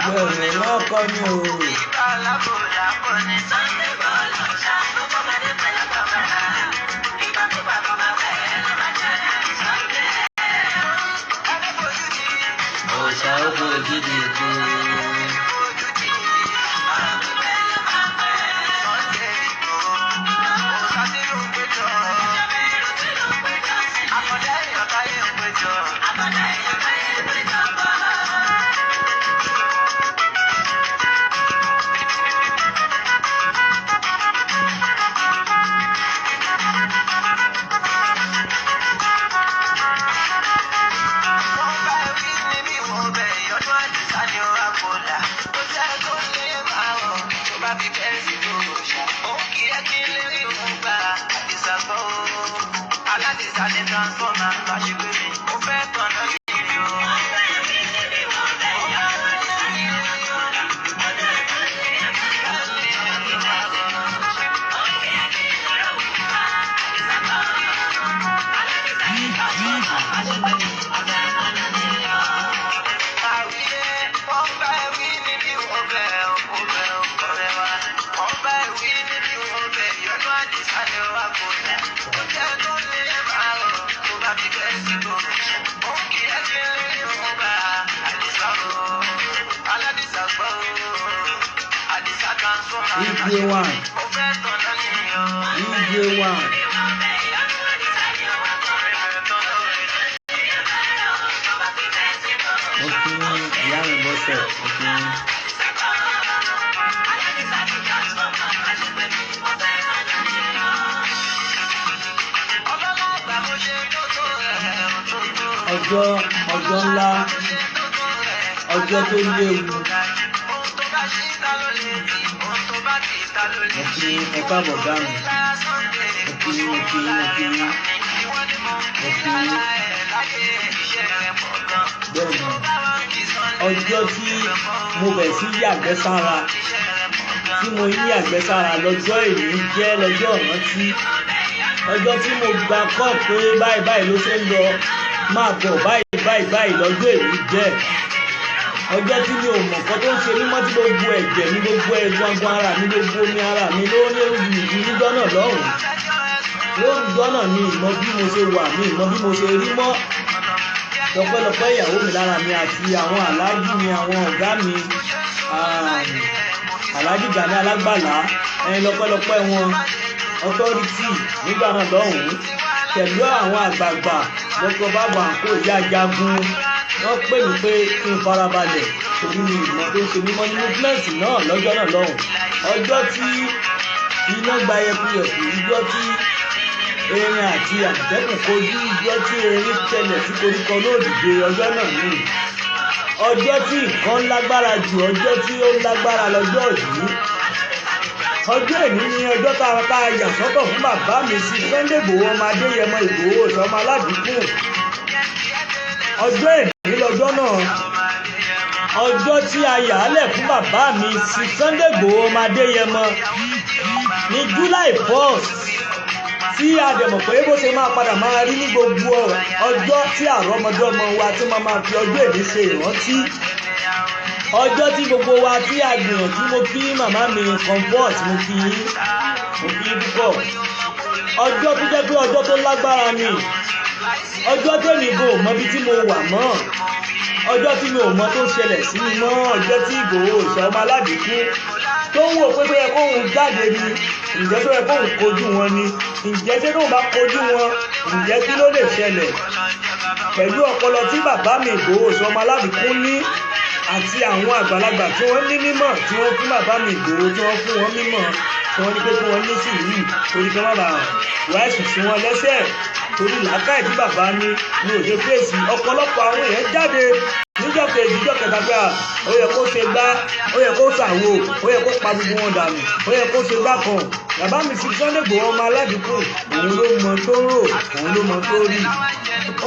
bẹ́ẹ̀ náà kọ́ ni o. Òòṣà ó bojú di ikú. Ọjọ́ ńlá, ọjọ́ tó léwu. Ẹ káàbọ̀ dáhùn. Bẹ́ẹ̀ni, ọjọ́ tí mo bẹ̀ sí yàgbẹ́ sára, lọ́jọ́ èyí jẹ́ lọ́jọ́ ìrántí. Ọjọ́ tí mo gba kọ́ pé báyìí ló ṣe ń lọ, máa bọ̀ báyìí lọ́jọ́ èyí jẹ́. Ọjọ́ tí mi ò mọ̀ nǹkan tó ń ṣe mímọ́, tí gbogbo ẹ̀jẹ̀ mi, gbogbo egungun ara mi, gbogbo omi ara mi ló ní níjọ́ náà lọ́hùn. Lóòjọ́ náà mi ìmọ̀ bí mo ṣe wà, mi ìmọ̀ bí mo ṣe rí mọ́. Lọ́pẹ́lọpẹ́ ìyàwó mi lára mi àti àwọn aláàjì mi, àwọn ọ̀gá mi, aláàjì Gani Alágbàlá, lọ́pẹ́lọpẹ́ wọn, authority nígbà náà lọ́hùn, pẹ̀lú àwọn àgbààgbà lọ́kọ̀ bàbá àǹkó ìyá jagun. Wọ́n pè mí pé kí n farabalẹ̀ torí mi ìmọ̀ tó ń ṣe mímọ́ ní movement náà lọ́jọ́ náà lọ́hùn. Ọjọ́ tí iná gba yẹkuyẹ̀kù, ìjọ tí erin àti àmọ̀tẹ́kùn kojú, ìjọ tí erin tẹlẹ̀ sí koríko lóòdìdè, ọjọ́ náà ní. Ọjọ́ tí nǹkan lágbára jù, ọjọ́ tí ó lágbára lọ́jọ́ yìí. Ọjọ́ èní ni ọjọ́ tá a yà sọ́tọ̀ fún bàbá mi sí Sunday Igboho ọmọ Adéyẹmọ Igboho Òòsàá ọmọ Aládìkú. Ọjọ́ èní lọ́jọ́ náà. Ọjọ́ tí a yà á lẹ̀ fún bàbá mi sí Sunday Igboho ọmọ Adéyẹmọ ní July 1st, tí a dẹ̀ mọ̀ pé bó ṣe máa padà máa rí ní gbogbo ọjọ́ tí àrọ́mọdọ́mọ wa tí wọ́n máa fi ọjọ́ èní ṣe ìrántí. Ọjọ́ tí gbogbo wa tí a gbìyànjú, mo kí màmá mi comfort, mo kí púpọ̀. Ọjọ́ tó jẹ́ pé ọjọ́ tó lágbára ni. Ọjọ́ tèmi kò mọ bí tí mo wà mọ́. Ọjọ́ tí mi ò mọ tó ń ṣẹlẹ̀ sí mi mọ́. Ọjọ́ tí Igboho Òòsàá ọmọ Aládìkú tó ń wò pé tó yẹ kóun jáde ni, ǹjẹ́ tó yẹ kóun kojú wọn ni, ǹjẹ́ tí tóun bá kojú wọn, ǹjẹ́ kí ló lè ṣẹlẹ̀? Pẹ̀lú ọpọlọ tí bàbá mi Igboho Òòsàá ọmọ Aládìkú ní àti àwọn àgbàlagbà tí wọ́n ní mímọ̀, tí wọ́n fún bàbá mi Igboho, tí wọ́n fún wọn mímọ̀, tí wọ́n ní pé kí wọ́n ní sùúrù torí kí wọ́n bá wá ẹ̀sùn sí wọn lẹ́sẹ̀. Torí làákàyè tí bàbá ní òde fèsì. Ọ̀pọ̀lọpọ̀ àwọn èèyàn jáde níjọ́ kejì, níjọ́ kẹta pé ó yẹ kó ṣe gbá, ó yẹ kó ṣàwo, ó yẹ kó pa gbogbo wọn dànù, ó yẹ kó ṣe gbá kan. Bàbá mi sí Sunday Igboho ọmọ Aládìkú, òun ló mọ tó rò, òun ló mọ tó rí.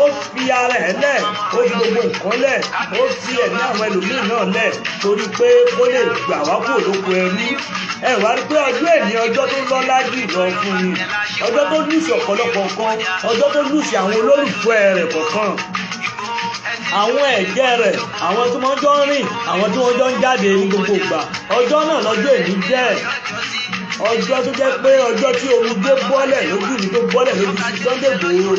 Ó fi ara ẹ̀ lẹ̀, ó fi gbogbo nǹkan lẹ̀, ó fi ẹ̀mí àwọn ẹlòmíì náà lẹ̀ torí pé ó lè gbà wá kúrò lóko ẹrú. Ẹ wá rí pé ọjọ́ èní ọjọ́ tó lọ́lá jù lọ fún mi. Ọjọ́ tó lùsì ọ̀pọ̀lọpọ̀ nǹkan, ọjọ́ tó lùsì àwọn olólùfẹ́ rẹ̀ kọ̀ọ̀kan. àwọn ẹ̀jẹ̀ rẹ̀, àwọn tí wọ́n jọ ń rìn, àwọn tí wọ́n jọ ń jáde ní gbogbo ìgbà. Ọjọ́ náà lọ́jọ́ èní jẹ́ ọjọ́ tó jẹ́ pé ọjọ́ tí omijé bọ́lẹ̀ lójú mi tó bọ́lẹ̀ lójú sí Sunday Igboho.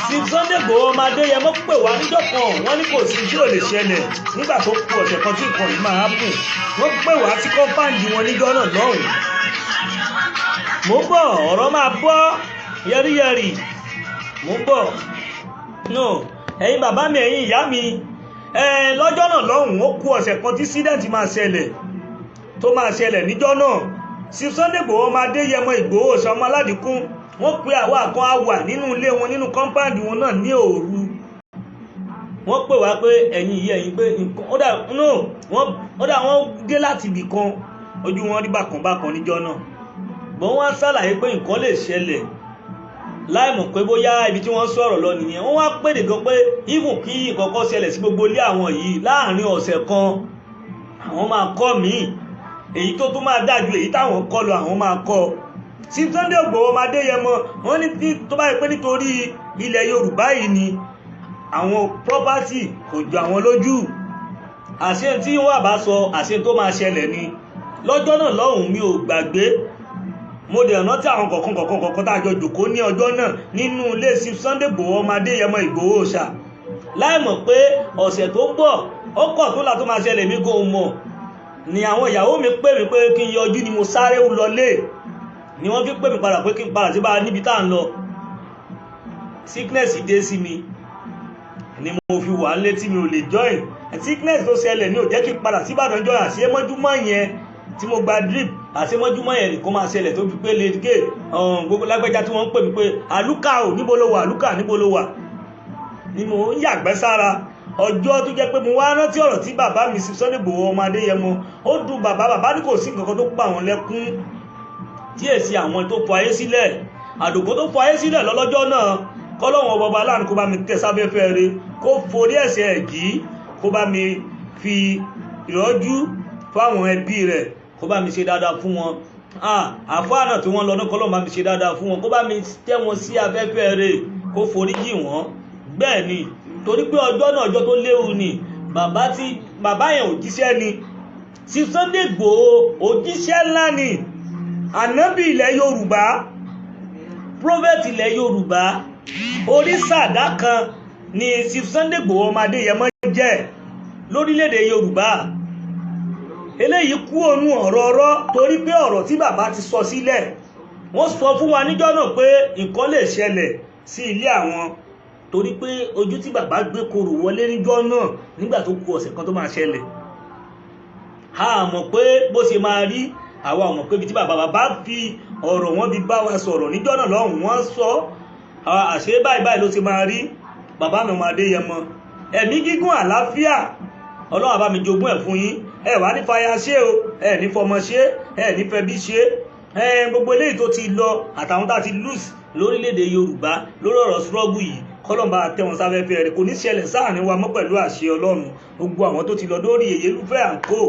Sí Sunday Igboho ọmọ Adéyẹmọ pè wá níjọ́ kan, wọ́n ní kò sí tí ò lè ṣẹlẹ̀ nígbà tó kù ọ̀sẹ̀ kan tí nǹkan yìí máa bùn. Wọ́n pè wá sí kọ́ńpáǹdì wọn níjọ́ náà lọ́hùn. Mo ń bọ̀, ọ̀rọ̀ máa bọ́ yẹ́rìyẹ́rì. Mo ń bọ̀. No, ẹ̀yin bàbá mi, ẹ̀yin ìyá mi, lọ́jọ́ náà lọ́hùn ó kù ọ̀sẹ̀ kan tí sídẹ̀ǹtì máa ṣẹlẹ̀ tó máa ṣẹlẹ̀ níjọ́ náà. Sí Sunday Igboho ọmọ Adéyẹmọ Igboho Òòsàá ọmọ Aládìkún, wọ́n pe àwa kan á wà nínú ilé wọn nínú kọ́ńpáǹdì wọn náà ní òru. Wọ́n pè wá pé ẹ̀yin yìí ẹ̀yin pé nǹkan ó dà wọ́n dé láti ibì kan, ojú wọn rí bákan bákan níjọ́ náà. Bọ́n wá ṣàlàyé pé nǹkan lè ṣẹlẹ̀ láì mọ̀ pé bóyá ibi tí wọ́n sọ̀rọ̀ lọ nìyẹn. Wọ́n wá pèdè gan pé even kí ìkọ̀kọ̀ ṣẹlẹ̀ sí gbogbo ilé àwọn yìí láàrin ọ̀sẹ̀ kan, àwọn máa kọ́ míì èyí tó tún máa dájú èyí táwọn kọ́ lọ, àwọn máa kọ́. Sí Sunday Igboho ọmọ Adéyẹmọ, wọ́n ní tó bá yẹ pé nítorí ilẹ̀ Yorùbá yìí ni àwọn property kò jọ àwọn lójú. Àṣẹ tí wọ́n bá sọ àṣẹ tó máa ṣẹlẹ̀ ni. Lọ́jọ́ náà lọ́hùn mi ò gbàgbé, mo dẹ̀ rántí àwọn kọ̀ọ̀kan tá a jọ jòkó ní ọjọ́ náà nínú ilé sí Sunday Igboho ọmọ Adéyẹmọ Igboho Òòsàá. Láì mọ̀ pé ọ̀sẹ̀ tó ń bọ̀ ó kọ̀ tó là tó máa ṣẹlẹ̀ mi kò mọ̀ ni àwọn ìyàwó mi pè mí pé kí n yọjú ni mo sáré lọlé ni wọ́n fi pè mí padà pé kí n padà sí bá níbi tá à ń lọ. Sickness dé sí mi ni mo fi wà nílé tí mi ò lè join. Sickness tó ṣẹlẹ̀ ni ò jẹ́ kí n padà sí Ìbàdàn join. Àṣemọ́júmọ́ yẹn tí mo gba drip, àṣemọ́júmọ́ yẹn nìkan máa ṣẹlẹ̀ tó fi pé lédè gbogbo lágbẹ́já tí wọ́n ń pè mí pé àlùkà ò níbo ló wà, àlùkà níbo ló wà, ni mo ń yàgbẹ́ sára. Ọjọ́ tó jẹ́ pé mo wá rántí ọ̀rọ̀ tí bàbá mi sí Sunday Igboho ọmọ Adéyẹmọ, ó dùn bàbá ní kò sí nǹkan tó pa àwọn lẹ́kún díẹ̀ sí àwọn tó fọ ayé sílẹ̀. Àdòkó tó fọ ayé sílẹ̀ lọ́lọ́jọ́ náà, kọ́lọ́wọ́n bọba aláàánú kó bá mi tẹ̀ sábẹ́fẹ́ rẹ̀, kó forí ẹ̀ṣẹ̀ ẹ̀ jì, kó bá mi fi ìrọ́jú fáwọn ẹbí rẹ̀, kó bá mi ṣe dáadáa fún wọn. Àfáà náà tí wọ́n lọ náà kọ́lọ́wọ́n bá mi ṣe dáadáa fún wọn, kó bá mi tẹ́ wọn sí afẹ́fẹ́ rẹ̀, kó forí jì wọ́n. Bẹ́ẹ̀ ni, torí pé ọjọ́ náà ọjọ́ tó léwu ni. Bàbá yẹn òjíṣẹ́ ni. Sí Sunday Igboho òjíṣẹ́ ńlá ni. Ànábì ilẹ̀ Yorùbá, prophet ilẹ̀ Yorùbá, orísàdá kan ni sí Sunday Igboho ọmọ Adéyẹmọ jẹ́ lórílẹ̀‐èdè Yorùbá. Eléyìí kú ònú ọ̀rọ̀ torí pé ọ̀rọ̀ tí bàbá ti sọ sílẹ̀, wọ́n sọ fún wa níjọ́ náà pé nǹkan lè ṣẹlẹ̀ sí ilé àwọn, torí pé ojú tí bàbá gbé korò wọlé níjọ́ náà nígbà tó kù ọ̀sẹ̀ kan tó máa ṣẹlẹ̀. A mọ̀ pé bó ṣe máa rí, àwa ò mọ̀ pé ibi tí bàbá fi ọ̀rọ̀ wọn fi bá wa sọ̀rọ̀ níjọ́ náà lọ́hùn, wọ́n sọ àṣẹ báyìí ló ṣe máa rí. Bàbá mi ọmọ Adéyẹmọ, ẹ̀mí gígùn àlàáfíà Ọlọ́run á bá mi jogún ẹ̀ fún yín. Ẹ wá ní fàyà ṣe o, ẹ ní fọmọ ṣe, ẹ ní fẹbí ṣe. Gbogbo eléyìí tó ti lọ àtàwọn tá ti lose lórílẹ̀‐èdè Yorùbá lórí ọ̀rọ̀ struggle yìí, kọ́lọ́n bá tẹ́ wọn sáfẹ́fẹ́ rẹ̀, kò ní ṣẹlẹ̀ sáàrin wa mọ́ pẹ̀lú àṣẹ Ọlọ́run. Gbogbo àwọn tó ti lọ lórí Yèyélúfẹ́ àǹkó,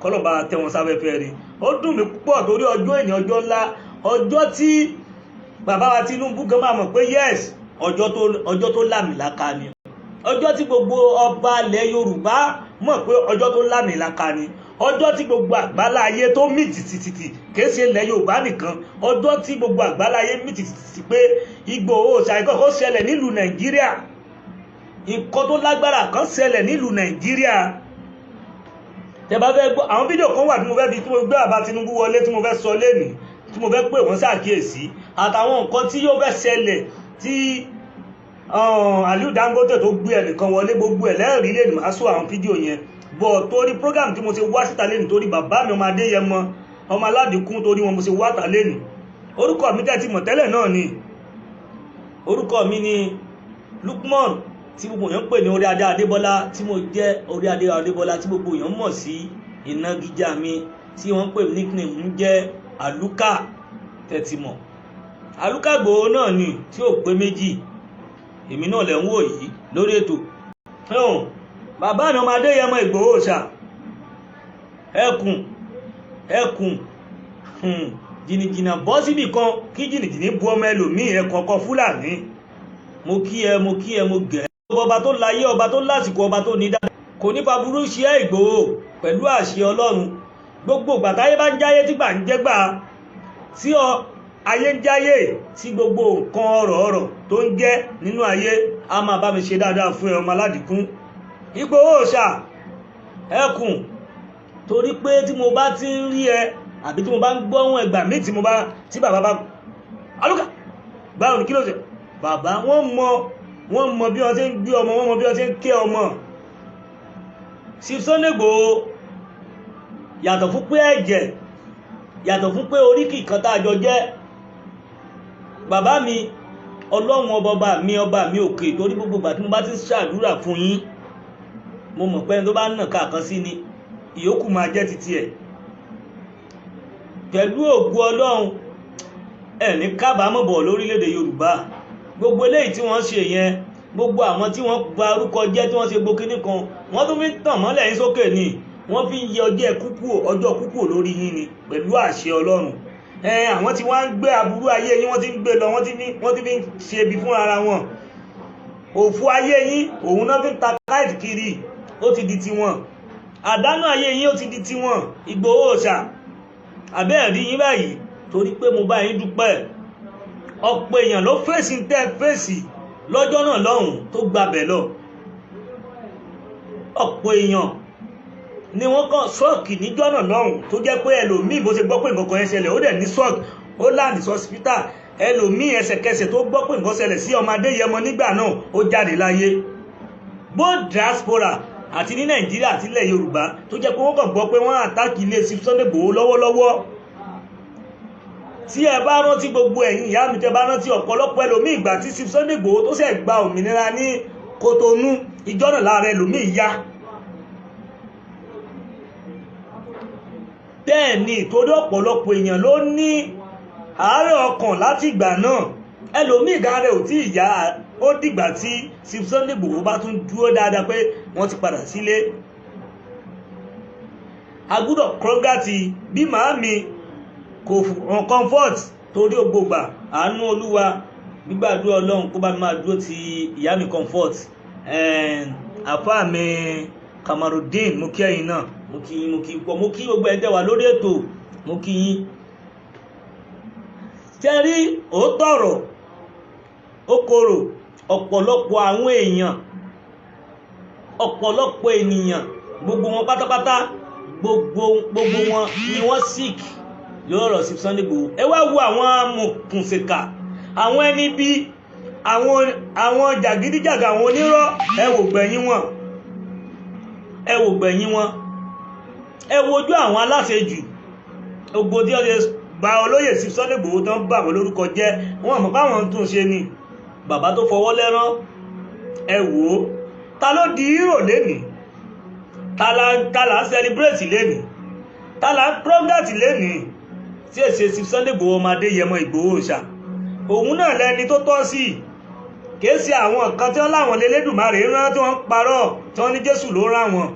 kọ́lọ́n bá tẹ́ wọn sáfẹ́fẹ́ rẹ̀. Ó dùn mí púpọ̀ torí ọjọ́ ènìyàn ọjọ́ ńlá, ọjọ́ tí bàbá wa Tinubu gan máa mọ̀ pé yes, ọjọ́ tó lámìlaka ni. Ọjọ́ tí gbogbo ọba ilẹ̀ Yorùbá mọ̀ pé ọjọ́ tó lámìlaka ni. Ọjọ́ tí gbogbo àgbáláyé tó mì tìtìtì, kìí ṣe ilẹ̀ Yorùbá nìkan. Ọjọ́ tí gbogbo àgbáláyé mì tìtìtì pé Igboho Òòsàá ìkọ̀kọ̀ ṣẹlẹ̀ nílùú Nàìjíríà. Nǹkan tó lágbára kan ṣẹlẹ̀ nílùú Nàìjíríà. Tẹ́ bá fẹ́ gbọ́ àwọn fídíò kan wà tí mo fẹ́ fi tí mo gbé bàbá Tinubu wọlé tí mo fẹ́ sọ lẹ́nìí, tí mo fẹ́ pè wọ́n ṣàkíyèsí àtàwọn nǹkan tí yóò fẹ́ ṣẹlẹ̀ tí Aliu Dangote tó gbé ẹnìkan wọlé, gbogbo ẹ̀ lẹ́rìí lè máa sọ àwọn fídíò yẹn. Bọ̀ torí program tí mo ṣe wá síta lẹ́nìí, torí bàbá mi ọmọ Adéyẹmọ ọmọ Aládìkún, torí wọn mo ṣe wá ta lẹ́nìí. Orúkọ mi tẹ́ ti mọ̀ tẹ́lẹ̀ náà ni, orúkọ mi ni Lukman, tí gbogbo èèyàn pè ní Orí Adé Adébọ́lá, tí mo jẹ́ Orí Adé Adébọ́lá, tí gbogbo èèyàn mọ̀ sí ìnagijá mi, tí wọ́n pè ní nickname ń jẹ́ Àlùkà. Tẹ́tí mọ̀ Àlùkà Igboho náà ni, tí ò pé méjì. Èmi náà lẹ̀ ń wò yìí lórí ètò. Bàbá mi ọmọ Adéyẹmọ Igboho Òòsàá, ẹkùn jìnnìjìnnà bọ́ síbì kan kí jìnnìjìnnì bu ọmọ ẹlòmíì, ẹ̀kọ̀ọ̀kan Fúlàní. Mo kí ẹ, mo gẹ̀ ẹ́. ọba tó láyé, ọba tó lásìkò, ọba tó ní dáadáa kò ní fa burú ṣe Ìgbòho pẹ̀lú àṣẹ Ọlọ́run. Gbogbo ìgbà táyé bá ń jáyé tí gbà ń jẹ́gbà tí ayé ń jáyé tí gbogbo nǹkan ọ̀rọ̀ tó ń jẹ́ nínú ayé a máa bá mi ṣe dáadáa fún ẹ ọmọ aládìkún. Igboho Òòsàá ẹkùn, torí pé tí mo bá ti ń rí ẹ àbí tí mo bá ń gbọ́ ohun ẹgbà mí tí bàbá bá alúkà báwo ni kí ló ṣe bàbá wọ́n mọ bí wọ́n ti ń gbé ọmọ, wọ́n mọ bí wọ́n ti ń ké ọmọ. Sunday Igboho yàtọ̀ fún pé ẹ̀jẹ̀, yàtọ̀ fún pé oríkì kan tá a jọ jẹ́, bàbá mi Ọlọ́run ọba mi òkè, torí gbogbo ìgbà tí mo bá ti ń ṣàdúrà fún yín mo mọ̀ pé ẹni tó bá nà káàkan sí ni ìyókù máa jẹ́ titi ẹ̀. Pẹ̀lú ògo Ọlọ́run ẹni kábàámọ̀ bọ̀ lórílẹ̀‐èdè Yorùbá. Gbogbo eléyìí tí wọ́n ṣe yẹn, gbogbo àwọn tí wọ́n ba orúkọ jẹ́ tí wọ́n ṣe gbókíní kan, wọ́n tún fi ń tàn mọ́lẹ̀ yín sókè ni, wọ́n fi ń yẹ ọjọ́ kúkú lórí yín ni pẹ̀lú àṣẹ Ọlọ́run. Àwọn tí wọ́n ń gbé aburú ayé yín wọ́n ti ń gbé lọ, wọ́n ti fi ń ṣe ibi fún ara wọn. Òfò ayé yín òun náà fi ń ta káìtì kiri, ó ti di tiwọn. Àdánù ayé yín ó ti di tiwọn. Igboho Òòsàá àbẹ́ẹ̀rí yín báyìí torí pé mo bá yín dúpẹ́. Ọ̀pọ̀ èèyàn ló fèsì tẹ́ fèsì lọ́jọ́ náà lọ́hùn tó gbabẹ̀ lọ. Ọ̀pọ̀ èèyàn ni wọ́n kàn ṣọ́ọ̀kì níjọ́ náà lọ́hùn tó jẹ́ pé ẹlòmíì bó ṣe gbọ́ pé nǹkan kan yẹn ṣẹlẹ̀ ó dẹ̀ ní ṣọ́ọ̀kì, ó láǹdì sọ́sípítà. Ẹlòmíì ẹsẹ̀kẹsẹ̀ tó gbọ́ pé nǹkan ṣẹlẹ̀ sí ọmọ Adéyẹmọ nígbà náà ó jáde láyé. Both diaspora àti ní Nàìjíríà àti ilẹ̀ Yorùbá tó jẹ́ pé wọ́n kàn gbọ́ pé wọ́n àtàkì ilé Sunday Igboho lọ́wọ́lọ́wọ́. Tí ẹ bá rántí gbogbo ẹ̀yin ìyá mi, tẹ́ bá rántí ọ̀pọ̀lọpọ̀ ẹlòmíì ìgbà tí Sunday Igboho tó ṣẹ̀ gba òmìnira ní Kòtónú, ìjọ́ náà lára ẹlòmíì yá. Bẹ́ẹ̀ ni torí ọ̀pọ̀lọpọ̀ èèyàn ló ní àárẹ̀ ọkàn láti ìgbà náà. Ẹlòmíì gan rẹ̀ ò tí ì yá, ó dìgbà tí Sunday Igboho bá tún dúró dáadáa pé wọ́n ti padà sílé. A gbúdọ̀ kọ́gàtì bí màámi kò hàn comfort torí ògbògbà àánú Olúwa gbígbàdúrà Ọlọ́run kó bá mi máa dúró ti ìyá mi comfort. Àfáà mi Kamarudin mo kí ẹ̀yin náà, mo kí gbogbo ẹ̀ tẹ́ wà lórí ètò, mo kí yín. Tẹ́rí òótọ́ ọ̀rọ̀ ó korò. Ọ̀pọ̀lọpọ̀ àwọn èèyàn, ọ̀pọ̀lọpọ̀ ènìyàn, gbogbo wọn pátápátá, gbogbo wọn ni wọ́n sick lórí ọ̀rọ̀ Sunday Igboho. Ẹ wá wo àwọn amòkùnsìkà, àwọn ẹni bí àwọn jàgídíjàgà, àwọn onírọ́, ẹ wò gbẹ̀yìn wọn, ẹ wò gbẹ̀yìn wọn. Ẹ wojú àwọn aláṣejù, gbogbo tí wọ́n ṣe gba olóyè Sunday Igboho tán bà wọ́n lórúkọ jẹ́, wọ́n mọ̀ káwọn tún ṣe ni. Bàbá tó fọwọ́ lẹ́rán, ẹ wò ó, ta ló di hero lénìí? Ta la ń celebrate lénìí? Ta la ń progress lénìí? Tí èsì Sunday Igboho ọmọ Adéyẹmọ Igboho Òòsàá, òun náà lẹni tó tọ́ sí. Kìí ṣe àwọn kan tí wọ́n láwọn lélẹ́dùmarè rán tí wọ́n ń parọ́ tí wọ́n ní Jésù ló rán wọn,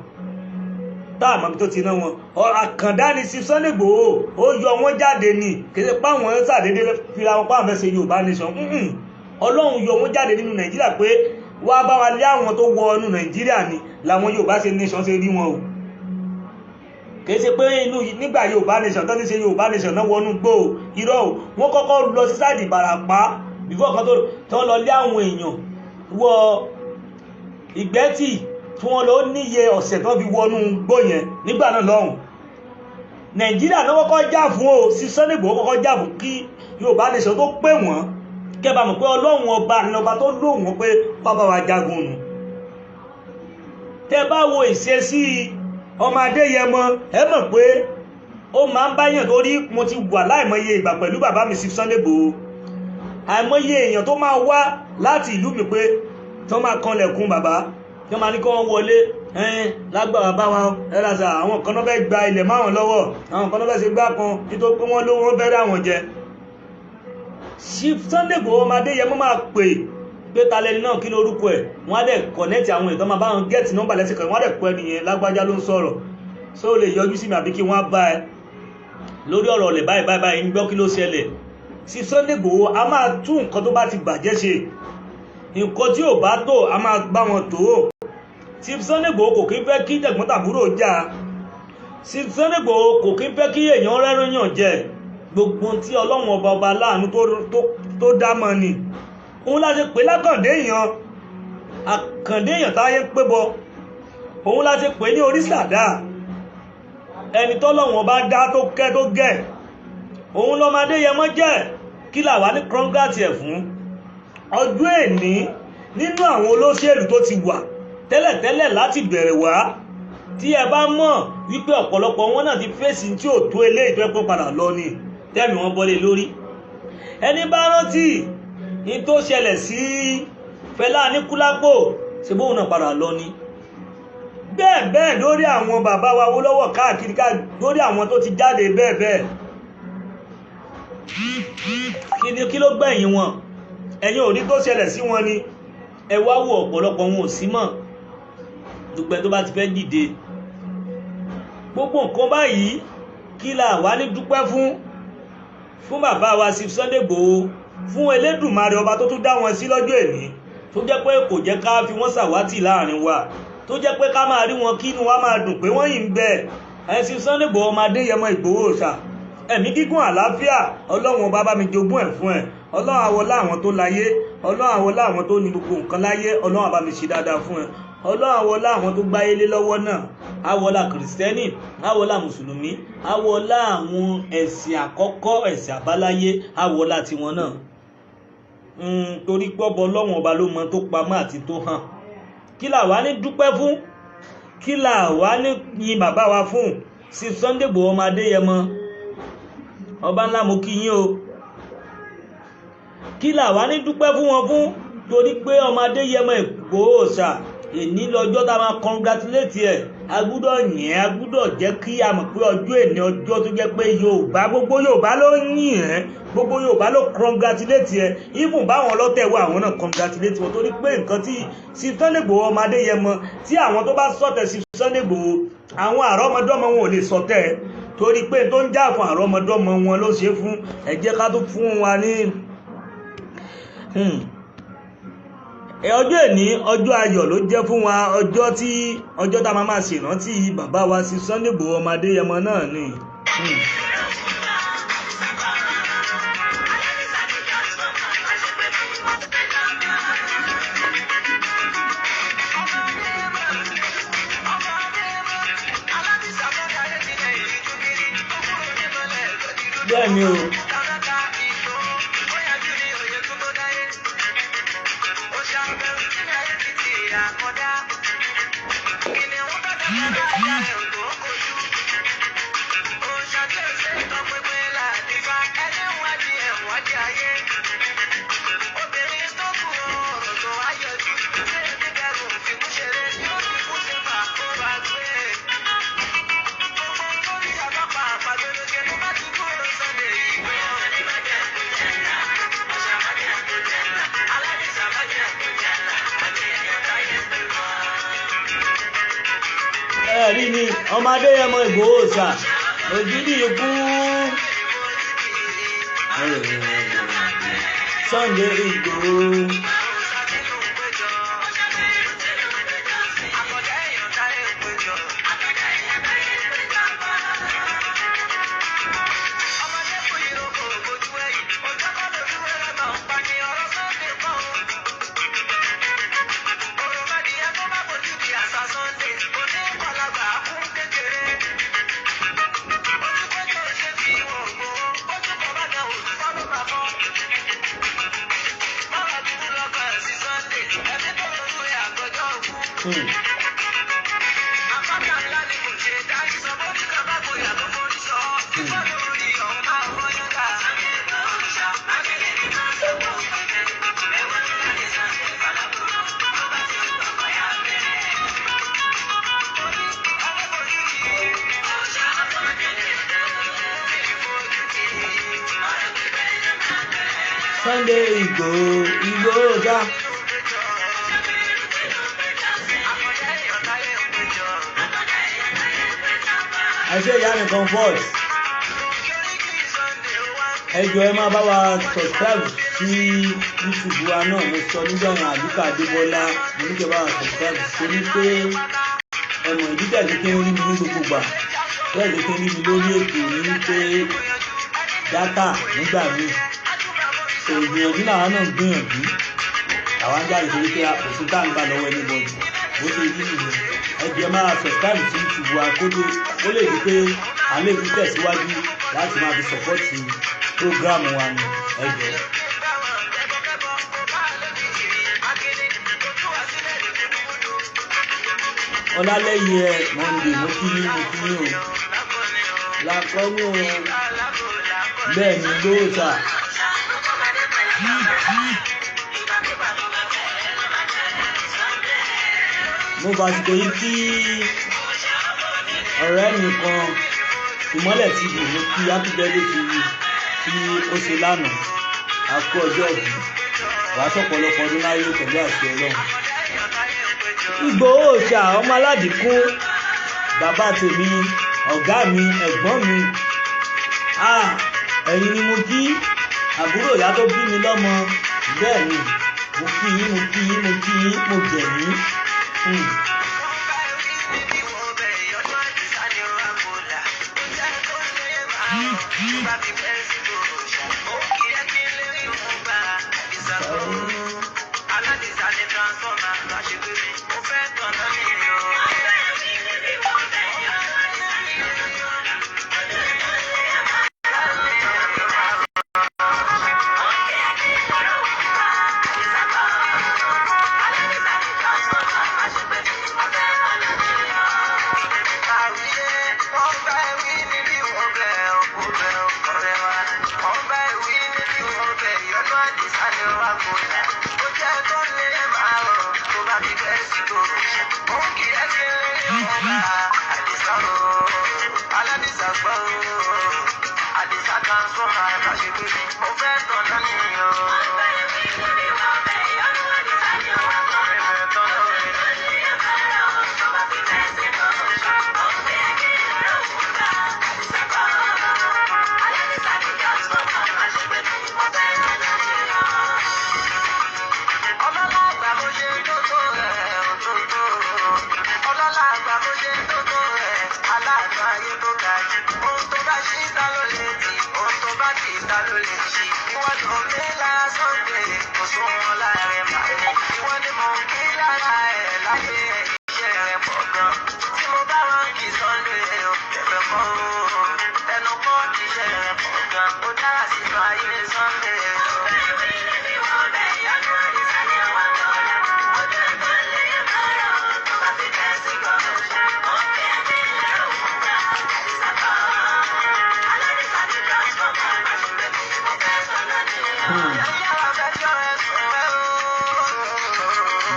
tá àmọ́ bí tó ti ná wọn. Àkàndá ni Sunday Igboho, ó yọ wọ́n jáde ni, kìí ṣe páwọn ṣàdédé fira wọn páwọn fẹ́ ṣe Yorùbá nation. Ọlọ́run yọ wọ́n jáde nínú Nàìjíríà pé wá bá wa lé àwọn tó wọ inú Nàìjíríà ni làwọn Yorùbá ṣe nation ṣe rí wọn o. Kìí ṣe pé nígbà Yorùbá nation tó ti ṣe Yorùbá nation náà wọnú gbó irọ́ o. Wọ́n kọ́kọ́ lọ sí sáìdì Ìbàràpá bífọ́ kan tó lọ lé àwọn èèyàn wọ Ìgbẹ́tì tí wọ́n lọ níye ọ̀sẹ̀ tó fi wọnú gbó yẹn nígbà náà lọ́hùn. Nàìjíríà náà kọ́kọ́ jà fún o, Sunday Igboho kọ́kọ́ jà fún kí Yorùbá nation tó pè wọ́n, kẹba mọ̀ pé Ọlọ́run ọba ni ọba tó lò wọ́n pé bàbá wa jagun nù. Tẹ́ bá wo ìṣesí ọmọ Adéyẹmọ, ẹ mọ̀ pé ó máa ń báyàn torí mo ti wà láìmọye ìgbà pẹ̀lú bàbá mi Sunday Igboho. Àìmọye èèyàn tó máa wá láti ìlú mi pé tí wọ́n máa kanlẹ̀kùn bàbá, tí wọ́n máa ní kí wọ́n wọlé, lágbára bá wọn ẹ̀rọ̀sà àwọn kan náà fẹ́ gba ilẹ̀ máwọn lọ́wọ́, àwọn kan náà fẹ́ ṣe gbá kan nítorí pé wọ́n lówó wọ́n fẹ́ dá wọn jẹ. Sunday Igboho ọmọ Adéyẹmọ máa pè pé talẹ́ni náà kí lórúkọ ẹ̀, wọ́n á dẹ̀ kọ̀nẹ́tì àwọn ìtàn máa bá wọn gẹ́ẹ̀tì nọ́mbà lẹ́sẹ̀kẹ̀, wọ́n á dẹ̀ pẹ́ nìyẹn lágbájá ló ń sọ̀rọ̀, só lè yọjú sí mi àbí kí wọ́n á bá ẹ lórí ọ̀rọ̀ ọ̀lẹ̀ báyìí ń gbọ́ kí ló ṣẹlẹ̀. Sunday Igboho a máa tún nǹkan tó bá ti bàjẹ́ ṣe. nǹkan tí ò bá tó a máa gbá wọn tó. Chief Sunday Igboho kò kí ń fẹ́ kí tẹ̀gbọ́n-tàbúrò jà. Chief Sunday Igboho kò kí ń fẹ́ kí èèyàn rẹ́rìnyàn jẹ. Gbogbo tí Ọlọ́run ọba láàánú tó dá mọ́ ni òun la ṣe pè lákàndé èèyàn, àkàndé èèyàn táyé ń pé bọ, òun la ṣe pè ní orísàdá, ẹni tọ́lọ́run ọba dá tó kẹ́ tó gẹ̀, òun lọ́mọ Adéyẹmọ jẹ́. Kí là wá ní kọ́ńgàtì ẹ̀ fún ọjọ́ èní nínú àwọn olóṣèlú tó ti wà tẹ́lẹ̀tẹ́lẹ̀ láti bẹ̀rẹ̀ wá, tí ẹ bá mọ̀ wípé ọ̀pọ̀lọpọ̀ wọn náà ti fèsì tí ò tó eléyìí tó ẹ̀pọ̀ padà lọ ni tẹ́mi wọn bọ́lé lórí. Ẹni bá rántí ní tó ṣẹlẹ̀ sí Fẹlá Aníkúlápó ṣe bóun náà padà lọ ni. Bẹ́ẹ̀ bẹ́ẹ̀ lórí àwọn bàbá wa Awólọ́wọ̀ káàkiri lórí àwọn tó ti jáde bẹ́ẹ̀ bẹ́ẹ̀. Kí ló gbẹ̀yìn wọn? Ẹ̀yin ò rí tó ṣẹlẹ̀ sí wọn ni. Ẹ wá wo ọ̀pọ̀lọpọ̀ wọn ò sí mọ́. Dùgbẹ́ tó bá ti fẹ́ dìde. Gbogbo nǹkan báyìí kí là wá ní dúpẹ́ fún bàbá wa Chief Sunday Igboho, fún Elédùmarè ọba tó tún dá wọn sí lọ́jọ́ èní, tó jẹ́ pé kò jẹ́ ká fi wọ́n ṣàwátì láàrin wa, tó jẹ́ pé ká máa rí wọn kí inú wa máa dùn pé wọ́n yìí ń bẹ. Chief Sunday Igboho ọmọ Adéyẹmọ Igboho Òòsàá, ẹ̀mí gígùn àlàáfíà Ọlọ́run ọba bá mi jogún ẹ̀ fún ẹ. Ọlọ́run àwọlá àwọn tó láyé, Ọlọ́run àwọlá àwọn tó ní gbogbo nǹkan láyé, Ọlọ́run àbá mi ṣe dáadáa fún ẹ. Ọlọ́run àwọlá àwọn tó gbáyé lé lọ́wọ́ náà, àwọlá kìrìsìtẹ́nì, àwọlá mùsùlùmí, àwọlá àwọn ẹ̀sìn àkọ́kọ́, ẹ̀sìn àbáláyé, àwọlá tiwọn náà. Torí gbọ́bọ Ọlọ́run ọba ló mọ tó pamọ́ àti tó hàn. Kí là wá ní dúpẹ́ fún? Kí là wá ní yin bàbá wa fún? Chief Sunday Igboho ọmọ Adéyẹmọ ọba ńlá, mo kí yín o. Kí là wá ní dúpẹ́ fún wọn fún? Torí pé ọmọ Adéyẹmọ Igboho Òòsàá èní lọ́jọ́ tá a máa congratulate ẹ̀. A gbúdọ̀ yìn ẹ́, a gbúdọ̀ jẹ́ kí a mọ̀ pé ọjọ́ èní ọjọ́ tó jẹ́ pé Yorùbá, gbogbo Yorùbá ló yìn ẹ́, gbogbo Yorùbá ló congratulate ẹ̀. Even báwọn ọlọ́tẹ̀ wà àwọn náà congratulate wọn, torí pé nǹkan tí Chief Sunday Igboho ọmọ Adéyẹmọ, tí àwọn tó bá sọ̀tẹ̀ Chief Sunday Igboho, àwọn àrọ́mọdọ́mọ wọn ò lè sọ̀tẹ̀, torí pé tó ń jà fún àrọ́mọdọ́mọ wọn ló ṣe fún. Ẹ jẹ́ ká tó fún wa ní ọjọ́ èní, ọjọ́ ayọ̀ ló jẹ́ fún wa, ọjọ́ tá a máa ṣèrántí bàbá wa Chief Sunday Igboho ọmọ Adéyẹmọ náà ni. Bẹ́ẹ̀ ni o. Ẹ̀rí ni ọmọ Adéyẹmọ Igboho Òòsàá ògidì ikú Sunday Igboho. Sunday Igboho Òòsàá. I say ìyá nìkan voice. Ẹ jọ̀ọ́ ẹ máa bá wa subscribe sí YouTube wa náà mo sọ nígbà yẹn Àlùkò Adébọ́lá mo ní kẹ́ bá wa subscribe torí pé ẹ̀mọ̀ ìdí tẹ̀lé kí n rí mi ní gbogbo gbà tẹ̀lé kí n rí mi lórí ètò ní pé dátà nígbà míì ìgbìyànjú làwọn náà gbìyànjú àwọn ajáde torí pé òsì tá à ń gbà lọ́wọ́ ẹni bọ́ọ̀dù bó ṣe rí nìyẹn ẹgbẹ́ máa subscribe sí YouTube wa kó lè di pé à lè fi tẹ̀síwájú láti máa fi sọ́pọ́tì prógráàmù wa ní ẹgbẹ́. Ọlálẹ́yẹ Monday mo kí ní o làkọ́nú bẹ́ẹ̀ ni Igboho Òòsàá. Mo fàsìkò yìí kí ọ̀rẹ́ mi kan Ìmọ́lẹ̀ TV mo kí Happy Birthday TV tí ó ṣe lánàá àkú ọjọ́ ìbí wàá sọ̀pọ̀lọpọ̀ ọdún láyé pẹ̀lú àṣẹ Ọlọ́run. Igboho Òòsàá ọmọ aládìkún bàbá tèmi ọ̀gá mi ẹ̀gbọ́n mi ẹ̀yin ni mo kí àbúrò ìyá tó bí mi lọ́mọ bẹ́ẹ̀ ni mo kí yín mo gẹ̀ yín.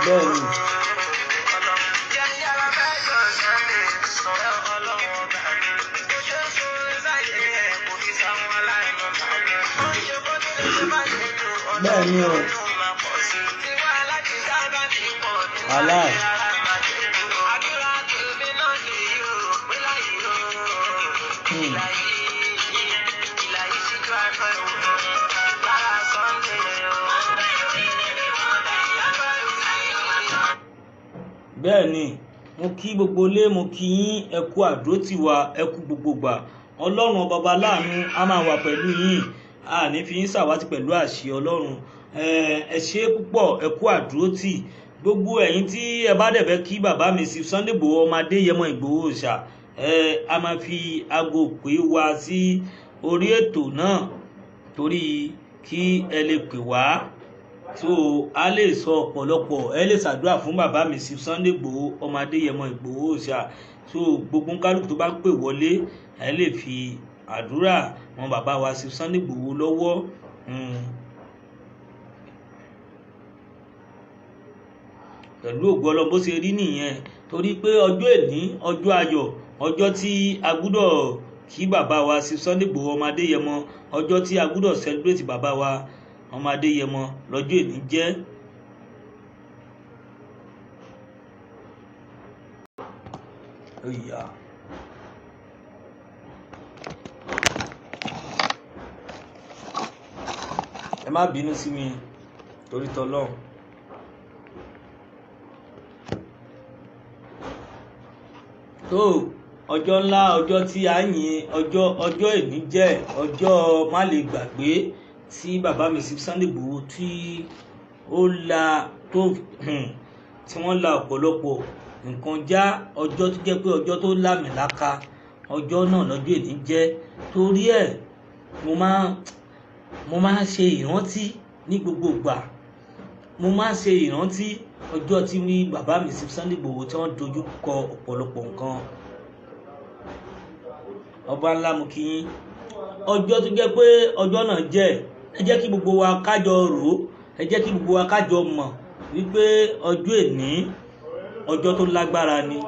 Bẹ́ẹ̀ni. Bẹ́ẹ̀ni o. Aláì. Bẹ́ẹ̀ni mo kí gbogbo ilé mo kí yín ẹ kú àdúrótì wa ẹ kú gbogbo gbà Ọlọ́run baba láàánú á máa wà pẹ̀lú yín a ní fi yín ṣàwátì pẹ̀lú àṣẹ Ọlọ́run ẹ ṣé púpọ̀ ẹ kú àdúrótì gbogbo ẹ̀yin tí ẹ bá dẹ̀ fẹ́ kí bàbá mi sí Sunday Igboho ọmọ Adéyẹmọ Igboho Òòsàá a máa fi aago pè wá sí orí ètò náà torí kí ẹ lè pè wá so a lè sọ ọ̀pọ̀lọpọ̀ ẹ lè ṣàdúrà fún bàbá mi sí Sunday Igboho ọmọ Adéyẹmọ Igboho Òòsàá so gbogbo kálukú tó bá ń pè wọlé ẹ lè fi àdúrà wọn bàbá wa sí Sunday Igboho lọ́wọ́ pẹ̀lú ògo Ọlọ́run bó ṣe rí nìyẹn torí pé ọjọ́ èní ọjọ́ ayọ̀ ọjọ́ tí a gbúdọ̀ kí bàbá wa sí Sunday Igboho ọmọ Adéyẹmọ ọjọ́ tí a gbúdọ̀ celebrate bàbá wa ọmọ Adéyẹmọ lọ́jọ́ èní jẹ́. ẹ má bínú sí mi torí tọlọ́run. tó ọjọ́ ńlá, ọjọ́ tí a yìn, ọjọ́ èní jẹ́ ọjọ́ má lè gbàgbé tí bàbá mi Sunday Igboho tí wọ́n la ọ̀pọ̀lọpọ̀ nǹkan já, ọjọ́ tó jẹ́ pé ọjọ́ tó lámìláka ọjọ́ náà lọ́jọ́ èní jẹ́. Torí ẹ̀ mo máa ń ṣe ìrántí ní gbogbo ìgbà, mo máa ń ṣe ìrántí ọjọ́ tí bàbá mi Sunday Igboho tí wọ́n dojú kọ ọ̀pọ̀lọpọ̀ nǹkan. ọba ńlá mo kí yín. ọjọ́ tó jẹ́ pé ọjọ́ náà ẹ jẹ́ kí gbogbo wa kájọ rò ó, ẹ jẹ́ kí gbogbo wa kájọ mọ̀ wípé ọjọ́ èní ọjọ́ tó lágbára ni.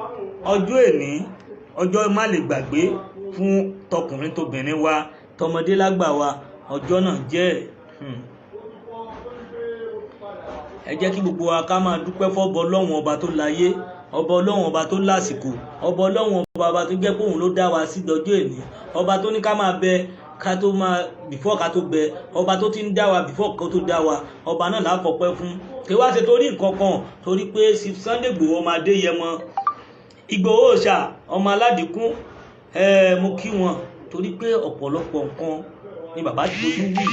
ọjọ́ èní ọjọ́ má lè gbàgbé fún tọkùnrin tóbìnrin wa, tọmọdé lágbà wa, ọjọ́ náà jẹ́. ẹ jẹ́ kí gbogbo wa ká máa dúpẹ́ fọ́bọ Ọlọ́run ọba tó láyé, ọba Ọlọ́run ọba tó lásìkò, ọba Ọlọ́run ọba tó jẹ́ pé òun ló dá wa sí dọjọ́ èní, ọba tó ní ká máa bẹ ká tó máa before ká tó bẹ, ọba tó ti ń dá wa before ká tó dá wa, ọba náà là á fọpẹ́ fún. kí wá ṣe torí nǹkan kan, torí pé Sunday Igboho ọmọ Adéyẹmọ, Igboho Òòsàá ọmọ Aládìkún, mo kí wọn torí pé ọ̀pọ̀lọpọ̀ nǹkan ni bàbá ti fojú wí.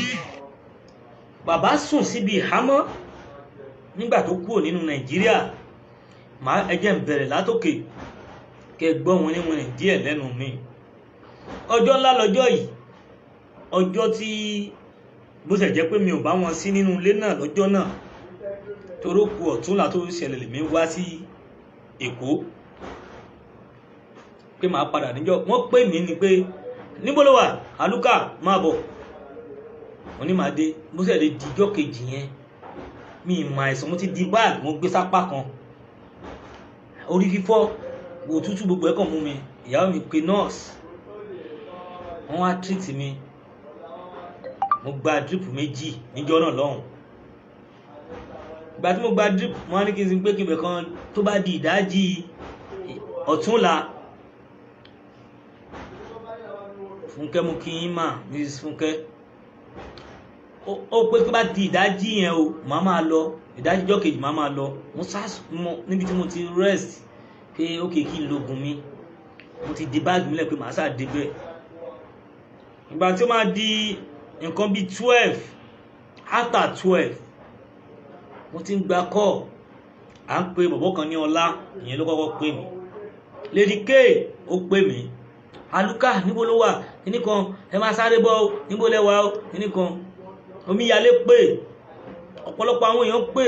bàbá sùn síbi ìhámọ́ nígbà tó kúrò nínú Nàìjíríà. ẹ jẹ́ n bẹ̀rẹ̀ látòkè kẹ́ gbọ́ wọn ní wọn díẹ̀ lẹ́nu mi. ọjọ́ ńlá lọ́jọ́ yìí, ọjọ́ tí bó ṣe jẹ́ pé mi ò bá wọn sí nínú ilé náà lọ́jọ́ náà, torí kù ọ̀túnla tó ṣẹlẹ̀ lèmi wá sí Èkó pé màá padà níjọ́. wọ́n pè mí ni pé níbo ló wà, Àlùkà máa bọ̀. wọ́n ní màá dé. bó ṣe lè dijọ́ kejì yẹn mi ìmọ̀ àìsàn, mo ti di báàgì mo gbé sápá kan, orí fífọ́, òtútù gbogbo ẹ̀kọ́ mú mi. ìyàwó mi pe nọ́ọ̀sì, wọ́n wá treat mi. mo gba drip méjì níjọ́ náà lọ́hùn. ìgbà tí mo gba drip, mo wá ní kí n sin pé kí n bẹ̀ kan tó bá di ìdájí ọ̀túnla. Fúnkẹ́ mo kí yín mà, Mrs. Fúnkẹ́. ó pé tó bá di ìdájí yẹn o màá máa lọ, ìdájí ọjọ́ kejì màá máa lọ. mo níbi tí mo ti rest pé ókè kí n lògùn mi, mo ti di báàgì mílẹ̀ pé màá sáà débẹ̀. ìgbà tí ó máa di nǹkan bíi 12 after 12 mo ti ń gba call. à ń pe bọ̀bọ̀ kan ní Ọlá, ìyẹn ló kọ́kọ́ pè mí. Lady K ó pè mí, Àlùkà níbo ló wà, kíní kan, ẹ máa sáré bọ̀ o, níbo lẹ wà o, kíní kan. Omíyalé pè, ọ̀pọ̀lọpọ̀ àwọn èèyàn pè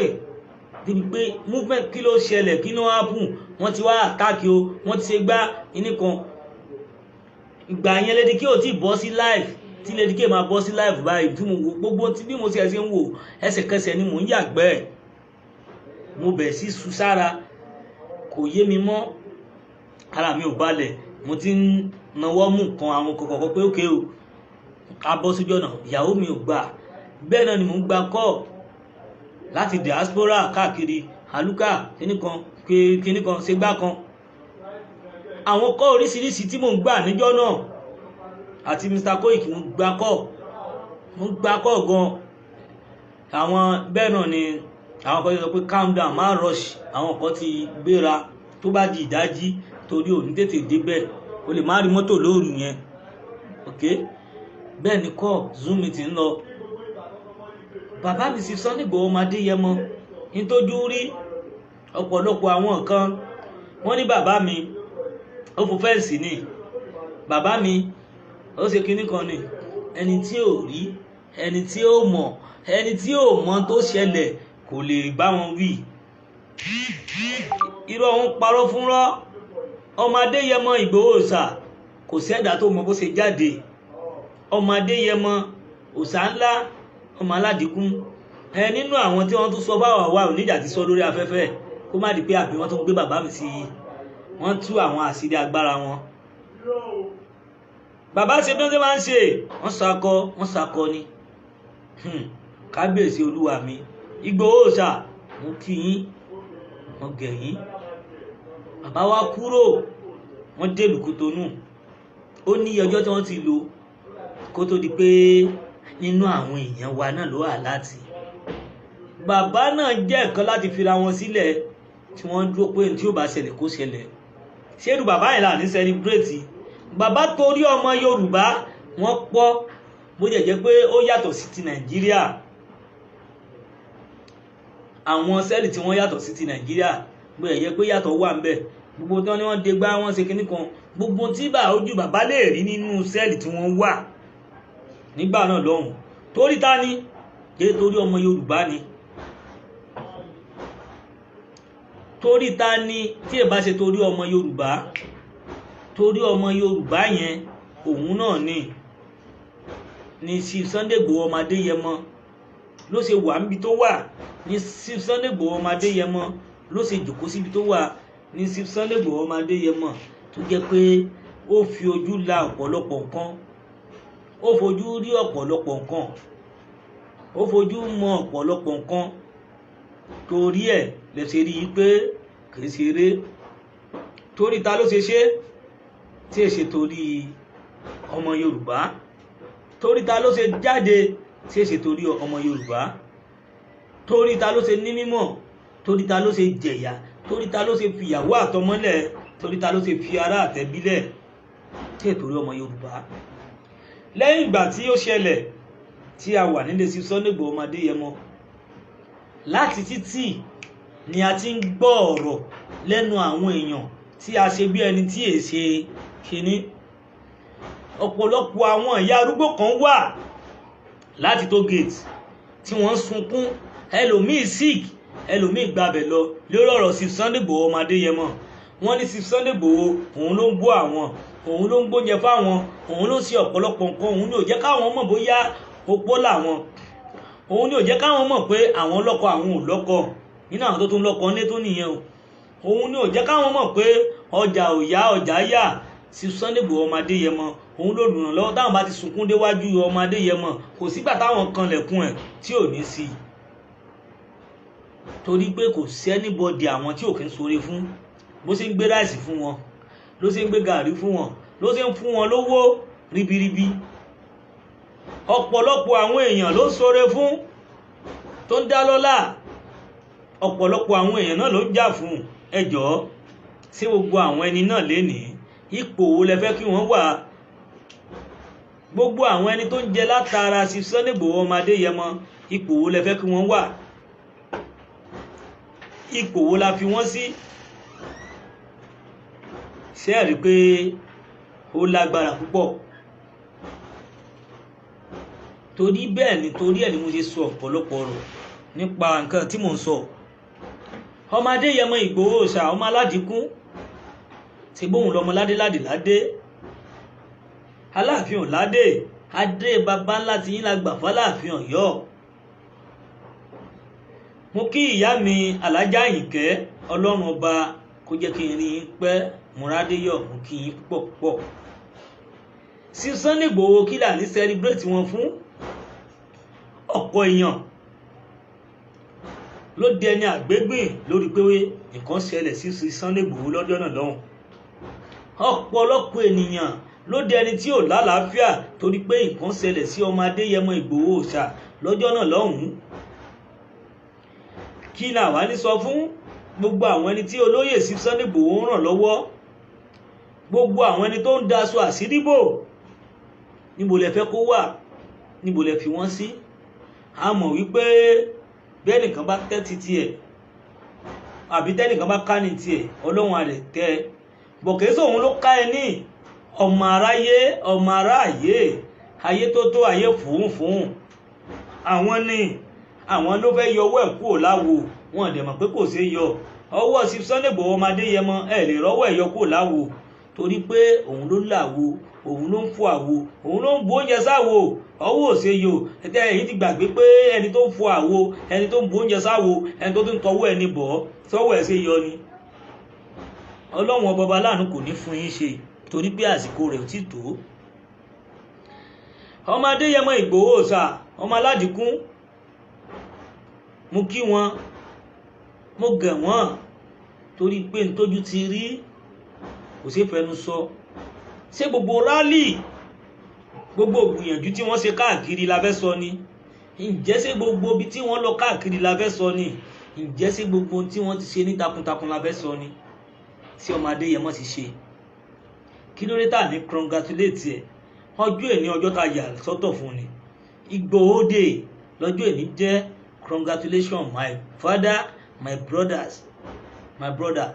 débi pé movement kí ló ṣẹlẹ̀, kí ló happen, wọ́n ti wá àtàkì o, wọ́n ti ṣe gbá kíní kan. ìgbà yẹn Lady K ò tí bọ́ sí live, tí Lady K máa bọ́ sí live báyìí tí mo wo gbogbo tí bí mo ṣe ń wò ẹsẹ̀kẹsẹ̀ ni mò ń yàgbẹ́. mo bẹ̀ sí sú sára, kò yé mi mọ́, ara mi ò balẹ̀. mo ti ń nawọ́ mú nǹkan àwọn kọ̀ọ̀kan pé ókè o ká bọ́ síjọ́ náà. ìyàwó mi ò gbà. bẹ́ẹ̀ náà ni mò ń gba call láti diaspora káàkiri, Àlùkà kíní kan ṣe gbá kan. àwọn call oríṣiríṣi tí mò ń gbà níjọ́ náà, àti Mr. Koiki mo gba call gan. àwọn bẹ́ẹ̀ náà ni àwọn kan sọ pé calm down, má rush. àwọn kan ti gbéra tó bá di ìdájí torí ò ní tètè débẹ̀, o lè má rí mọ́tò lóru yẹn. ok bẹ́ẹ̀ ni call zoom meeting ń lọ. bàbá mi Sunday Igboho ọmọ Adéyẹmọ nítójú rí ọ̀pọ̀lọpọ̀ àwọn nǹkan. wọ́n ní bàbá mi ó fò fẹ́ǹsì ni, bàbá mi ó ṣe kinní kan ni. ẹni tí ò rí, ẹni tí ó mọ̀, ẹni tí ò mọ̀ tó ṣẹlẹ̀ kò lè bá wọn wí. irọ́ wọn parọ́ fúnrọ́. ọmọ Adéyẹmọ Igboho Òòsàá kò sẹ́dá tó mọ bó ṣe jáde. ọmọ Adéyẹmọ Òòsàá ńlá, ọmọ Aládìkún. nínú àwọn tí wọ́n tún sọ báwa wà oníjà ti sọ lórí afẹ́fẹ́ kó má di pé àbí wọ́n tún gbé bàbá mi sí i, wọ́n tú àwọn àṣírí agbára wọn. bàbá ṣe bí wọ́n ṣe máa ń ṣe, wọ́n sakọ ni. kábíyèsí olúwa mi Igboho Òòsàá, mo kí yín, mo gẹ̀ yín. bàbá wa kúrò, wọ́n délùú Kútọnù. ó ní ọjọ́ tí wọ́n ti lò kó tó di pé nínú àwọn èèyàn wa náà ló wà láti bàbá náà jẹ́ ẹ̀kan láti fira wọn sílẹ̀ tí wọ́n dúró pé tí ó bá ṣẹlẹ̀ kó ṣẹlẹ̀ ṣéèrú bàbá yẹn là ní sẹlẹbírẹ́tì bàbá torí ọmọ Yorùbá wọ́n pọ̀ bó jẹ́ pé ó yàtọ̀ sí ti Nàìjíríà àwọn sẹ́ẹ̀lì tí wọ́n yàtọ̀ sí ti Nàìjíríà bó jẹ́ pé yàtọ̀ wà ń bẹ̀ gbogbo tí wọ́n dé gbá wọ́n ṣe kinní kan gbogbo tí ojú bàbá lè rí nínú sẹ́ẹ̀lì tí wọ́n wà nígbà náà lọ́hùn torí ta ni jẹ́ torí ọmọ Yorùbá ni torí ta ni tí ẹ bá ṣe torí ọmọ Yorùbá torí ọmọ Yorùbá yẹn òun náà ni Chief Sunday Igboho ọmọ Adéyẹmọ ló ṣe wà níbi tó wà ní Chief Sunday Igboho ọmọ Adéyẹmọ ló ṣe jòkó síbi tó wà ní Chief Sunday Igboho ọmọ Adéyẹmọ tó jẹ́ pé ó fi ojú la ọ̀pọ̀lọpọ̀ nǹkan ó fojú rí ọ̀pọ̀lọpọ̀ nǹkan ó fojú mọ ọ̀pọ̀lọpọ̀ nǹkan torí ẹ̀ lè ṣe rí i pé kìí ṣeré torí ta ló ṣe ṣe tí è ṣe torí ọmọ Yorùbá torí ta ló ṣe jáde tí è ṣe torí ọmọ Yorùbá torí ta ló ṣe ní mímọ̀ torí ta ló ṣe jẹ̀yà torí ta ló ṣe fìyàwó àtọmọ́lẹ̀ torí ta ló ṣe fi ará àtẹ̀bílẹ̀ tí è torí ọmọ Yorùbá lẹ́yìn ìgbà tí ó ṣẹlẹ̀ tí a wà nílé Chief Sunday Igboho ọmọ Adéyẹmọ láti títí ni a ti ń gbọ́ ọ̀rọ̀ lẹ́nu àwọn èèyàn tí a ṣe bí ẹni tí è ṣe kíní ọ̀pọ̀lọpọ̀ àwọn ìyá arúgbó kan wà láti tó gate tí wọ́n sunkún ẹlòmíì sick ẹlòmíì gbabẹ̀ lọ lórí ọ̀rọ̀ Chief Sunday Igboho ọmọ Adéyẹmọ wọ́n ní Chief Sunday Igboho òun ló ń bọ́ àwọn òun ló ń gbóúnjẹ fáwọn òun ló ṣe ọ̀pọ̀lọpọ̀ nǹkan òun ní ò jẹ́ káwọn mọ̀ bóyá opó làwọn òun ní ò jẹ́ káwọn mọ̀ pé àwọn lọ́kọ àwọn ò lọ́kọ nínú àwọn tó tún lọ́kọ nílé tó nìyẹn o òun ní ò jẹ́ káwọn mọ̀ pé ọjà ò yá ọjà yá Chief Sunday Igboho ọmọ Adéyẹmọ òun ló lùràn lọ́wọ́ táwọn bá ti sunkún déwájú ọmọ Adéyẹmọ kò sígbà táwọn kanlẹ̀kùn ẹ̀ tí ò ní sí torí pé kò sí anybody àwọn tí ò kí ń ṣoore fún bó ṣe ń gbé ráìsì fún wọn ló ṣe ń gbé gàrí fún wọn ló ṣe ń fún wọn lówó ribiribi ọ̀pọ̀lọpọ̀ àwọn èèyàn ló ṣoore fún tó ń dá lọ́lá ọ̀pọ̀lọpọ̀ àwọn èèyàn náà ló ń jà fún ẹjọ́ sí gbogbo àwọn ẹni náà lénìí ipò wo lẹ fẹ́ kí wọ́n wà gbogbo àwọn ẹni tó ń jẹ látara Chief Sunday Igboho ọmọ Adéyẹmọ ipò wo lẹ fẹ́ kí wọ́n wà ipò wo la fi wọ́n sí ṣé ẹ rí pé ó lágbára púpọ̀ torí bẹ́ẹ̀ ni mo ṣe sọ ọ̀pọ̀lọpọ̀ ọ̀rọ̀ nípa nǹkan tí mò ń sọ ọmọ Adéyẹmọ Igboho Òòsàá ọmọ aládìkún ti bóun lọmọ ládéládé ládé Aláàfin ò ládé adé baba ńlá ti yín la gbà f'Aláàfin Ọ̀yọ́ mo kí ìyá mi Alájà Àyìnkẹ́ Ọlọ́run ọba kó jẹ́ kí n rí yín pẹ́ múradéyọ̀ mo kí yín púpọ̀ púpọ̀ Chief Sunday Igboho kí là ní celebrate wọn fún ọ̀pọ̀ èèyàn ló di ẹni àgbégbìn lórí pé nǹkan ṣẹlẹ̀ sí Chief Sunday Igboho lọ́jọ́ náà lọ́hùn ọ̀pọ̀lọpọ̀ ènìyàn ló di ẹni tí ò lálàáfíà torí pé nǹkan ṣẹlẹ̀ sí ọmọ Adéyẹmọ Igboho Òòsàá lọ́jọ́ náà lọ́hùn kí náà wá ní sọ fún gbogbo àwọn ẹni tí olóyè Chief Sunday Igboho ń ràn lọ́wọ́ gbogbo àwọn ẹni tó ń daṣọ àṣírí bò níbo lẹ fẹ́ kó wà níbo lẹ fi wọ́n sí a mọ̀ wípé bẹ́ẹ̀ nìkan bá tẹ́ ti tiẹ̀ àbí tẹ́nìkan bá ká ní tiẹ̀ ọlọ́run àrẹ̀ tẹ́ bọ̀kẹ́ sóhun ló ká ẹ ní ọmọ aráyé ọmọ aráàyè ayé tó tó ayé fòun àwọn ni àwọn ló fẹ́ yọ ọwọ́ ẹ̀ kúrò láwo wọn dẹ̀ mọ̀ pé kò ṣeé yọ ọwọ́ Chief Sunday Igboho ọmọ Adéyẹmọ ẹ̀ lè rọ́wọ́ ẹ̀ yọ kúrò láwo torí pé òun ló láwo òun ló ń fọ àwo òun ló ń bu oúnjẹ sáwo ọwọ́ ò ṣeé yọ ẹ̀tẹ́ èyí ti gbàgbé pé ẹni tó ń fọ àwo ẹni tó ń bu oúnjẹ sáwo ẹni tó tún tọwọ́ ẹni bọ̀ sọ́wọ́ ẹ̀ ṣeé yọ ni ọlọ́run ọba láàánú kò ní fún yín ṣe torí pé àsìkò rẹ̀ ò tí tó ọmọ Adéyẹmọ Igboho Òòsàá ọmọ aládìkún mo kí wọn mo gẹ̀ wọ́n torí pé ntójú ti rí kò sí fẹnu sọ ṣé gbogbo rálì gbogbo ìgbìyànjú tí wọ́n ṣe káàkiri la fẹ́ sọ ni, ǹjẹ́ ṣé gbogbo ibi tí wọ́n lọ káàkiri la fẹ́ sọ ni, ǹjẹ́ ṣé gbogbo ohun tí wọ́n ti ṣe ní takuntakun la fẹ́ sọ ni tí ọmọ Adéyẹmọ ti ṣe. Kí ló dé tà ní congratulate ẹ̀? Ọjọ́ èní ọjọ́ tá yà sọ́tọ̀ fún ni. Igboho Day lọ́jọ́ èní jẹ́ congratulations my father, my brothers, my brother.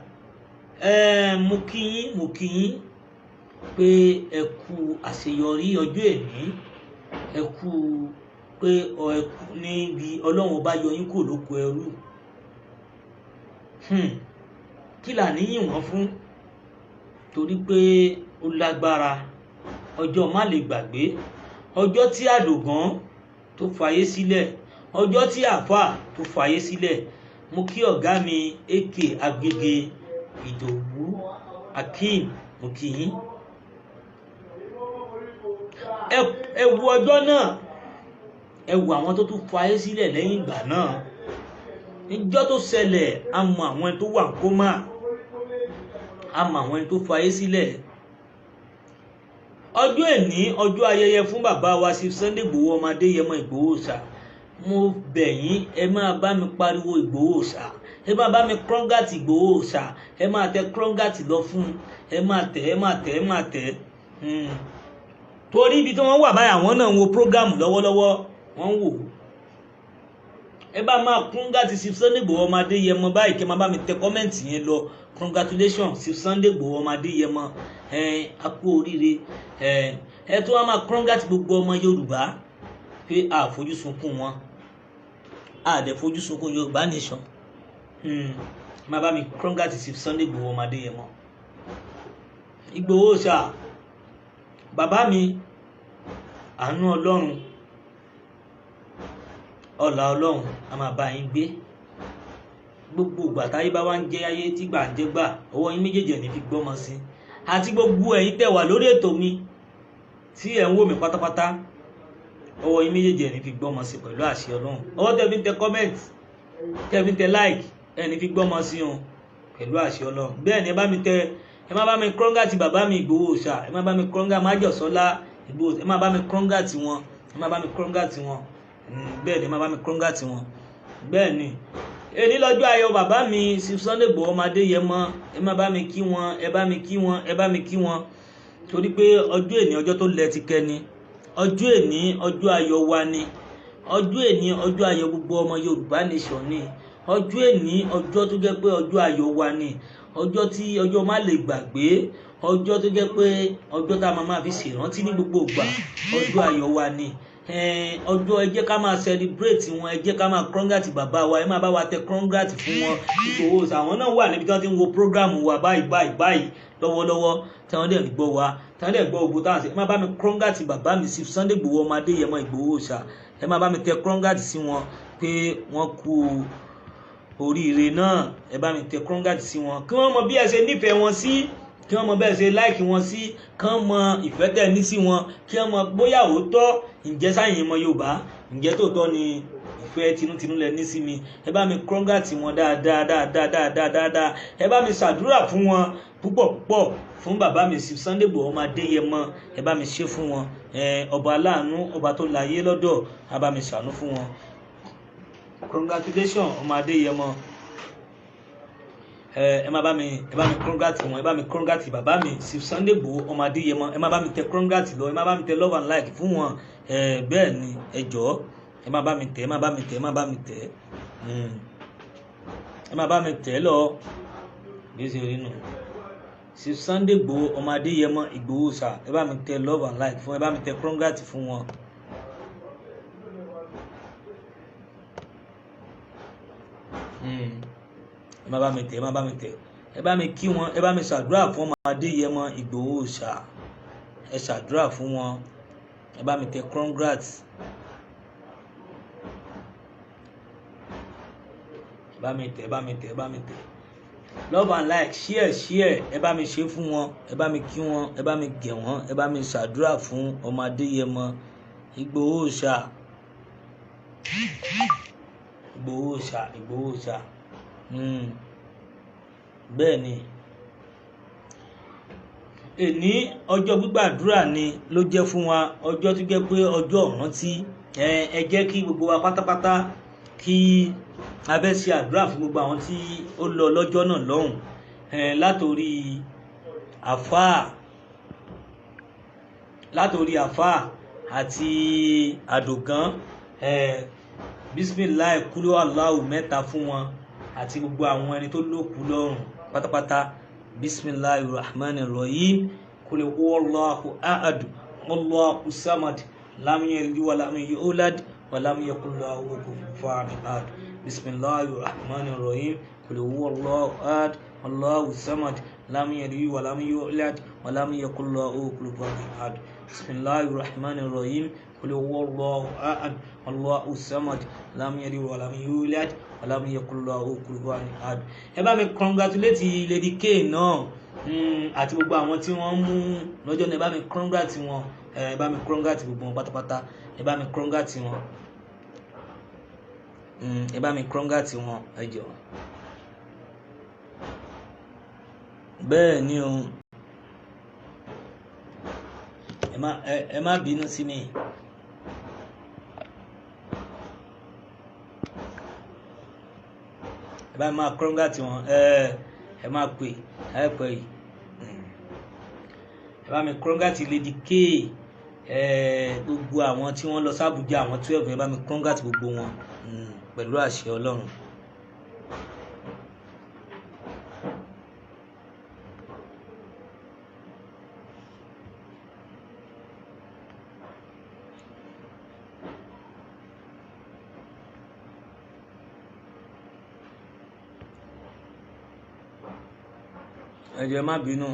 Mo kí yín pé ẹ kú àṣeyọrí ọjọ́ èní, ẹ kú pé ẹ kú níbi Ọlọ́run bá yọ yín kúrò lóko ẹrú. Kí là níyìn wọ́n fún? Torí pé ó lágbára, ọjọ́ má lè gbàgbé, ọjọ́ tí àdògán tó fayé sílẹ̀, ọjọ́ tí àfà tó fayé sílẹ̀. Mo kí ọ̀gá mi AK Agége Ìdòwú Akeem, mo kí yín. Ẹ wo ọjọ́ náà, ẹ wo àwọn tó tún fayé sílẹ̀ lẹ́yìn ìgbà náà. Níjọ́ tó ṣẹlẹ̀ a mọ àwọn tó wà kómà, a mọ àwọn tó fayé sílẹ̀. Ọjọ́ èní ọjọ́ ayẹyẹ fún bàbá wa sí Sunday Igboho ọmọ Adéyẹmọ Igboho Òòsàá. Mo bẹ̀ yín, ẹ máa bá mi pariwo Igboho Òòsàá, ẹ máa bá mi krọ́ngàtì Igboho Òòsàá, ẹ máa tẹ krọ́ngàtì lọ fún, ẹ máa tẹ̀. Torí ibi tí wọ́n wà báyìí àwọn náà ń wo program lọ́wọ́lọ́wọ́, wọ́n ń wò. Ẹ bá máa krọ́ngàtì sí Sunday Igboho ọmọ Adéyẹmọ báyìí, kẹ́ máa bá mi tẹ kọ́mẹ́ǹtì yẹn lọ. Congratulations sí Sunday Igboho ọmọ Adéyẹmọ, a kú oríire. Ẹ tó wá máa krọ́ngàtì gbogbo ọmọ Yorùbá pé a fojú sunkún wọn, a dẹ̀ fojú sunkún Yorùbá nation. Máa bá mi krọ́ngàtì sí Sunday Igboho ọmọ Adéyẹmọ. Igboho Òòsàá, bàbá mi, àánú Ọlọ́run, ọlá Ọlọ́run a máa bá yín gbé. Gbogbo ìgbà táyé bá wá ń jẹ́ ayé tí gbà ń jẹ́ gbà, ọwọ́ yín méjèèjì ẹ̀ ní fi gbọ́mọ sí. Àti gbogbo ẹ̀yin tẹ́ wà lórí ètò mi tí ẹ̀ ń wò mí pátápátá, ọwọ́ yín méjèèjì ẹ̀ ní fi gbọ́mọ sí pẹ̀lú àṣẹ Ọlọ́run. Ọwọ́ tẹ́ fi ń tẹ comment, tẹ́ fi ń tẹ like, ẹ̀ ní fi gbọ́mọ sí wọn pẹ̀lú àṣẹ Ọlọ́run. Bẹ́ẹ̀ ni ẹ má bá mi krọ́ngàtì bàbá mi Igboho Òòsàá, ẹ má bá mi krọ́ngà Májọ̀sọ́lá Igboho, ẹ má bá mi krọ́ngàtì wọn, ẹ má bá mi krọ́ngàtì wọn. Bẹ́ẹ̀ ni ẹ má bá mi krọ́ngàtì wọn. Bẹ́ẹ̀ ni èní lọ́jọ́ ayọ̀ bàbá mi sí Sunday Igboho ọmọ Adéyẹmọ, ẹ má bá mi kí wọn, ẹ bá mi kí wọn, ẹ bá mi kí wọn. Torí pé ọjọ́ èní ọjọ́ tó lẹ ti kẹ́ ni, ọjọ́ èní ọjọ́ ayọ̀ wa ni, ọjọ́ èní ọjọ́ ayọ̀ gbogbo ọmọ Yorùbá nation ni, ọjọ́ èní ọjọ́ tó jẹ́ pé ọjọ́ ayọ̀ wa ni, ọjọ́ tí ọjọ́ má lè gbàgbé, ọjọ́ tó jẹ́ pé ọjọ́ tá a máa fi ṣèrántí ní gbogbo ìgbà, ọjọ́ ayọ̀ wa ni. Ọjọ́ ẹ jẹ́ ká máa celebrate wọn, ẹ jẹ́ ká máa krọ́ngàtì bàbá wa, ẹ máa bá wa tẹ krọ́ngàtì fún wọn. Igboho Òòsàá àwọn náà wà níbi tí wọ́n ti ń wo program wa báyìí lọ́wọ́lọ́wọ́ tí wọ́n dẹ̀ gbọ́ wa, tí wọ́n dẹ̀ gbọ́ ogun táwọn ṣe. Ẹ máa bá mi krọ́ngàtì bàbá mi sí Sunday Igboho ọmọ Adéyẹmọ Igboho Òòsàá, ẹ máa bá mi tẹ krọ́ngàtì sí wọn pé wọ́n kú oríire náà, ẹ bá mi tẹ krọ́ngàtì sí wọn kí wọ́n mọ bí ẹ ṣe nífẹ̀ẹ́ wọn sí, kí wọ́n mọ bẹ́ẹ̀ ṣe láìkì wọn sí, kí wọ́n mọ ìfẹ́ tẹ̀ ní sí wọn, kí wọ́n mọ bóyá òótọ́ ǹjẹ́ sáyìn ọmọ Yorùbá, ǹjẹ́ tòótọ́ ni ìfẹ́ tinútinú lẹ ní sí mi. Ẹ bá mi krọ́ngàtì wọn dáadáa, ẹ bá mi ṣàdúrà fún wọn púpọ̀ fún bàbá mi sí Sunday Igboho ọmọ Adéyẹmọ, ẹ bá mi ṣe fún wọn. Ọba aláàánú, ọba tó láyé lọ́dọ̀, ẹ bá mi ṣàánú fún wọn. Congratulations ọmọ Adéyẹmọ. Ẹ má bá mi krọ́ngàtì wọn, ẹ bá mi krọ́ngàtì bàbá mi sí Sunday Igboho ọmọ Adéyẹmọ, ẹ má bá mi tẹ krọ́ngàtì lọ, ẹ má bá mi tẹ love and like fún wọn. Bẹ́ẹ̀ ni ẹ jọ̀ọ́, ẹ má bá mi tẹ̀, ẹ má bá mi tẹ̀, ẹ má bá mi tẹ̀, ẹ má bá mi tẹ̀ lọ bí ó ṣe rí nù. Sí Sunday Igboho ọmọ Adéyẹmọ Igboho Òòsàá, ẹ bá mi tẹ love and like fún, ẹ bá mi tẹ krọ́ngàtì fún wọn. Ẹ má bá mi tẹ̀, ẹ má bá mi tẹ̀, ẹ bá mi kí wọn, ẹ bá mi ṣàdúrà fún ọmọ Adéyẹmọ Igboho Òòsàá, ẹ ṣàdúrà fún wọn, ẹ bá mi tẹ congrats, ẹ bá mi tẹ̀, ẹ bá mi tẹ̀, ẹ bá mi tẹ̀ love and like, share, ẹ bá mi ṣe fún wọn, ẹ bá mi kí wọn, ẹ bá mi gẹ̀ wọ́n, ẹ bá mi ṣàdúrà fún ọmọ Adéyẹmọ Igboho Òòsàá, Igboho Òòsàá, Igboho Òòsàá. Bẹ́ẹ̀ ni èní ọjọ́ gbígbàdúrà ni ló jẹ́ fún wa, ọjọ́ tó jẹ́ pé ọjọ́ ìrántí. Ẹ jẹ́ kí gbogbo wa pátápátá kí a fẹ́ ṣe àdúrà fún gbogbo àwọn tí ó lọ lọ́jọ́ náà lọ́hùn, látòrí àfáà àti àdògán, bisimilahi kúlú aláwù mẹ́ta fún wọn àti gbogbo àwọn ẹni tó lókù lọ́rùn pátápátá. bisimilahi rahman rahim kúlú huwallahu ahad allahu samad lam yalid wa lam yulad wa lam yakul lahu kufuwan ahad. bisimilahi rahman rahim kúlú huwallahu ahad allahu samad lam yalid wa lam yulad wa lam yakul lahu kufuwan ahad. bisimilahi rahman rahim kúlú huwallahu ahad allahu samad lam yalid wa lam yulad wa lam yakul lahu kufuwan ahad. Ẹ bá mi congratulate Lady K náà àti gbogbo àwọn tí wọ́n mú lọ́jọ́ náà. Ẹ bá mi congratulate wọn, ẹ bá mi congratulate gbogbo wọn pátápátá, ẹ bá mi congratulate wọn, ẹ bá mi congratulate wọn, ẹ jọ̀ọ́. Bẹ́ẹ̀ ni o, ẹ má bínú sí mi. Ẹ bá máa congratulate wọn, ẹ máa pè láìpẹ́ yìí. Ẹ bá mi congratulate Lady K, gbogbo àwọn tí wọ́n lọ sí Abuja, àwọn 12, ẹ bá mi congratulate gbogbo wọn pẹ̀lú àṣẹ Ọlọ́run. Ẹ jọ̀ọ́ má bínú.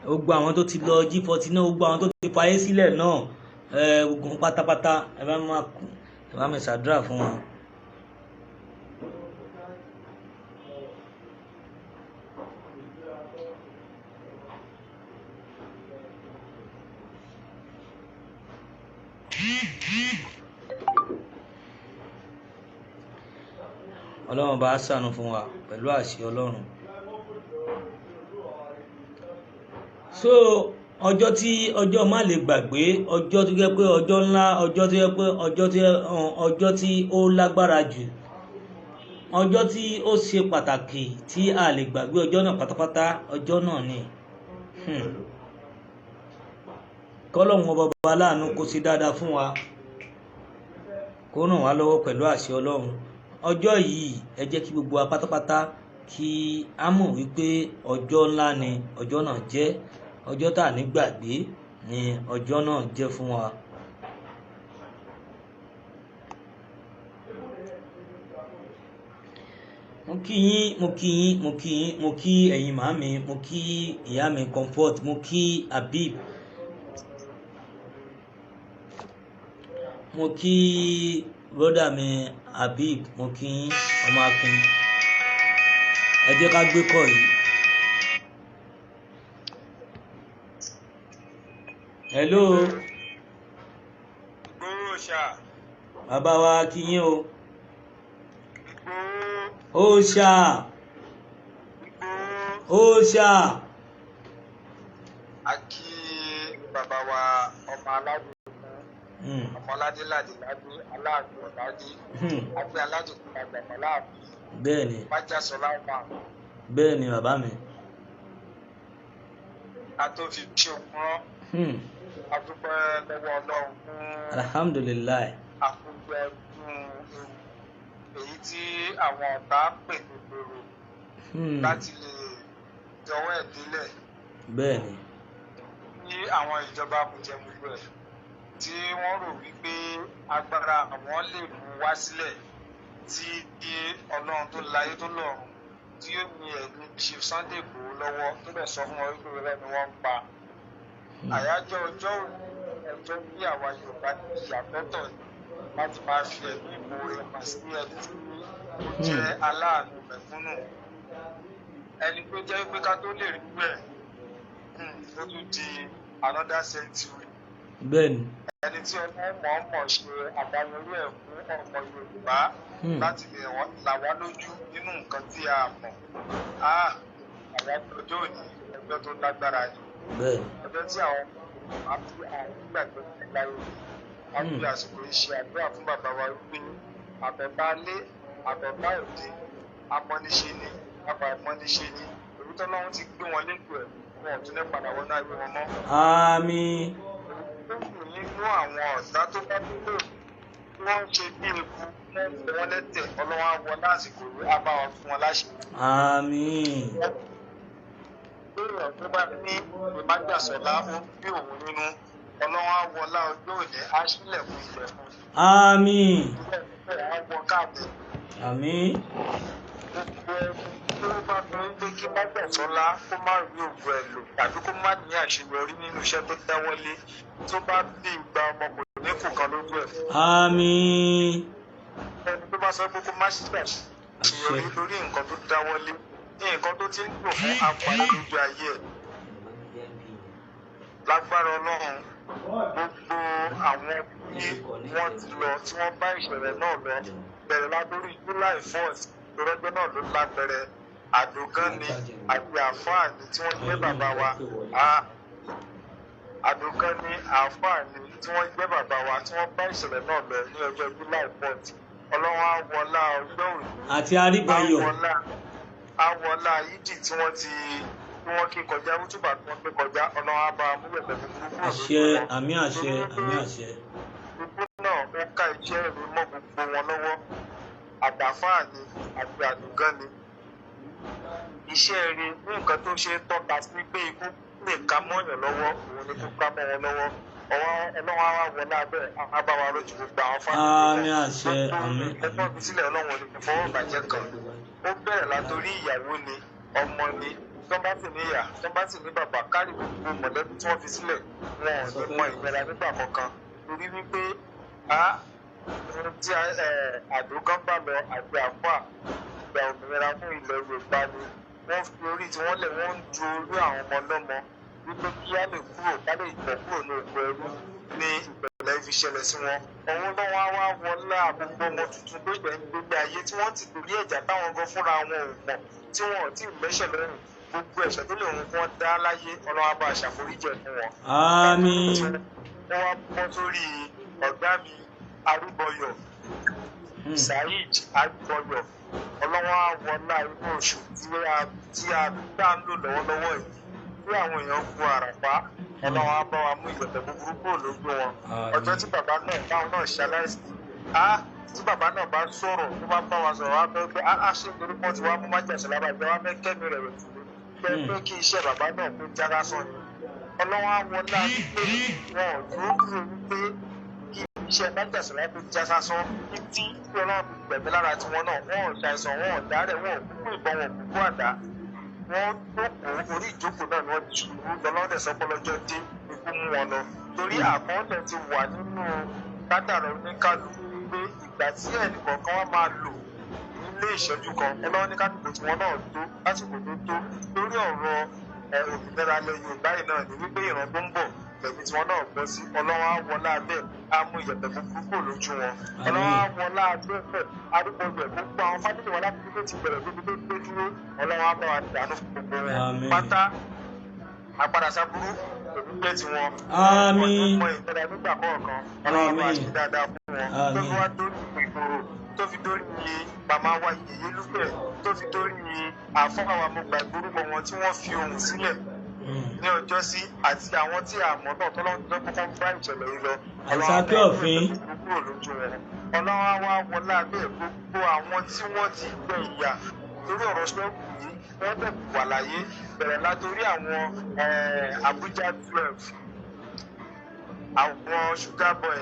Gbogbo àwọn tó ti lọ G40 náà, gbogbo àwọn tó ti fayé sílẹ̀ náà, gbogbo pátápátá ẹ bá mi ṣàdúrà fún wọn. Ọlọ́run bá ṣàánú fún wa pẹ̀lú àṣẹ Ọlọ́run. So ọjọ́ má lè gbàgbé, ọjọ́ tó jẹ́ pé ọjọ́ ńlá, ọjọ́ tó jẹ́ pé ọjọ́ tí ó lágbára jù, ọjọ́ tí ó ṣe pàtàkì tí a lè gbàgbé ọjọ́ náà pátápátá, ọjọ́ náà ni. Kọ́lọ́hun ọba aláàánú kó ṣe dáadáa fún wa, kó ràn wá lọ́wọ́ pẹ̀lú àṣẹ Ọlọ́run. Ọjọ́ yìí ẹ jẹ́ kí gbogbo wa pátápátá kí a mọ̀ wípé ọjọ́ ńlá ni ọjọ́ náà jẹ́, ọjọ́ tá ní gbàgbé ni ọjọ́ náà jẹ́ fún wa. Mo kí yín, mo kí ẹ̀yin màámi, mo kí ìyá mi Comfort, mo kí Habib, mo kí brother mi Habib, mo kí ọmọ Akin. Ẹ jẹ́ ká gbé kọ́ yìí. Hello. Igboho Òòsàá. Bàbá wa kí yín o. Òòsàá. Òòsàá. A kí bàbá wa ọmọ aládùn, ọmọ ládéládé ládé, aláàbò ọ̀ládé, àti aládùn àgbàmọ̀ láàbò. Bẹ́ẹ̀ni. Májá sọlá ọmọ. Bẹ́ẹ̀ni bàbá mi. A tó fi ṣe òkúrọ́. A dúpẹ́ lọ́wọ́ Ọlọ́run fún alhamdulillah àkójọ ọdún èyí tí àwọn ọ̀tá pè gbogbo láti lè jọwọ́ ẹ̀ délẹ̀. Bẹ́ẹ̀ni. Ní àwọn ìjọba mùjẹmùjẹ ẹ̀ tí wọ́n rò wípé agbára àwọn lè mú wá sílẹ̀, tí Ọlọ́run tó láyé tó lọ́run tí ó ní ẹ̀mí ṣe Sunday Igboho lọ́wọ́ tó bẹ̀ sọ fún wọn wípé rẹ̀ ni wọ́n ń pa. Àyájọ́ ọjọ́ òní, ẹjọ́ bí àwa Yorùbá ní ìyàtọ̀tọ̀ láti máa fi ẹ̀mí ìmoore hàn sí ẹni tí ó jẹ́ aláàánú mẹ̀kúnnù, ẹni tó jẹ́ pé ká tó lè rí bẹ́ẹ̀ ó tún di another century bẹ́ẹ̀ni. ẹni tí ọlọ́run mọ̀ọ́mọ̀ ṣe àbáyọrí ẹ̀ fún ọmọ Yorùbá láti lè là wá lójú nínú nǹkan tí a mọ̀. Àwọn ọjọ́ òní ọjọ́ tó lágbára ni. Ọjọ́ tí àwọn àti àwọn gbàgbọ́ láyé a fi àsìkò yìí ṣe àdúrà fún bàbá wa wípé àtọ̀tá lé àtọ̀tá òde amọ́niṣe ni apàmọ́niṣe ni èyí tó lọ́wọ́ ti gbé wọn lẹ́gbẹ̀ẹ́ wọn ò tún ní padà wọnú ayé wọn mọ́. Àmín. Nínú àwọn ọ̀tá tó bá dúró tí wọ́n ń ṣe bí eku wọ́n lẹ́tẹ̀ ọlọ́wọ́ á wọ lásìkò yìí á bá wọn fún wọn láṣẹ. Àmín. Lóòrùn tó bá ní ìmájàsọ̀lá ó bí òun nínú ọlọ́wọ́ á wọlá ọjọ́ òní á sílẹ̀kùn ilẹ̀kùn. Àmín. Àmín. Gbogbo tó bá fi ń gbé kí májàsọ́lá kó má rí òògùn ẹ̀ lò tàbí kó má ní àṣeyọrí nínú iṣẹ́ tó dáwọ́lé tó bá bí ìgbà ọmọ kò ní kù kan lójú ẹ̀. Àmín. Ẹni tó bá sọ pé kó má ṣàṣeyọrí lórí nǹkan tó dáwọ́lé nǹkan tó ti ń lò fún apáyé lójú ayé ẹ̀. Lágbára Ọlọ́run gbogbo àwọn tí wọ́n ti lọ tí wọ́n bá ìṣẹ̀lẹ̀ náà lọ bẹ̀rẹ̀ látòrí July 4th lọ́jọ́ náà ló lábẹ́rẹ́ àdògán ni àti àáfàá ni tí wọ́n jẹ́ bàbá wa àdògán ni àáfàá ni tí wọ́n jẹ́ bàbá wa tí wọ́n bá ìṣẹ̀lẹ̀ náà lọ ní ọjọ́ July 4th Ọlọ́run á wọlá ọjọ́ òní àti Aríbayọ̀ á wọlá yídì tí wọ́n kí kọjá wútúbà tí wọ́n gbé kọjá Ọlọ́run á bá múlẹ̀bẹ̀ búburú. Àṣẹ, àmín àṣẹ, àmín àṣẹ. Gbogbo náà ó ká iṣẹ́ ìlú mọ́ gbogbo wọn lọ́wọ́ àtàfáà ni àti àdùgán ni. Iṣẹ́ rere ní nǹkan tó ṣe tọ́ka sí pé ikú lè ká mọ́yàn lọ́wọ́ òun ni kó ká mọ́ wọn lọ́wọ́ ọwọ́ Ọlọ́run á wọ lábẹ́ àbáwá lójú gbogbo àwọn fámìlì àmín àṣẹ, àmín. ẹ̀fọ́ fi sílẹ̀ Ọlọ́run ní fọwọ́ ìbàjẹ́ kan ó bẹ̀rẹ̀ látòrí ìyàwó ni ọmọ ni tó bá sì ní ìyá tó bá sì ní bàbá kárí gbogbo mọ̀lẹ́bí tí wọ́n fi sílẹ̀ wọn ò ní mọ ìnira nígbà kankan torí wípé tí àdógán bá lọ àti àfà ìgbà òmìnira fún ilẹ̀ Yorùbá ni wọ́n fi orí tí wọ́n lẹ̀ wọ́n ń ju orí àwọn ọmọ ọlọ́mọ wípé kí á lè kúrò ká lè tẹ̀ kúrò ní òkú ẹrú ní ìpẹ̀lẹ̀ fi ṣẹlẹ̀ sí wọn. Òun náà wá wọlé àgbogbo ọmọ tuntun tó jẹ́ gbogbo ayé tí wọ́n ti torí ẹ̀jà táwọn gan fúnra wọn ò mọ̀ tí wọn ò tí ì mẹ́ṣẹ̀ lọ́rùn gbogbo ẹ̀ṣẹ̀ tó lè wọn kí wọ́n dá láyé Ọlọ́run bá ṣàforíjì fún wọn. Àmín. Wọ́n wá bọ́ sórí ọ̀gá mi Arúbọyọ̀ Saheed Arúbọyọ̀ Ọlọ́run á wọlá inú oṣù tí a gbà ń lò lọ́wọ́lọ́wọ́ yìí tí àwọn èèyàn gun àràpá Ọlọ́run á bá wa mú ìgbẹ̀tẹ̀ búburú kúrò lójú wọn. Ọjọ́ tí bàbá náà báwọn náà ṣaláìsí tí bàbá náà bá sọ̀rọ̀ tó bá bá wa sọ̀rọ̀ wá fẹ́ pé ṣé nítorí wọ́n ti wá mú májàsọ́lá bàjẹ́ wá fẹ́ kẹ́mi rẹ̀ rẹ̀ tìlú pé kí iṣẹ́ bàbá náà kó já lásán ni. Ọlọ́run á wọlá wípé wọn ò dúró dúró wípé kí iṣẹ́ májàsọ́lá tó já sásán títí tí Ọlọ́run fi gbẹ̀mí lára tiwọn náà wọn ò ṣàìsàn wọn ò dárẹ̀ wọn ò kúkú ìbọn wọn ò kúkú àdá wọn jókòó orí ìjókòó náà ni wọ́n ti ṣubú lọ́lọ́dẹ̀ sọ́pọ́lọ́jọ́ dé ikú mú wọn lọ torí àkọọ́lẹ̀ ti wà nínú kádàrá oníkálukú pé ìgbà tí ẹnìkọ̀ọ̀kan wá máa lò nílé ìṣẹ́jú kan Ọlọ́run ní kásìkò tí wọ́n náà tó lásìkò tó tó lórí ọ̀rọ̀ òmìnira ilẹ̀ Yorùbá yìí náà ní wípé ìran tó ń bọ̀ lẹ́yìn tí wọ́n náà gbọ́ sí Ọlọ́run á wọlá abẹ́ á mú ìyẹ̀pẹ̀ búburú kò lójú wọn Ọlọ́run á wọlá abẹ́ arúgbó rẹ̀ gbogbo àwọn fámìlì wọn láti tó ti bẹ̀rẹ̀ níbi tó gbé dúró Ọlọ́run á bá wa dànù fún gbogbo wọn pátá agbára sábúrú òbí jẹ́ tiwọn àmín. ọmọ ìpẹ́rẹ́ nígbà kọ̀ọ̀kan Ọlọ́run bá ṣe dáadáa fún wọn tó fi wá dórí ìgboro tó fi dórí màmá wa Yèyé Lúpẹ̀ tó fi dórí àfọwọ́ àmọ́gbà ìgbórúkọ wọn tí wọ́n fi ohùn sílẹ̀ ní ọjọ́ sí àti àwọn tí àmọ́ náà tọ́lọ́run tó kọ́kọ́ bá ìṣẹ̀lẹ̀ yìí lọ àìsàkẹ́ òfin kúrò lójú wọn Ọlọ́run á wá wọlé abẹ́ gbogbo àwọn tí wọ́n ti gbẹ ìyà torí ọ̀rọ̀ ṣọ́ọ̀bù yìí wọ́n dẹ̀ wà láyé bẹ̀rẹ̀ látòrí àwọn Abuja 12 àwọn Sugar Boy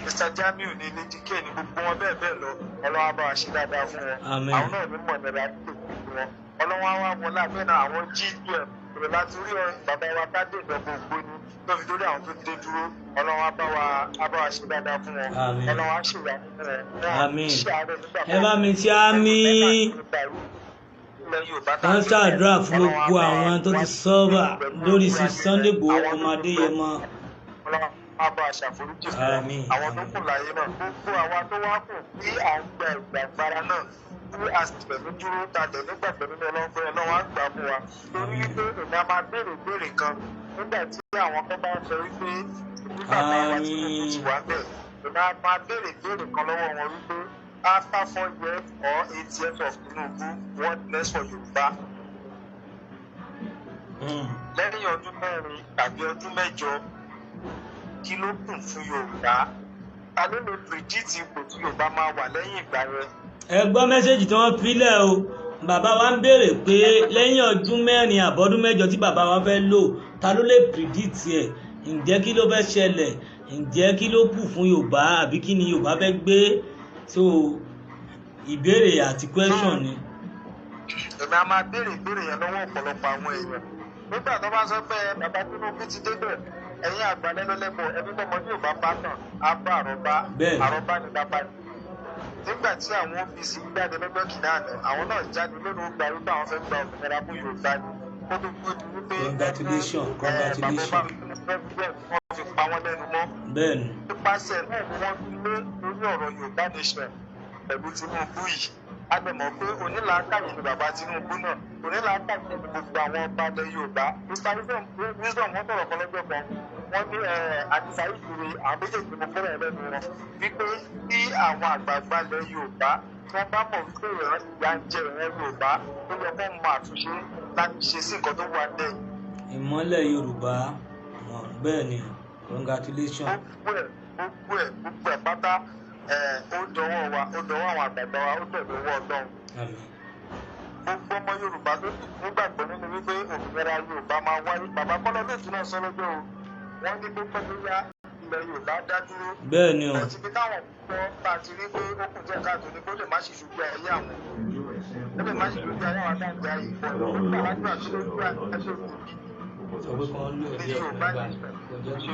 Mr. Jamiu ní Lady K ní gbogbo wọn bẹ́ẹ̀ bẹ́ẹ̀ lọ Ọlọ́run á bá wa ṣe dáadáa fún wọn àwọn náà ní mọ̀ nígbà tó kù wọn Ọlọ́run á wá wọlé abẹ́ náà àwọn G12 bẹ̀rẹ̀ látòrí bàbá wa Tádé ìdọ̀gbọ̀n ògbóni tó fi dórí àwọn tó dé dúró Ọlọ́run á bá wa ṣe dáadáa fún wọn Ọlọ́run á ṣèyá fún wọn àmín. Ẹ bá mi ti àmín. ilẹ̀ Yorùbá tá wọ́n ṣàdúrà fún gbogbo àwọn tó ti sọ́ọ̀bà lórí sí Sunday Igboho ọmọ Adéyẹmọ. Ọlọ́run á bá a ṣàforíjì fún Àmín. àwọn tó kù láyé náà gbogbo àwa tó wá kù bí à ń gba ìgbàgbára náà tí a sì pẹ̀lú dúró tàdẹ̀ nígbàgbọ́ nínú ọlọ́gbẹ́ Ọlọ́run á gbà fún wa torí wípé èmi á máa béèrè kan nígbà tí àwọn kan bá ń sọ wípé bí bàbá wa tí mo ti wà bẹ̀ èmi á máa béèrè kan lọ́wọ́ wọn wípé after 4 years or 8 years of Tinubu what next for Yorùbá lẹ́yìn ọdún 4 tàbí ọdún 8 kí ló kù fún Yorùbá ta ló lè predict ipò tí Yorùbá máa wà lẹ́yìn ìgbà yẹn. ẹ gbọ́ mẹ́sẹ̀jì tí wọ́n filẹ̀ o bàbá wa ń béèrè pé lẹ́yìn ọdún 4 àbọ̀dún 8 tí bàbá wa fẹ́ lò ta ló lè predict ẹ̀ ǹjẹ́ kí ló fẹ́ ṣẹlẹ̀ ǹjẹ́ kí ló kù fún Yorùbá àbí kí ni Yorùbá fẹ́ gbé so ìbéèrè àti question ni. èmi a máa béèrè yẹn lọ́wọ́ ọ̀pọ̀lọpọ̀ àwọn èèyàn nígbà tó bá sọ pé bàbá Tinubu ti débẹ̀ ẹ̀yin àgbàlẹ́lẹ́lẹ́bọ̀ ẹbí tọmọ ní Yorùbá bá tàn á bá àrọ́bá ní bàbá yìí nígbà tí àwọn OPC jáde lọ́jọ́ kìíní àná àwọn náà jáde lónìí ó gba wípé àwọn fẹ́ gba òmìnira fún Yorùbá ni ó tó kó di wípé congratulations wọ́n fi pa wọ́n lẹ́nu mọ́ bẹ́ẹ̀ni nípasẹ̀ náà ni wọ́n fi lé lórí ọ̀rọ̀ Yorùbá nation pẹ̀lú Tinubu yìí a lè mọ̀ pé onílàákàyè ni bàbá Tinubu náà onílàákàyè ni gbogbo àwọn ọba ilẹ̀ Yorùbá Mr. Wisdom wọ́n sọ̀rọ̀ kan lọ́jọ́ kan wọ́n ní àdìsá ìṣòro àwọn méjèèjì mo fẹ́ràn lẹ́nu wọn wípé bí àwọn àgbààgbà ilẹ̀ Yorùbá tí wọ́n bá mọ̀ wípé ìran ìyà ń jẹ ìran Yorùbá ó yẹ kó mọ àtúnṣe láti ṣe sí nǹkan tó wà lẹ́yìn. ìmọ́lẹ̀ Yorùbá bẹ́ẹ̀ ni congratulations. gbogbo ẹ̀ pátá ó dọwọ́ wa ó dọwọ́ àwọn àgbààgbà wa ó dọ̀wọ́ Ọlọ́run. gbogbo ọmọ Yorùbá tó nígbàgbọ́ nínú wípé òmìnira Yorùbá máa wáyé bàbá kọ́lọ́ lóòtú náà sọ lọ́jọ́ o wọ́n ní pé pẹ́ẹ́lú yá ilẹ̀ Yorùbá dá dúró. bẹ́ẹ̀ ni o. àti bí táwọn gbọ́ bá ti rí pé ó kù díẹ̀ káàtó ni kó lè má ṣe ṣùgbọ́n ayé àwọn ó lè má ṣe ṣùgbọ́n ayé àwọn àdáǹdá yìí bọ̀ nígbà lájú àti lójú àti sọ pé kàn lò ní Yorùbá ṣe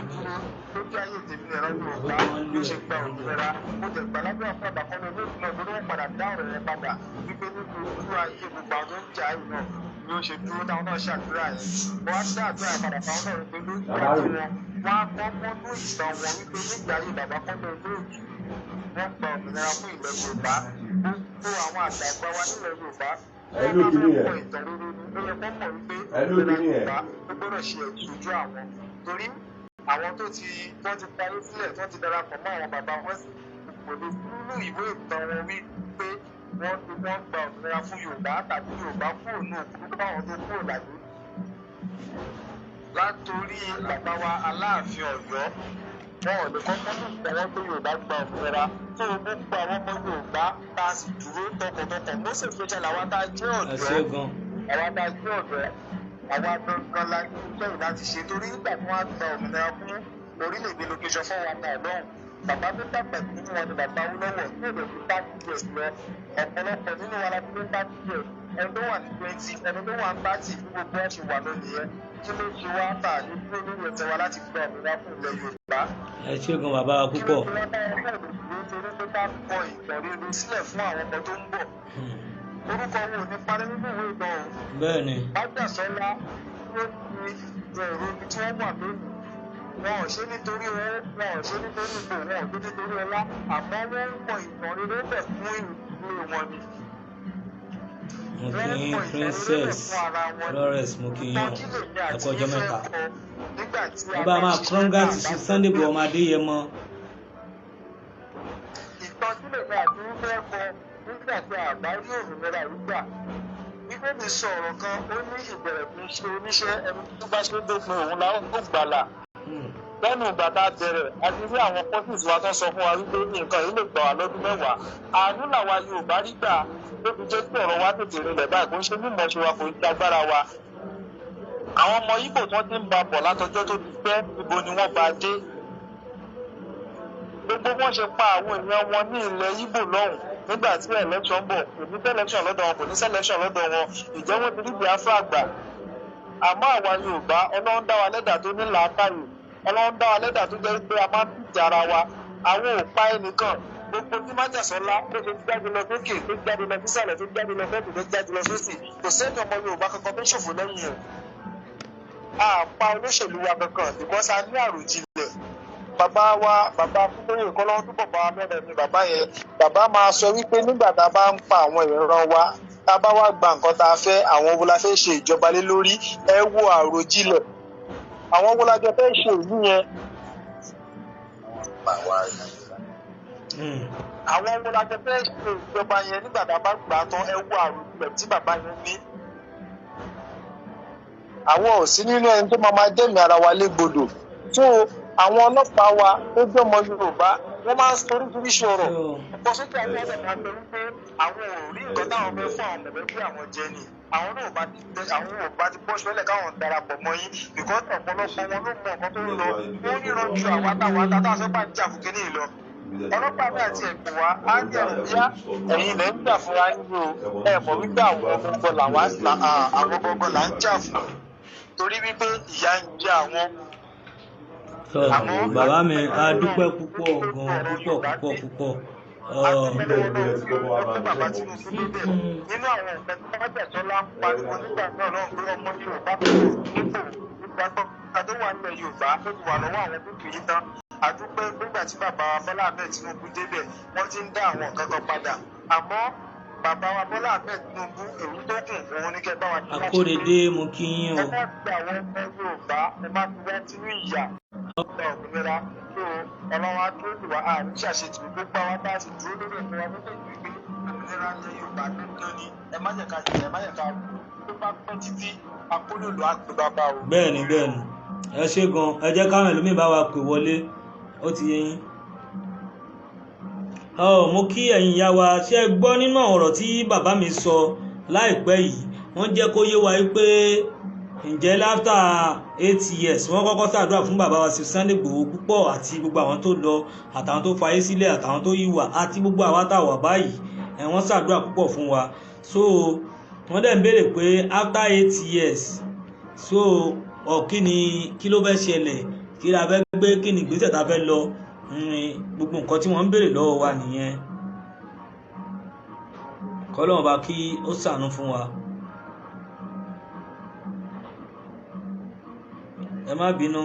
dúró lójú ayé tèmi ẹ̀rọ Yorùbá ló ṣe gba òmìnira ó tẹ̀ gbà lábẹ́ ọ̀pọ̀ àbàkọ́lẹ̀ olóògùn náà lórí wọn padà dá ọ̀rọ̀ yẹn padà wípé nínú ojú ayé gbogbo àwọn tó ń jà yìí náà ni ó ṣe dúró táwọn náà ṣàdúrà yẹn wọ́n á dá àdúrà padà táwọn náà wípé lójú ayé wọn wọ́n á kọ́ mọ́nú ìtàn wọn wípé nígbà ayé bàbákọ́lẹ̀ olóògùn wọ́n gba òmìnira fún ilẹ̀ Yorùbá gbogbo àwọn àgbààgbà wa nílẹ̀ Yorùbá ẹlú kìíní yẹn ẹlú kìíní yẹn ó gbọ́dọ̀ ṣe ìṣojú àwọn torí àwọn tó ti parí sílẹ̀ tó ti darapọ̀ mọ́ àwọn bàbá wọn sì kò lè nínú ìwé ìtàn wọn wí pé wọ́n gba òmìnira fún Yorùbá tàbí Yorùbá kúrò ní òkú báwọn tó kúrò láyé látòrí bàbá wa Aláàfin Ọ̀yọ́ wọn ò lè kọ́kọ́ ní ìtẹ́wọ́ pé Yorùbá gba òmìnira tó gbogbo àwọn ọmọ Yorùbá tá a sì dúró tọkàntọkàn Mósè fẹjẹ làwọn tá a jẹ́ ọ̀dọ́ àwọn tá a jẹ́ ọ̀dọ́ àwa gangan la kẹ́yìn láti ṣe torí nígbà tí wọ́n á gba òmìnira fún orílẹ̀-èdè location fún wa náà lọ́hùn bàbá tó dàgbà nínú wọn ni bàbá Awólọ́wọ̀ tí èdè fi 30 years lọ ọ̀pọ̀lọpọ̀ nínú wa la fi 30 years ẹni tó wà ní 20 ẹni tó wà ní 30 bí gbogbo ẹ̀ ṣe wà lónìí yẹn kí ló ṣe wá tà ní dúró lórí ẹsẹ̀ wa láti gba òmìnira fún ilẹ̀ Yorùbá. ẹ ṣé gan bàbá wa púpọ̀. kí ló ṣe wá táwọn ọmọ ìlú torí pé ká kọ ìtàn rere sílẹ̀ fún àwọn ọmọ tó ń bọ̀ orúkọ wo ní parí nínú ìwé ìtàn o. bẹ́ẹ̀ ni. Májàsọ́lá ló fi ẹ̀rọ ibi tí wọ́n wà lónìí wọn ò ṣe nítorí owó wọn ò ṣe nítorí ipò wọn ò ṣe nítorí ọlá àmọ́ wọ́n ń kọ ìtàn rere bẹ̀ fún ìlú wọn ni. mo kí yín Princess Flores mo kí yín ẹ̀kọ́ ọjọ́ mẹ́ta. bàbá máa kọ́ńgàtì sí Sunday Igboho ọmọ Adéyẹmọ. ìtọ́sílẹ̀ ní àdúgbò ẹ̀kọ́ nígbà tí àgbá rí òmìnira yìí gbà wípé mi sọ ọ̀rọ̀ kan ó ní ìbẹ̀rẹ̀ kì í ṣe oníṣẹ́ ẹni tó bá ṣe dópin òun la ó gbàlà lẹ́nu ìgbà tá a bẹ̀rẹ̀ àti rí àwọn pọ́sìtì wa tó sọ fún wa wípé nǹkan yìí lè gbà wá lọ́dún 10 àánú làwa Yorùbá rí gbà ló fi jẹ́ pé ọ̀rọ̀ wa tètè rinlẹ̀ báyìí kò ń ṣe mímọ̀ ṣe wa kò ń ṣe agbára wa àwọn ọmọ Ìgbò tí wọ́n ti ń ba bọ̀ látọjọ́ tó ti pẹ́ ibo ni wọ́n bá dé gbogbo wọn ṣe pa àwọn èèyàn wọn ní ilẹ̀ Ìgbò lọ́hùn nígbà tí election bọ̀ kò ní selection lọ́dọ̀ wọn kò ní selection lọ́dọ̀ wọn ìjẹ́ wọn ti rí Biafra gbà àmọ́ àwa Yorùbá Ọlọ́run dá wa lẹ́dà tó ní làákàyè Ọlọ́run dá wa lẹ́dà tó jẹ́ pé a máa ń tìjà ara wa àwọn ò pa ẹnìkan gbogbo tí májàsọ́lá tó ṣe jáde lọ sókè tó jáde lọ sísàlẹ̀ tó jáde lọ sọ́tún tó jáde lọ sósì kò sẹ́ni ọmọ Yorùbá kankan tó ṣòfò lẹ́yìn ẹ̀. àpá olóṣèlú wa kankan because a ní àròjinlẹ̀. bàbá Akúntóyè kọ́lọ́wọ́ tó bọ̀ bá wa mẹ́rẹ̀ ni bàbá yẹn. bàbá máa sọ wípé nígbà tá a bá ń pa àwọn ìran wa tá a bá wá gba nǹkan tá a fẹ́ àwọn wo la fẹ́ ṣe ìjọba lé lórí ẹ wo àròjinlẹ̀. àwọn wo la jọ fẹ́ ṣe ìlú yẹn. àwọn wo la jọ fẹ́ ṣe ìjọba yẹn nígbà tá a bá gbà á tán ẹ wo àròjinlẹ̀ tí bàbá yẹn ní. àwọn ò sí nínú ẹni tó máa dẹ́mi ara wa légbodò. tó àwọn ọlọ́pàá wa tó jẹ́ ọmọ Yorùbá wọ́n máa ń sọ oríṣiríṣi ọ̀rọ̀. ọ̀pọ̀ sókè àwọn ọ̀rọ̀ máa ń sọ wípé àwọn ò rí nǹkan táwọn fẹ́ fún àwọn mọ̀lẹ́bí àwọn jẹ ni. àwọn náà bá ti bọ́ ṣọlẹ̀ káwọn darapọ̀ mọ́ yín because ọ̀pọ̀lọpọ̀ wọn ló mọ nǹkan tó ń lọ wọ́n ríran ju àwa táwọn sọ́pà ń jà fún kínní lọ. ọlọ́pàá mi àti ẹ̀gbọ́n wa á jẹ́ òbíá ẹ̀yin lẹ́ ń jà fúnra yín o ẹ̀ mọ̀ wípé àwọn gbọ̀ngàn là ń jà fún torí wípé ìyà ń jẹ àwọn. bàbá mi a dúpẹ́ púpọ̀ gan púpọ̀. bàbá Tinubu níbẹ̀ nínú àwọn ọ̀pẹ tó bá Májàsọ́lá ń pariwo nígbà náà náà pé ọmọ Yorùbá kò nípò nígbà tó wà nílẹ̀ Yorùbá ó ti wà lọ́wọ́ àwọn tó kì í tán. àdúpẹ́ nígbà tí bàbá Bọ́lá Ahmed Tinubu débẹ̀ wọ́n ti ń dá àwọn nǹkan kan padà àmọ́ bàbá wa Bọ́lá Ahmed Tinubu èyí tó kù òun ní kẹ́ bá wa. Akóredé mo kí yín o. ẹ má fi àwọn ọmọ Yorùbá ẹ má fi wá sínú ìyà ọgbà òmìnira tó ọlọ́wọ́ adúlù wa àrùn ṣàṣetì gbogbo àwọn bá ti dúró lórí ẹ̀kọ́ wa lókè gbígbé òmìnira ilẹ̀ Yorùbá dandan ni ẹ má jẹ́ ká tó bá pẹ́ títí akólòlò àgbẹ̀ bàbá o. bẹ́ẹ̀ni ẹ ṣé gan ẹ jẹ́ káwọn ẹlòmíì bá wa pè wọlé ó ti yé yín. mo kí ẹ̀yin ìyá wa ṣé ẹ gbọ́ nínú ọ̀rọ̀ tí bàbá mi sọ láìpẹ́ yìí wọ́n jẹ́ kó yé wa pé ǹjẹ́ láfta 8 years wọ́n kọ́kọ́ ṣàdúrà fún bàbá wa Sunday Igboho púpọ̀ àti gbogbo àwọn tó lọ àtàwọn tó fayé sílẹ̀ àtàwọn tó yíwà àti gbogbo àwa tá a wà báyìí wọ́n ṣàdúrà púpọ̀ fún wa so wọ́n dẹ̀ ń béèrè pé after 8 years so kí ló fẹ́ ṣẹlẹ̀ kí la fẹ́ gbé kí ni ìgbésẹ̀ tá a fẹ́ lọ gbogbo nǹkan tí wọ́n ń béèrè lọ́wọ́ wa nìyẹn kọ́lọ́run bá kí ó ṣàánú fún wa. ẹ má bínú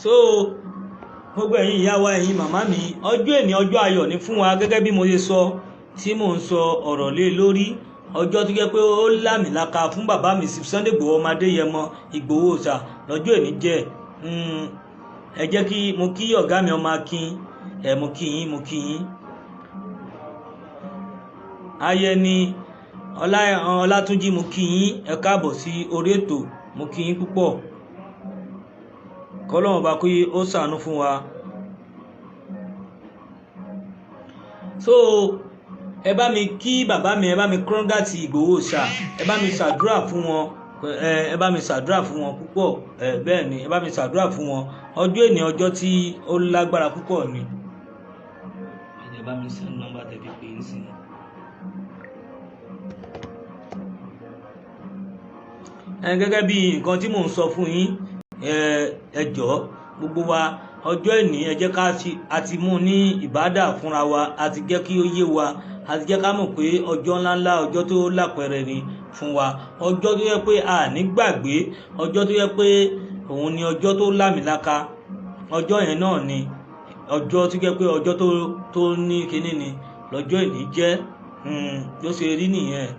so gbogbo ẹ̀yin ìyá wa ẹ̀yin màmá mi ọjọ́ èní ọjọ́ ayọ̀ ni fún wa gẹ́gẹ́ bí mo ṣe sọ tí mò ń sọ ọ̀rọ̀ lé lórí ọjọ́ tó jẹ́ pé ó lámìlaka fún bàbá mi Sunday Igboho ọmọ Adéyẹmọ Igboho Òòsàá lọ́jọ́ èní jẹ́ ẹ jẹ́ kí mo kí ọ̀gá mi ọmọ Akin mo kí yín Ayẹni Ọlátúnjí mo kí yín ẹ káàbọ̀ sí orí ètò mo kí yín púpọ̀ kọ́lọ́run bá kí ó ṣàánú fún wa. so ẹ bá mi kí bàbá mi ẹ bá mi kọ́ńgàtì Igboho Òòsàá ẹ bá mi ṣàdúrà fún wọn ẹ bá mi ṣàdúrà fún wọn púpọ̀ bẹ́ẹ̀ ni ẹ bá mi ṣàdúrà fún wọn ọjọ́ èní ọjọ́ tí ó lágbára púpọ̀ ni. ẹ bá mi send nọ́mbà tẹ̀lé pé ń sìn. gẹ́gẹ́ bí nǹkan tí mò ń sọ fún yín ẹ jọ̀ọ́ gbogbo wa ọjọ́ ìní ẹ jẹ́ ká àti mú ní ìbádà fúnra wa àti jẹ́ kí ó yé wa àti jẹ́ ká mọ̀ pé ọjọ́ ńláńlá ọjọ́ tó lápẹẹrẹ ni fún wa ọjọ́ tó yẹ pé a ní gbàgbé ọjọ́ tó yẹ pé òun ni ọjọ́ tó lámìlaka ọjọ́ yẹn náà ni ọjọ́ tó yẹ pé ọjọ́ tó ní kinní ni lọ́jọ́ ìní jẹ́ ló ṣe rí nìyẹn.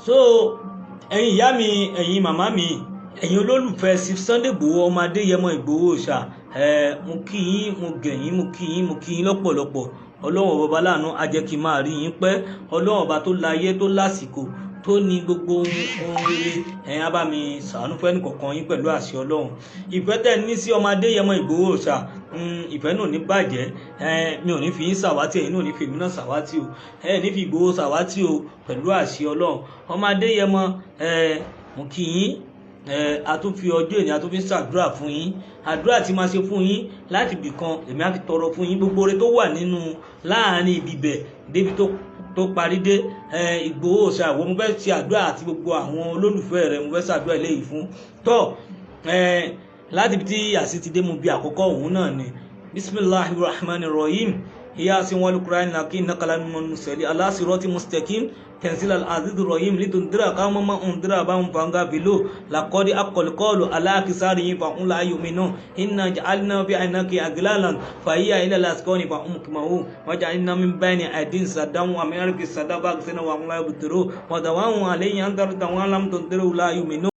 so ẹ̀yin ìyá mi ẹ̀yin màmá mi ẹ̀yin olólùfẹ́ Sunday Igboho ọmọ Adéyẹmọ Igboho Òòsàá mo kí yín mo gẹ̀yìn mo kí yín lọ́pọ̀lọpọ̀ ọlọ́run ọba láàánú á jẹ́ kí n máa rí yín pẹ́ ọlọ́run ọba tó láyé tó lásìkò tó ní gbogbo ohun rere ẹ̀yin á bá mi ṣàánú fẹ́ nìkọ̀ọ̀kan yín pẹ̀lú àṣẹ ọlọ́run ìfẹ́ tẹ̀ ní sí ọmọ Adéyẹmọ Igboho Òòsàá ìfẹ́ náà ní bàjẹ́ mi ò ní fi yín ṣàwátì ẹ̀yin náà ní fi èmi náà ṣàwátì o ní fi Igboho ṣàwátì o pẹ̀lú àṣẹ ọlọ́run ọmọ Adéyẹmọ mo kí yín a tún fi ọjọ́ èní a tún fi ṣàdúrà fún yín àdúrà tí máa ṣe fún yín láti ibì kan èmi á fi tọrọ fún yín gbogbo oore tó wà nínú láàárín ibibẹ̀ débi tó parí dé Igboho Òòsàá mo fẹ́ ṣe àdúrà àti gbogbo àwọn olólùfẹ́ rẹ mo fẹ́ ṣàdúrà eléyìí fún tọ́ láti tí àsì ti dé mu bí àkọ́kọ́ òun náà ni bismillahirrahmanirrahim yasin wal qur'an lakin naqala min nusali ala sirati mustaqim tanzil al aziz rahim litundira qauman ma undira ba'um fanga bilu laqad aqal qalu ala kisari fa la yu'minu inna ja'alna fi aynaki aglalan fa hiya ila lasqani fa umkmahu wa ja'alna min bayni aydin sadam wa min arqi sadaba sana wa la yubtiru wa dawamu alayhi andar tawalam tundiru la yu'minu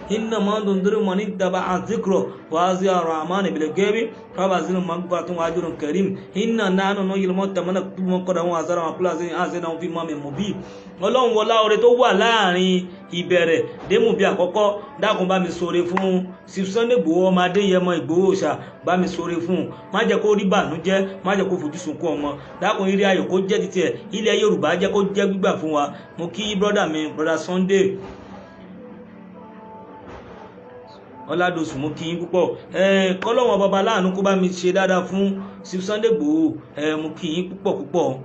inna ma tundiru man ittaba dhikra wa azya rahman bil ghaibi fa bazil maghfiratun wa ajrun karim inna nahnu nuyil mutamana qad wa azara wa kulazin azina fi mamin mubin Ọlọ́run wọlá oore tó wà láàrin ìbẹ̀rẹ̀ démù bí àkọ́kọ́ dákun bá mi ṣoore fún Sunday Igboho ọmọ Adéyẹmọ Igboho Òòsàá bá mi ṣoore fún má jẹ́ kó rí bànújẹ́ má jẹ́ kó fojú sunkún ọmọ dákun ire ayọ̀ kó jẹ́ títí ẹ̀ ilẹ̀ Yorùbá jẹ́ kó jẹ́ gbígbà fún wa mo kí brọ́dà mi brọ́dà Sunday Ọládòsù mo kí yín púpọ̀ kọ́lọ́wọ́n bàbá láàánú kó bá mi ṣe dáadáa fún Sunday Igboho mo kí yín púpọ̀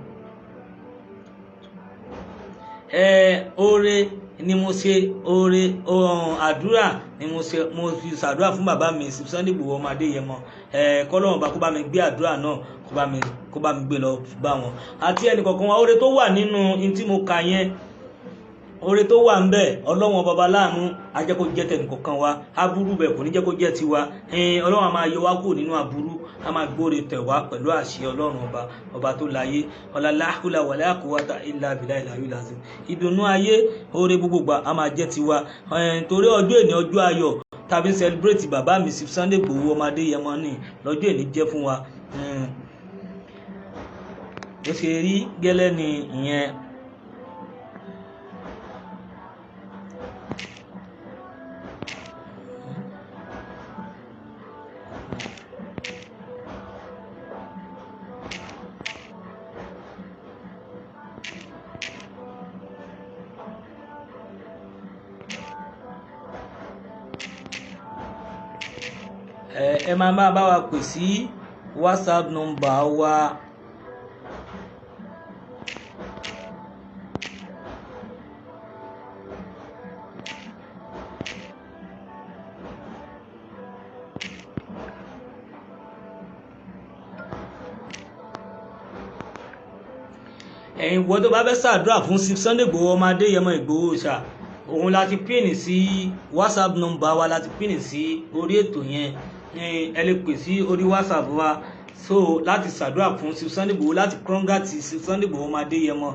oore ni mo ṣe oore àdúrà ni mo fi ṣàdúrà fún bàbá mi Sunday Igboho ọmọ Adéyẹmọ kọ́lọ́wọ́n bá kó bá mi gbé àdúrà náà kó bá mi gbé lọ bá wọn àti ẹnì kọ̀ọ̀kan wa oore tó wà nínú in tí mo kà yẹn oore tó wà ń bẹ Ọlọ́run bàbá láàánú á jẹ́ kó jẹ́ tẹnì kọ̀ọ̀kan wa aburú bẹ̀ kò ní jẹ́ kó jẹ́ tiwa Ọlọ́run á máa yọ wá kúrò nínú aburú á máa gbóore tẹ̀ wá pẹ̀lú àṣẹ Ọlọ́run ọba tó láyé la hawla wala quwwata illa billahi al-aliyyil azim ìdùnnú ayé oore gbogbogbà á máa jẹ́ tiwa torí ọjọ́ èní ọjọ́ ayọ̀ tàbí celebrate bàbá mi Sunday Igboho ọmọ Adéyẹmọ ní lọ́jọ́ èní jẹ́ fún wa bó ṣe rí gẹ́lẹ́ ni ìyẹn ẹ máa bá wa pè sí WhatsApp number wa ìwọ tó bá fẹ́ ṣàdúrà fún Sunday Igboho ọmọ Adéyẹmọ Igboho Òòsàá òun láti pín sí WhatsApp number wa láti pín sí orí ètò yẹn ẹ lè pè sí orí WhatsApp wa so láti ṣàdúrà fún Sunday Igboho láti kọ́ngàtì Sunday Igboho ọmọ Adéyẹmọ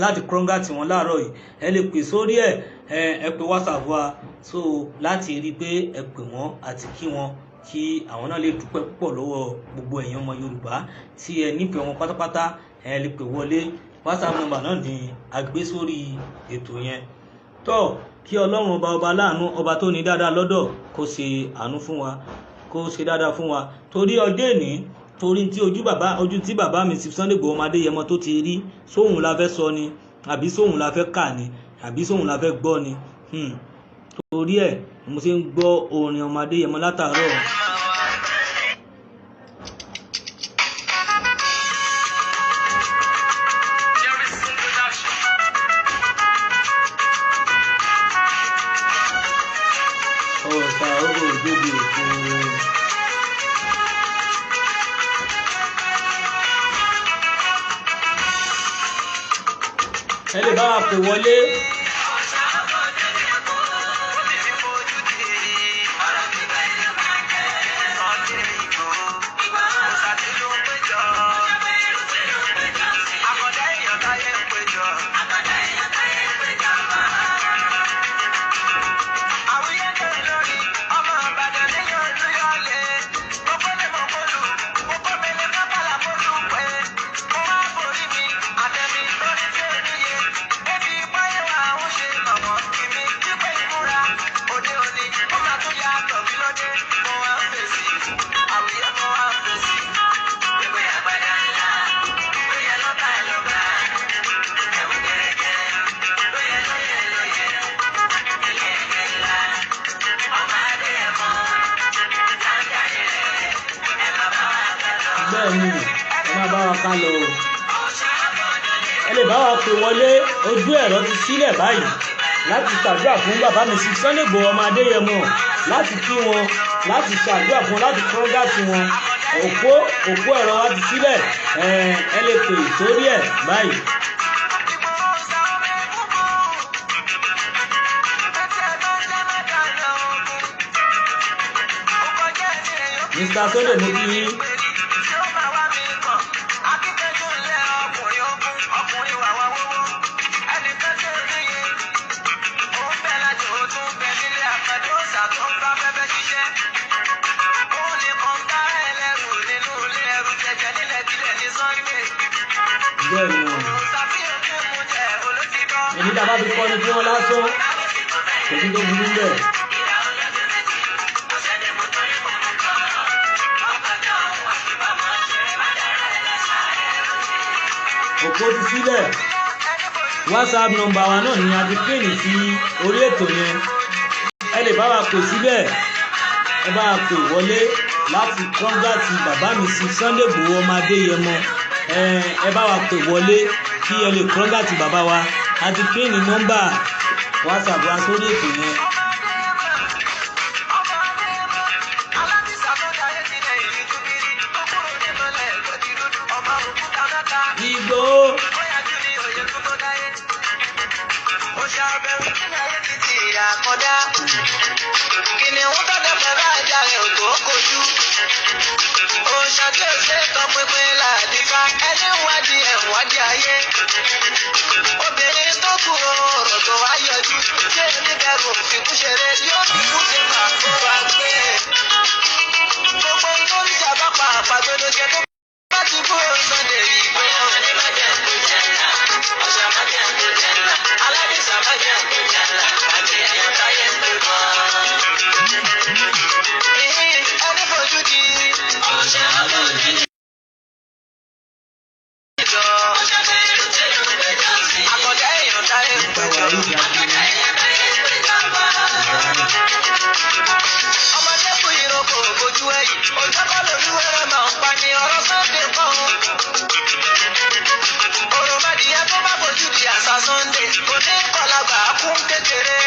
láti kọ́ngàtì wọn láàárọ̀ yìí ẹ lè pè sórí ẹ pè WhatsApp wa so láti rí i pé ẹ pè wọ́n àti kí wọn kí àwọn náà lè dúpẹ́ púpọ̀ lọ́wọ́ gbogbo ẹ̀yin ọmọ Yorùbá tí ẹ nífẹ̀ẹ́ wọn pátápátá ẹ lè pè wọlé WhatsApp number náà ni a gbé sórí ètò yẹn tó kí Ọlọ́run ọba láàánú ọba tó ní dáadáa lọ́dọ̀ kó ṣe àánú fún wa kó ṣe dáadáa fún wa torí ọdẹ ní torí tí ojú tí bàbá mi Sunday Igboho ọmọ Adéyẹmọ tó ti rí sóhun la fẹ́ sọ ni àbí sóhun la fẹ́ kà ni àbí sóhun la fẹ́ gbọ́ ni torí ẹ̀ mo ṣe ń gbọ́ orin ọmọ Adéyẹmọ látàárọ̀. ẹ lè bá wa pè wọlé. bẹ́ẹ̀ni ẹ máa bá wa ká lọ o ẹ lè bá wa pè wọlé ojú ẹ̀rọ ti sílẹ̀ báyìí láti ṣàdúrà fún bàbá mi Sunday Igboho ọmọ Adéyẹmọ láti kí wọn láti ṣàdúrà fún wọn, láti kọ́ńgàtì wọn. òpó ẹ̀rọ wa ti sílẹ̀, ẹ lè pè sórí ẹ̀ báyìí. Mr. Sunday mo kí yín. Èyí tá a bá fi kọ́ ni fún wọn lásán, kò sí tó burú bẹ́ẹ̀. Òpó ti sílẹ̀, WhatsApp nọ́mbà wa náà ni a ti pín sí orí ètò yẹn. Ẹ lè bá wa pè síbẹ̀, ẹ bá wa pè wọlé láti kọ́ńgàtì bàbá mi sí Sunday Igboho ọmọ Adéyẹmọ. Ẹ bá wa pè wọlé kí ẹ lè kọ́ńgàtì bàbá wa. A ti pín ní nọ́mbà WhatsApp wa sórí ètò yẹn. Igboho. Kìnìún tó dẹ̀fẹ̀ bá ajá rẹ̀ ò tó kojú. Òòṣà tí ò ṣe tán pínpín láàdífá, ẹni wádìí ẹ̀ wádìí ayé. Obìnrin tó kú ọ̀rọ̀ tó wá yọjú, ṣé oníbẹ̀rù òfìkú ṣeré yóò fi kú ṣe máa kó wa gbé. Gbogbo tó ń ṣàbápa àpàgbọ́dọ̀ jẹ tó bá ti kú Sunday Igboho. Ọ̀ṣà má jẹ́ kó jẹ́ ńlá, aládìsá má jẹ́ kó jẹ́ ńlá, àti ẹ̀yàn táyé ń pè mọ́. Ẹni fojú di ọ̀ṣà ọlọ́ọ̀dì. Àkọ́jà èèyàn táyé ń pè mọ́. Ọmọdé kú ìrókò ojú ẹ̀yìn, òjọ́kọ́ lolúwẹ̀rẹ̀ máa ń pa ní ọ̀rọ̀ Sunday kan. Òròmọdìyẹ tó bá fojú di àṣà Sunday, kò ní kọlàgbà kún kékeré.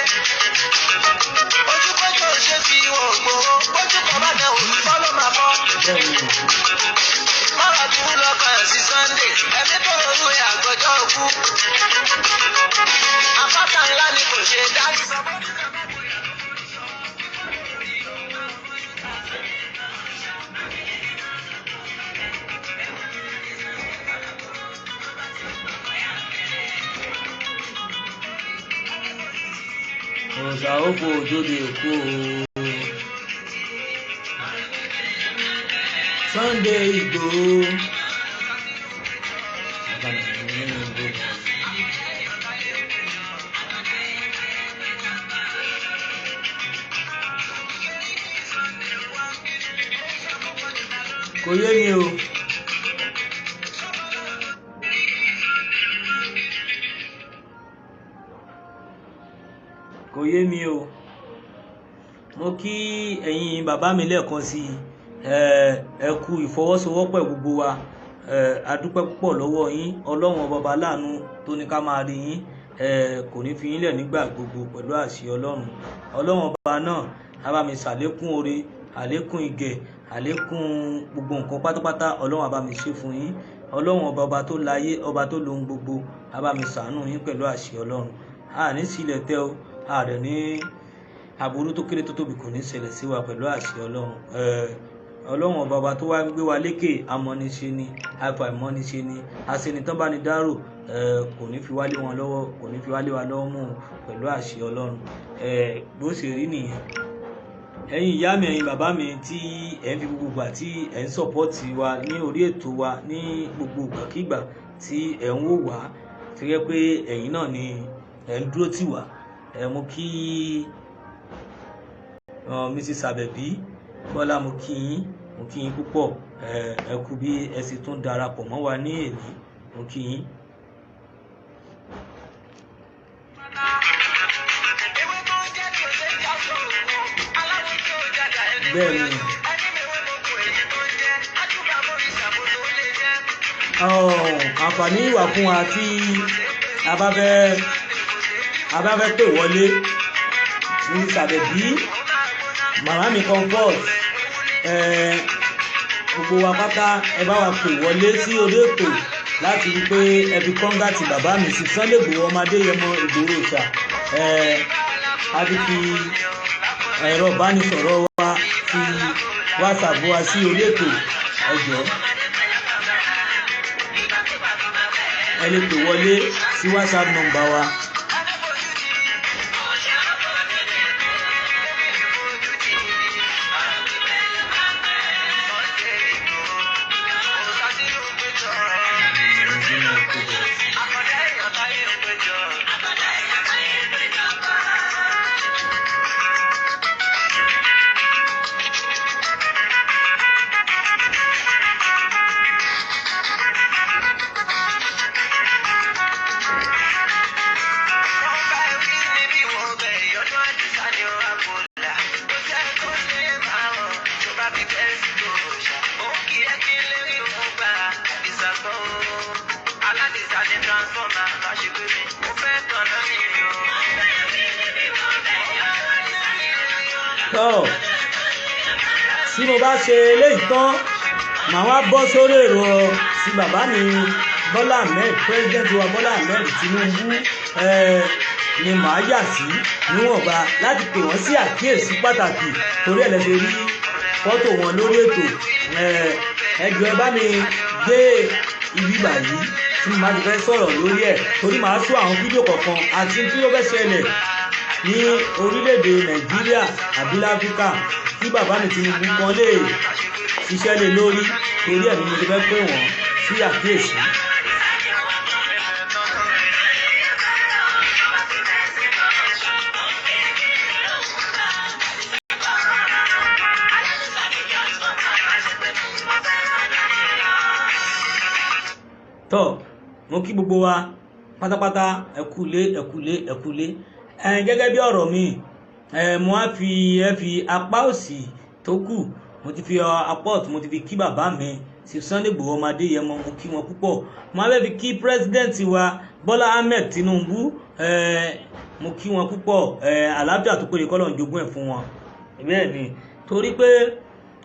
Ojúkọ́jọ́ ò ṣe fi wọ̀ Igboho, ojú kan bá dẹ̀ òun kọ́ ló máa fọ́. Mọ́ra tún lọ́kàn sí Sunday, ẹ̀mí tó rú ẹ̀ àgbọ̀jọ́ òkú. Àpáta ńlá ni kò ṣe dájú sọ. Òòṣà ó fò òjòdè òkú o. Sunday Igboho. Kò yé mi o. Kò yé mi o. Mo kí ẹ̀yin bàbá mi lẹ́ẹ̀kan sí ẹ kú ìfọwọ́sowọ́pọ̀ gbogbo wa. A dúpẹ́ púpọ̀ lọ́wọ́ yín. Ọlọ́run ọba láàánú tó ní ká máa rí yín kò ní fi yín lẹ̀ nígbà gbogbo pẹ̀lú àṣẹ Ọlọ́run. Ọlọ́run ọba náà á bá mi ṣàlékún oore, àlékún ìgẹ̀, àlékún gbogbo nǹkan pátápátá. Ọlọ́run á bá mi ṣe fún yín. Ọlọ́run ọba tó láyé, ọba tó lohun gbogbo á bá mi ṣàánú yín pẹ̀lú àṣẹ Ọlọ́run. A ní sílẹ̀ tẹ́ o, a rẹ̀ ní aburú tó kéré tó tóbi kò ní ṣẹlẹ̀ sí wa pẹ̀lú àṣẹ Ọlọ́run. Ọlọ́run ọba tó wá ń gbé wa lékè, amọ́niṣe ni, àfàìmọ́niṣe ni, aṣenitán bá ní dárò, kò ní fi wálé wọn lọ́wọ́, kò ní fi wálé wa lọ́wọ́ mú pẹ̀lú àṣẹ Ọlọ́run. Bó ṣe rí nìyẹn. Ẹ̀yin ìyá mi, ẹ̀yin bàbá mi tí ẹ̀ ń fi gbogbo ìgbà tí ẹ̀ ń sọ̀pọ́ọ̀tì wa ní orí ètò wa ní gbogbo ìgbàkígbà tí ẹ̀ ń wò wá, tó yẹ pé ẹ̀yin náà ni ẹ̀ ń dúró tì wá. Mo kí Mrs. Abẹ̀bí Bọ́lá, mo kí yín púpọ̀. Ẹ kú bí ẹ sì tún darapọ̀ mọ́ wa ní èní, mo kí yín. Bẹ́ẹ̀ ni àǹfààní wà fún wa tí a bá fẹ́ pè wọlé. Mrs. Abẹ̀bí màmá mi comfort gbogbo wa pátá ẹ bá wa pè wọlé sí orí ètò láti rí pé ẹ fi kọ́ńgà ti bàbá mi sí Sunday Igboho ọmọ Adéyẹmọ Igboho Òòsàá a ti fi ẹ̀rọ ìbánisọ̀rọ̀ wa fi WhatsApp wa sí orí ètò ẹ̀jọ̀ ẹ lè pè wọlé sí WhatsApp nọ́mbà wa. Tí mo bá ṣe eléyìí tán màá wá bọ́ sórí èrò sí bàbá mi Bọ́lá Ahmed president wa Bọ́lá Ahmed Tinubu ni màá yà sí níwọ̀nba láti pè wọ́n sí àkíyèsí pàtàkì torí ẹ̀ lẹ́sẹ̀ rí fọ́tò wọn lórí ètò ẹjọ́ ẹ bá mi gbé ibi báyìí tí mo máa ti fẹ́ sọ̀rọ̀ lórí ẹ̀ torí màá sọ àwọn fídíò kọ̀ọ̀kan àti tí ó fẹ́ ṣẹlẹ̀ ní orílẹ̀-èdè Nàìjíríà àbí láfíríkà tí bàbá mi Tinubu kan lè ṣiṣẹ́ lé lórí torí ẹ̀ ni mo ti fẹ́ pè wọ́n sí àkíyèsí. tọ́ mo kí gbogbo wa pátápátá ẹ̀kúlé gẹ́gẹ́ bí ọ̀rọ̀ mi mo á fi apá òsì tó kù mo ti fi apá ọ̀tún mo ti fi kí bàbá mi sí Sunday Igboho ọmọ Adéyẹmọ mo kí wọn púpọ̀ mo á fẹ́ fi kí president wa Bọ́lá Ahmed Tinubu mo kí wọn púpọ̀ àlàáfíà tó péye kọ́lọ̀ ń jogún ẹ̀ fún wọn bẹ́ẹ̀ ni torí pé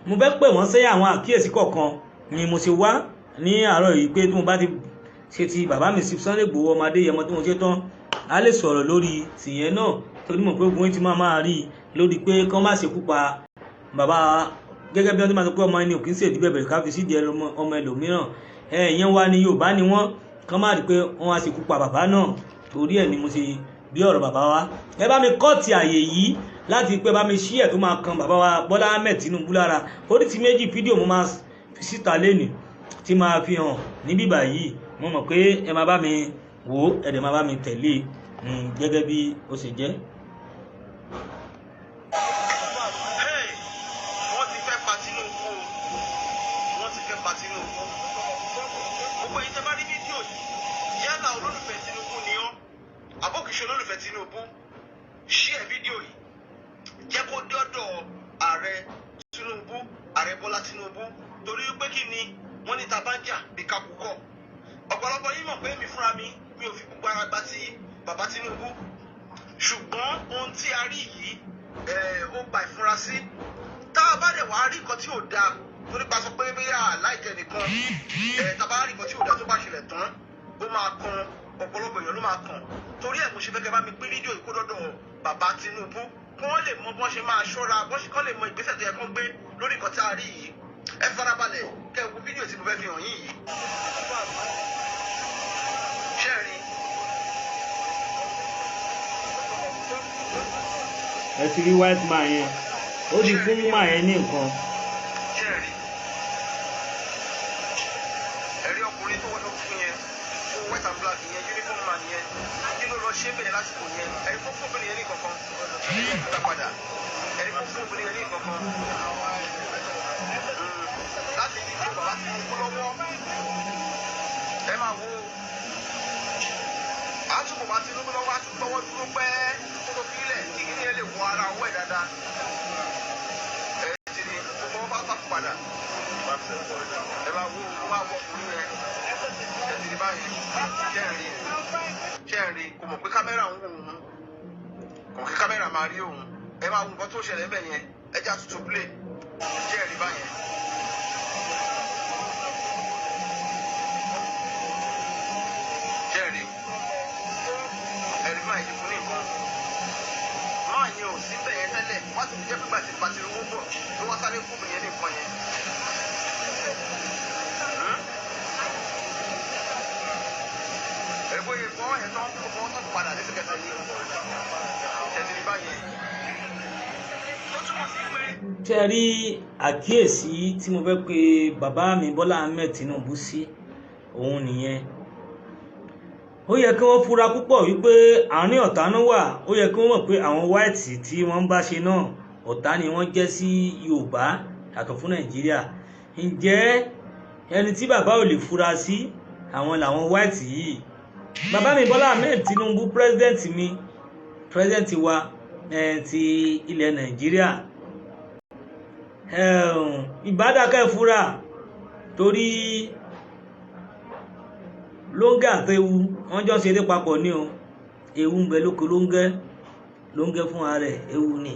mo fẹ́ pè wọ́n sẹ́yìn àwọn àkíyèsí kọ̀ọ̀kan ni mo ṣe wá ní àárọ̀ yìí pé tí mo bá ti ṣe ti bàbá mi sí Sunday Igboho ọmọ Adéyẹmọ tí mo ṣe tán a lè sọ̀rọ̀ lórí tìyẹn náà torí mọ̀ pé ogun ti máa rí lórí pé kán má ṣekú pa bàbá gẹ́gẹ́ bí wọ́n ti máa sọ pé ọmọ ẹni ò kí ń ṣèdí bẹ̀bẹ̀ ká fi sídìí ọmọ ẹlòmíràn ìyẹn wá ní Yorùbá ni wọ́n kán má rí pé wọ́n á ṣekú pa bàbá náà torí ẹ̀ ni mo ṣe bí ọ̀rọ̀ bàbá wa ẹ bá mi kọ́ọ̀tì àyè yìí láti pé bá mi ṣí ẹ̀ tó máa kan bàbá wa Bọ́lá Ahmed Tinubu lára oríṣi méjì fídíò mo máa fi síta lẹ́nìí tí máa fi hàn níbí báyìí mo mọ̀ pé ẹ máa bá mi wò ó ẹ dẹ̀ máa bá mi tẹ̀lé gẹ́gẹ́ bí ó ṣe jẹ́. wọ́n ti fẹ́ pa Tinubu wọ́n ti fẹ́ pa Tinubu gbogbo ẹ̀yin tẹ́ bá rí fídíò yìí yálà olólùfẹ́ Tinubu ni ọ́ àbókìṣe olólùfẹ́ Tinubu share fídíò yìí jẹ́ kó dọ́dọ̀ ààrẹ Tinubu ààrẹ Bọ́lá Tinubu torí pé kí ni wọ́n ní tabanja bí kakúkọ̀ ọ̀pọ̀lọpọ̀ yìí mọ̀ pé mi fúnra mi ò fi gbogbo ara gba ti bàbá Tinubu ṣùgbọ́n ohun tí a rí yìí ó gba ìfurasí tá a bá dẹ̀ wá rí nǹkan tí ò dáa torí pa sọ pé bóyá láìjẹ nìkan tá a bá rí nǹkan tí ò dáa tó bá ṣẹlẹ̀ tán ó máa kan ọ̀pọ̀lọpọ̀ èèyàn ló máa kàn torí ẹ̀ mo ṣe fẹ́ kẹ́ bá mi pín fídíò ìkó dọ́dọ̀ bàbá Tinubu kí wọ́n lè mọ bọ́n ṣe máa ṣọ́ra kán lè mọ ìgbésẹ̀ tó yẹ kán gbé lórí nǹkan tí a rí yìí ẹ farabalẹ̀ kẹ́ ẹ wo fídíò tí mo fẹ́ fi hàn yín yìí. ṣẹ́ẹ̀rì ẹ ti rí white man yẹn ó ti fún man yẹn ní nǹkan. ṣẹ́ẹ̀rì ẹ̀rí ọkùnrin tó wọlé fún yẹn tó white and black yẹn uniform man yẹn kí ló lọ ṣe bẹ̀rẹ̀ lásìkò yẹn ẹ̀rí fún obìnrin yẹn ní kankan ẹ̀rí padà ẹ̀rí fún obìnrin yẹn ní kankan láti ní kí bàbá ti kú lọ́wọ́ ẹ máa wo àtúbọ̀ bá Tinubu lọ́wọ́ àtúntọ́wọ́ dúró pẹ́ tó fi ilẹ̀ kí kíni ẹ lè wọ ara ọwọ́ ẹ̀ dáadáa ẹ ti ní gbogbo wọn bá sàkó padà ẹ máa wo ó máa wọ ọkùnrin yẹn ẹ ti ní báyìí ṣẹ́ẹ̀rì kò mọ̀ pé kámẹ́rà ń wò òun kò kí kámẹ́rà máa rí òun ẹ máa wo nǹkan tó ṣẹlẹ̀ bẹ́ẹ̀ yẹn ẹja tuntun play jẹ́ ẹ̀rí báyẹn. jẹ́rìí ẹ̀rí máa yí fún nìkan máa yẹn ò sí bẹ́ẹ̀ tẹ́lẹ̀ wọ́n ti jẹ́ pípa ti pàtì owó bọ̀ ló wọ́n sáré fún mi yẹn nìkan yẹn. ẹ̀gbọ́n yẹn fọwọ́ yẹn tán fọwọ́ tán padà lẹ́sẹ̀kẹsẹ̀ ní ẹ̀sìn báyẹn. tẹ́ rí àkíyèsí tí mo fẹ́ pe bàbá mi Bọ́lá Ahmed Tinubu sí òun nìyẹn. Ó yẹ kí wọ́n fura púpọ̀ wípé àárín ọ̀tá náà wà. Ó yẹ kí wọ́n mọ̀ pé àwọn white tí wọ́n ń bá ṣe náà ọ̀tá ni wọ́n jẹ́ sí Yorùbá yàtọ̀ fún Nàìjíríà. Ǹjẹ́ ẹni tí bàbá ò lè fura sí àwọn làwọn white yìí. Bàbá mi Bọ́lá Ahmed Tinubu president wa ti ilẹ̀ Nàìjíríà. Ìbádàkẹ́ fura torí lóńgẹ́ àtẹ̀wù wọ́n jọ ṣe eré papọ̀ ní o. Ewu ń bẹ lóko lóńgẹ́ fún ara rẹ̀ ewu ni.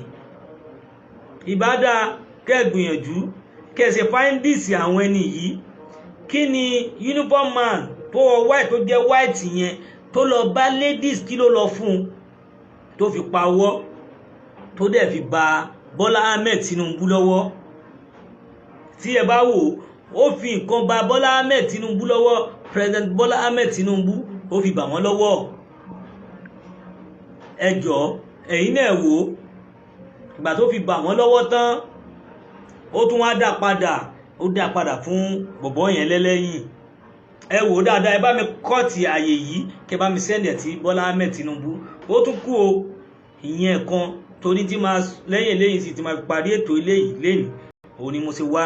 Ìbádà kẹ́ gbìyànjú kẹ́ ṣe fáíndìsì àwọn ẹni yìí. Kí ni uniform man tó wọ white tó jẹ́ white yẹn tó lọ bá ladies kí ló lọ fún un tó fi pawọ́ tó dẹ̀ fi ba Bọ́lá Ahmed Tinubu lọ́wọ́. Tí ẹ bá wò ó fi nǹkan ba Bọ́lá Ahmed Tinubu lọ́wọ́. President Bọ́lá Ahmed Tinubu ó fi bà wọ́n lọ́wọ́. Ẹ jọ̀ọ́ ẹ̀yin náà wò ìgbà tó fi bà wọ́n lọ́wọ́ tán ó tún wá dá padà fún bọ̀bọ́ yẹn lẹ́lẹ́yìn. Ẹ wò dáadáa ẹ bá mi kọ́ọ̀tì àyè yìí kẹ bá mi sẹ́ndẹ̀ tí Bọ́lá Ahmed Tinubu ó tún kú o ìyẹn kan torí tí máa lẹ́yìn sì ti máa fi parí ètò eléyìí lẹ́yìn òun ni mo ṣe wá.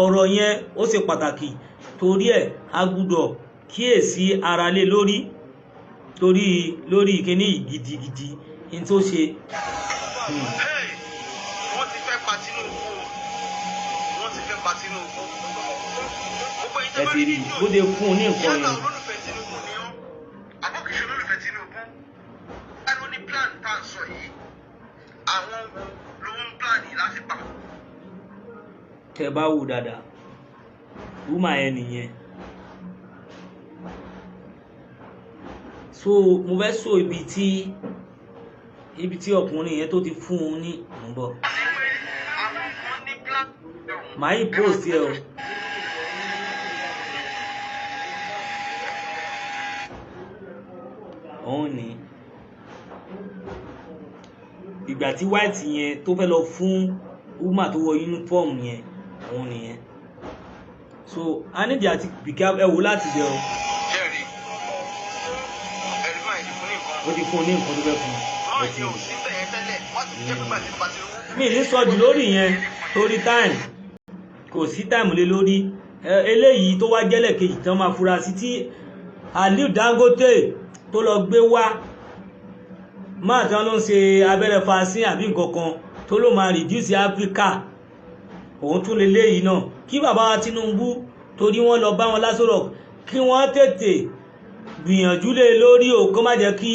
Ọ̀rọ̀ yẹn ó ṣe pàtàkì torí ẹ̀ a gbọ́dọ̀ kíyèsí ara lé lórí kíní gidigidi ní tó ṣe. wọ́n ti fẹ́ pa Tinubu wọ́n ti fẹ́ pa Tinubu. Ẹ ti rí bó de fún un ní nǹkan yẹn. olólùfẹ́ Tinubu ni ọ́ àbọ̀kìṣe olólùfẹ́ Tinubu ẹnu ní plan tá à ń sọ yìí àwọn ló ń plan yìí láti pa. Tẹ́ bá wò dáadáa wúmà yẹn nìyẹn. So mo fẹ́ sọ ibi tí ọkùnrin yẹn tó ti fún un ní nbọ̀ màá yí post ẹ o. Òun ni ìgbà tí white yẹn tó fẹ́ lọ fún wúmà tó wọ uniform yẹn òun nìyẹn. So a ní ìdí àti bìkẹ́ ẹ wò láti bẹ̀ o. jẹ́rìí ẹ̀rí máa yí fún nìkan. Ó ti fún un ní nǹkan tó fẹ́ fún un. máa yẹ ò sí bẹ́ẹ̀ tẹ́lẹ̀ wọ́n ti jẹ́ pípa ti pàtì owó. Mi ní sọ jù lórí yẹn torí time kò sí time lé lórí. Eléyìí tó wá jẹ́lẹ̀ kejì tán máa fura sí tí Aliu Dangote tó lọ gbé wá máa tán ló ń ṣe abẹ́rẹ́ fasin àbí nǹkan kan tó ló máa reduce Africa. Òun tún lè léyìí náà kí bàbá wa Tinubu torí wọ́n lọ bá wọn lásọ̀rọ̀ kí wọ́n tètè gbìyànjú lé lórí o kó má jẹ́ kí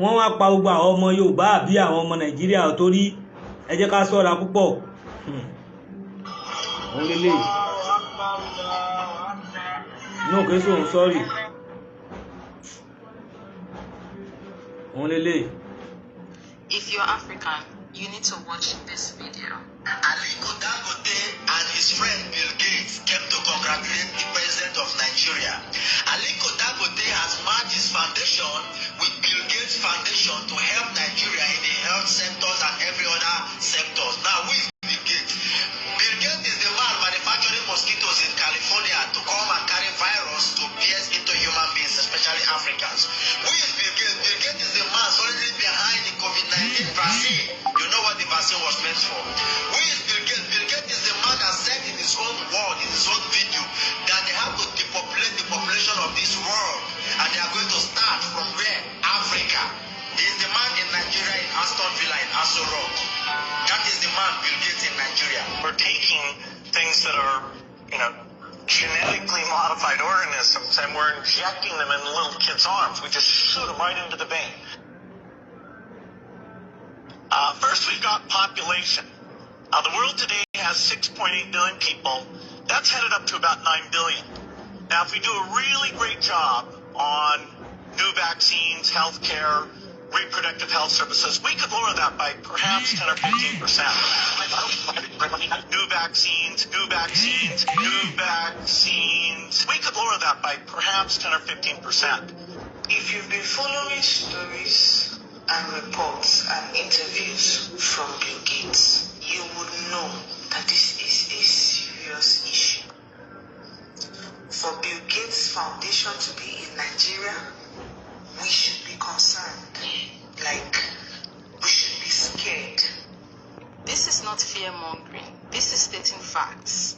wọ́n wá pa gbogbo àwọn ọmọ Yorùbá àbí àwọn ọmọ Nàìjíríà torí ẹ jẹ́ ká ṣọ́ra púpọ̀. Òun lè léyìí no kò sí òun sorry. Òun lè léyìí. If you're African, you need to watch this video. Aliko Dangote and his friend Bill Gates came to congratulate the president of Nigeria. Aliko Dangote has merged his foundation with Bill Gates Foundation to help Nigeria in the health sectors and every other sectors. Now, who is Bill Gates? Bill Gates is the man manufacturing mosquitoes in California to come and carry virus to pierce into human beings, especially Africans. Who is Bill Gates? Bill Gates is the man solidly behind the COVID-19 vaccine. You know what the vaccine was meant for. Who is Bill Gates? Bill Gates is the man that said in his own word, in his own video, that they have to depopulate the population of this world. And they are going to start from where? Africa. He is the man in Nigeria, in Aston Villa, in Aso Rock. That is the man, Bill Gates, in Nigeria. We're taking things that are, genetically modified organisms and we're injecting them in little kids' arms. We just shoot them right into the vein. First, we've got population. The world today has 6.8 billion people. That's headed up to about 9 billion. Now, if we do a really great job on new vaccines, healthcare, reproductive health services, we could lower that by perhaps 10 or 15%. New vaccines. We could lower that by perhaps 10 or 15%. If you've been following stories and reports and interviews from Bill Gates, you would know that this is a serious issue. For Bill Gates Foundation to be in Nigeria, we should be concerned. Like, we should be scared. This is not fear-mongering. This is stating facts.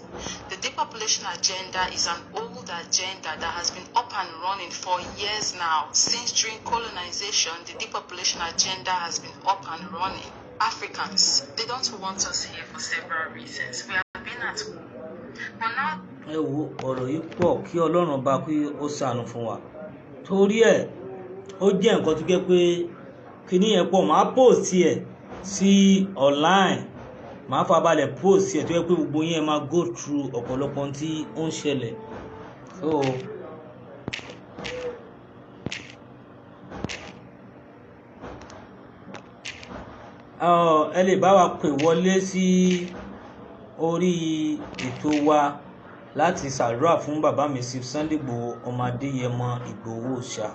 The depopulation agenda is an old agenda that has been up and running for years now. Since during colonization, the depopulation agenda has been up and running. Africans, they don't want us here for several reasons. We have been at war. But now... ẹ wo ọ̀rọ̀ yìí pọ̀ kí Ọlọ́run bá kí ó ṣàánú fún wa. Torí ẹ̀ ó jẹ́ nǹkan tó jẹ́ pé kíní yẹn pọ̀ máa post ẹ̀ sí online, máa fàbalẹ̀ post ẹ̀ tó yẹ pé gbogbo yẹn máa go through ọ̀pọ̀lọpọ̀ tí ó ń ṣẹlẹ̀. So ẹ lè bá wa pè wọlé sí orí ètò wa láti ṣàdúrà fún bàbá mi sí Sunday Igboho ọmọ Adéyẹmọ Igboho Òòsàá.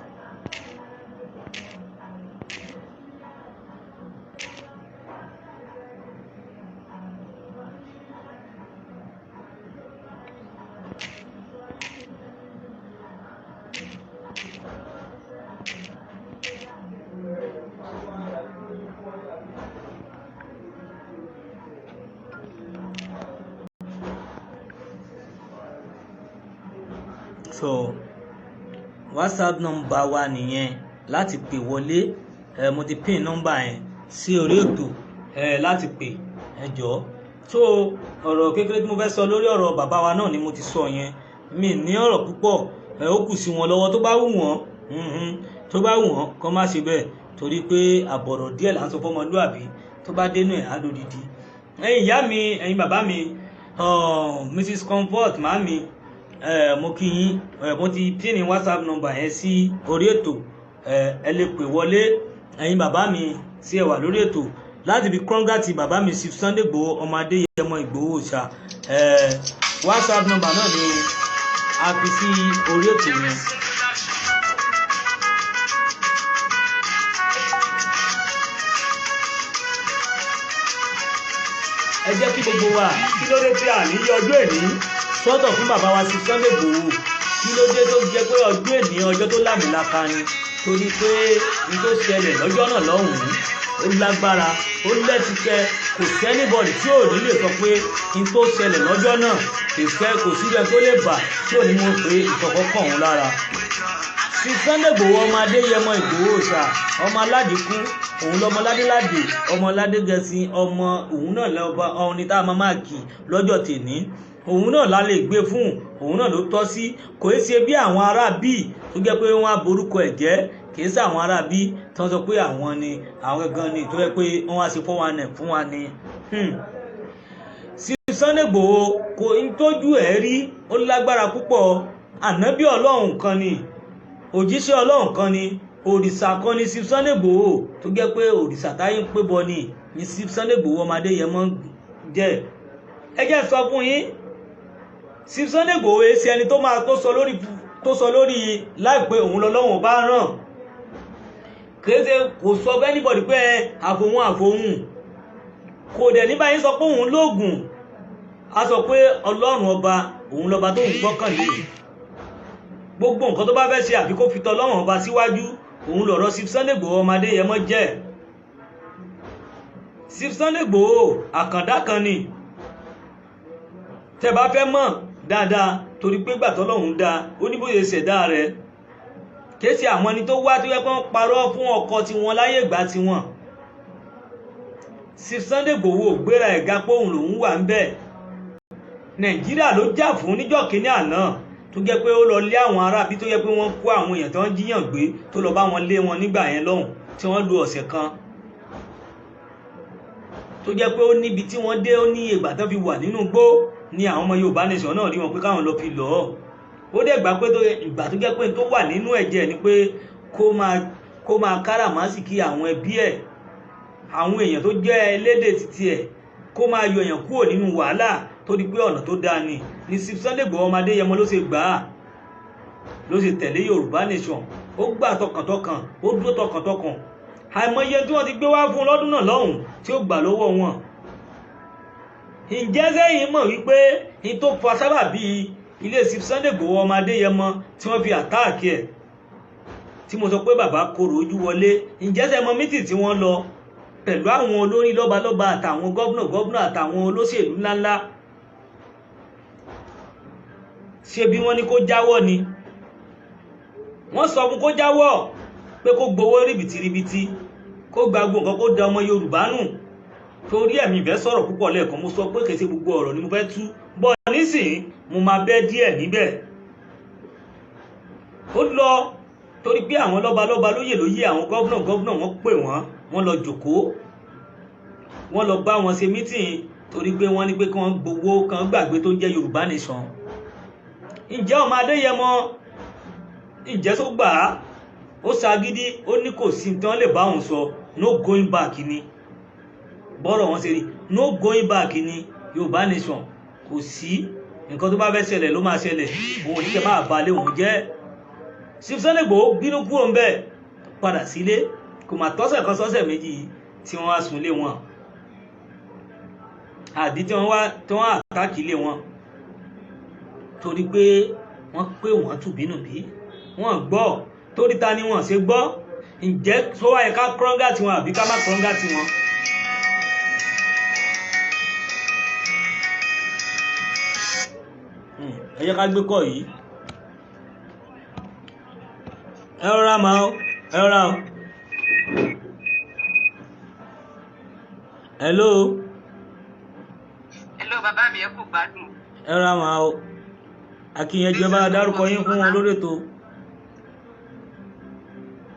So WhatsApp number wa nìyẹn láti pè wọlé. Mo ti pin number yẹn sí orí ètò láti pè ẹ jọ̀ọ́. So ọ̀rọ̀ kékeré tí mo fẹ́ sọ lórí ọ̀rọ̀ bàbá wa náà ni mo ti sọ yẹn. Mi ní ọ̀rọ̀ púpọ̀, ó kù sí wọn lọ́wọ́ tó bá wù wọ́n kó má ṣe bẹ́ẹ̀, torí pé àbọ̀rọ̀ díẹ̀ là ń sọ fọ́mọlúàbí tó bá dénú ẹ̀ á lódìdí. Ẹ̀yin ìyá mi, ẹ̀yin bàbá mi, Mrs. Comfort màmí, mo kí yín, mo ti pin WhatsApp number yẹn sí orí ètò. Ẹ lè pè wọlé ẹ̀yin bàbá mi sí ẹ wà lórí ètò láti fi kọ́ńgàtì bàbá mi sí Sunday Igboho ọmọ Adéyẹmọ Igboho Òòsàá. WhatsApp number náà ni a fi sí orí ètò yẹn. Ẹ jẹ́ kí gbogbo wa, kí ló dé tí a ní ọjọ́ èní sọ́tọ̀ fún bàbá wa sí Sunday Igboho? Kí ló dé tó jẹ́ pé ọjọ́ èní ọjọ́ tó lámìlaka ni? Torí pé ní tó ṣẹlẹ̀ lọ́jọ́ náà lọ́hùn-ún ó lágbára, ó lẹ́tìkẹ́, kò sẹ́nìbọ̀dì tí ò ní lè sọ pé ní tó ṣẹlẹ̀ lọ́jọ́ náà kò síbẹ̀ tó lè bà tí ò ní mọ̀ pé ìkọ̀kọ̀ kàn òun lára. Sí Sunday Igboho ọmọ Adéyẹmọ Igboho Òòsàá, ọmọ aládìkú, òun lọmọ ládéládé, ọmọ ládégẹṣin, ọmọ òun náà lọ́ba ọ̀hún ní tá a máa kì lọ́jọ́ tèní. Òun náà la lè gbé fún, òun náà ló tọ́ sí. Kò í ṣe bí àwọn ará bí tó jẹ́ pé wọ́n á borúkọ ẹ̀ jẹ́, kì í ṣe àwọn ará bí tó ń sọ pé àwọn ni àwọn gan ni tó jẹ́ pé wọ́n á ṣe 419 fún wa ni. Sí Sunday Igboho kò ń tójú ẹ̀ rí, ó lágbára púpọ̀. Ànábì Ọlọ́run kan ni, òjíṣẹ́ Ọlọ́run kan ni, òrìṣà kan ni sí Sunday Igboho tó jẹ́ pé òrìṣà táyé ń pé bọ ni sí Sunday Igboho ọmọ Adéyẹmọ jẹ́. Ẹ jẹ́ sọ fún yín, sí Sunday Igboho èsì ẹni tó sọ lórí láìpẹ́ òun lọ́lọ́wọ̀n bá ràn. Kéèsè kò sọ fẹ́ anybody pé àfòhun kò dẹ̀ ní báyìí sọ pé òun lóògùn. A sọ pé Ọlọ́run ọba òun lọba tó ń gbọ́kànlé. Gbogbo nǹkan tó bá fẹ́ ṣe àfi kó fi tọlọ́run ọba síwájú. Òun lọ̀rọ̀ sí Sunday Igboho ọmọ Adéyẹmọ jẹ́. Sí Sunday Igboho àkàndá kan ni. Tẹ́ bá fẹ́ mọ̀ dáadáa, torí pé gbà tọ́lọ́run dá ó ní bóyá ṣẹ̀dá rẹ̀. Kéèsì àwọn ẹni tó wá tó yẹ pé wọ́n parọ́ fún ọkọ tiwọn láyé ìgbà tiwọn. Sí Sunday Igboho gbéra ẹ̀ga pé òun lòun wà ń bẹ̀. Nàìjíríà ló jà fún níjọ́ kínní àná tó jẹ́ pé ó lọ lé àwọn arábí tó yẹ pé wọ́n kó àwọn èèyàn tó ń jíyàn gbé tó lọ bá wọn lé wọn nígbà yẹn lọ́hùn tí wọ́n lu ọ̀sẹ̀ kan. tó jẹ́ pé ó níbi tí wọ́n dé ó ní ìgbà tán fi wà nínú igbó ni àwọn ọmọ Yorùbá nation náà rí wọn pé káwọn lọ fi lọ́ọ́ ó dẹ̀ gbà pé ìgbà tó jẹ́ pé tó wà nínú ẹ̀jẹ̀ ni pé kó máa káràmásìkí àwọn ẹbí ẹ̀ àwọn èèyàn tó jẹ́ elédè títí ẹ̀ kó máa yọ èèyàn kúrò nínú wàhálà tó di pé ọ̀nà tó dáa ni Sunday Igboho ọmọ Adéyẹmọ ló ṣe gbà á ló ṣe tẹ̀lé Yorùbá nation ó gbà tọkàntọkàn ó dúró tọkàntọkàn àìmọye tí wọ́n ti gbé wá fún lọ́dún náà lọ́hùn tí ó gbà lọ́wọ́ wọn ǹjẹ́ sẹ́yìn mọ̀ wípé ní tó fa sábàbí ilé Sunday Igboho ọmọ Adéyẹmọ tí wọ́n fi àtáàkì ẹ̀ tí mo sọ pé bàbá korò ojú wọlé ǹjẹ́ sẹ́yìn mọ̀ mítì tí wọ́n lọ pẹ̀lú àwọn olórí lọ́balọ́ba àtàwọn gọ́vnà àtàwọn olóṣèlú ńláńlá ṣe bí wọ́n ní kó jáwọ́ ni wọ́n sọ fún kó jáwọ́ pé kó gbowó rìbìtìrìbìtì kó gbàgbọ́ nǹkan kó da ọmọ Yorùbá nù torí ẹ̀mí ìfẹ́ sọ̀rọ̀ púpọ̀ lẹ́ẹ̀kan mo sọ pé kèsì gbogbo ọ̀rọ̀ ni mo fẹ́ tú bọ́ nísìnyí mo máa bẹ́ díẹ̀ níbẹ̀ ó lọ torí pé àwọn lọ́balọ́ba lóyè àwọn gọ́vnà wọ́n pè wọ́n lọ jókòó wọ́n lọ bá wọn ṣe mítìn torí pé wọ́n ní pé kí wọ́n gbowó kan gbàgbé tó jẹ́ Yorùbá nation ǹjẹ́ ọmọ Adéyẹmọ ǹjẹ́ tó gbà á ó ṣagídí ó ní kò sí tí wọ́n lè bá òun sọ no going back ni bọ́rọ̀ wọn ṣe rí no going back ni Yorùbá nation kò sí nǹkan tó bá fẹ́ ṣẹlẹ̀ ló máa ṣẹlẹ̀ òun ní kẹ́ máa balẹ̀ òun jẹ́ Sunday Igboho bínú kúrò ń bẹ̀ padà sílé kò mà tọ́sẹ̀ kan sọ́sẹ̀ méjì tí wọ́n wá sunlé wọn àdí tí wọ́n àtàkì lé wọn torí pé wọ́n pé wọ́n tún bínú bí wọ́n gbọ́ torí ta ni wọ́n ṣe gbọ́ ǹjẹ́ tó wáyé ká kọ́ńgà tí wọn àbí ká má kọ́ńgà tí wọn. ẹ jẹ́ ká gbé kọ́ yìí ẹ rọra máa ẹ rọra o. hello bàbá mi ẹ kò gbádùn. ẹ rọra máa o akínyẹjọ bá dárúkọ yín fún wọn lórí ètò.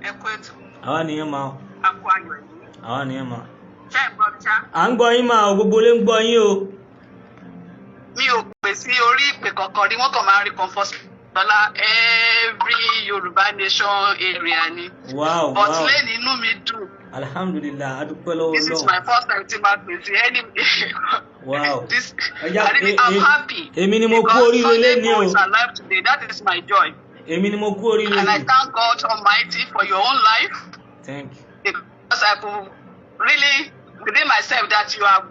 ẹ kú ètò. àwa nìyẹn máa. a kú ayọ̀ yìí. àwa nìyẹn máa. ṣé ẹ gbọ́ mi ṣá. à ń gbọ́ yín máa o gbogbo lè ń gbọ́ yín o. mi ò pè sí orí ìpè kankan rí wọ́n kàn máa ń rí comfort lọ́la every Yorùbá nation area ni. wow but lẹ́yìn inú mi dùn. alhamdulillah adúpẹ́ lọ́wọ́ this is my first time tí máa pè sí any. wow I'm happy. èmi ni mo kú oríire lẹ́ni o. because Sunday Igboho is alive today, that is my joy. èmi ni mo kú oríire lẹ́ni. and I thank God Almighty for your own life. thank you. because I could really within myself that you are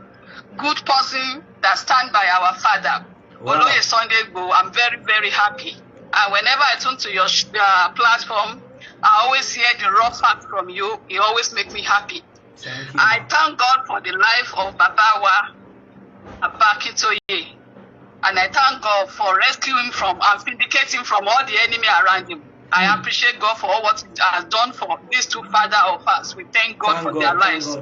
good person that stand by our father. Wow. Oloye Sunday Igboho, I'm very, very happy. And whenever I tune to your platform, I always hear the raw fact from you. It always makes me happy. Thank you. I thank God for the life of Babawa Abakintoye. And I thank God for rescuing from and vindicating from all the enemy around him. I appreciate God for all what he has done for these two fathers of us. We thank God for their lives.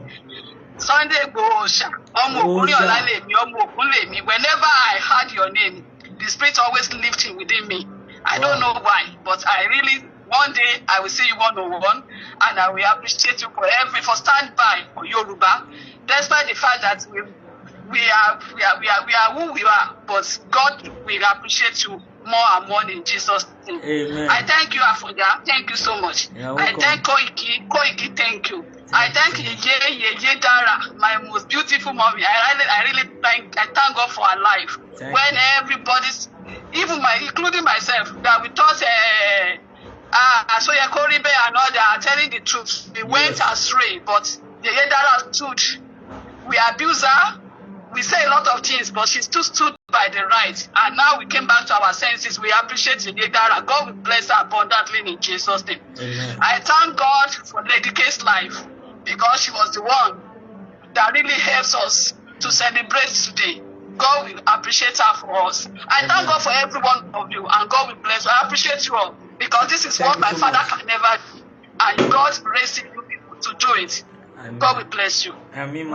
Sunday Igboho Òòsàá, ọmọ Ògún ọ̀la lèmi, ọmọ Ògún lèmi. Whenever I heard your name, the spirit always lifting within me. I don't know why, but I really, one day I will see you one-on-one, and I will appreciate you for stand by for Yoruba, despite the fact that we are who we are, but God will appreciate you more and more in Jesus' name. Amen. I thank you, Afoja. Thank you so much. I thank Koiki, thank you. I thank Ye Dara, my most beautiful mommy. I really thank God for her life. When everybody's, including myself, that we thought Asoya Koribe and all that are telling the truth. We went astray, but Ye Dara stood. We abuse her. We say a lot of things, but she still stood by the right. And now we came back to our senses. We appreciate Ye Dara. God will bless her abundantly in Jesus' name. Amen. I thank God for Lady K's life, because she was the one that really helps us to celebrate today. God will appreciate her for us. I thank God for every one of you, and God will bless you. I appreciate you all, because this is what my father can never do, and God raised you people to do it. Amen. God will bless you. Amen.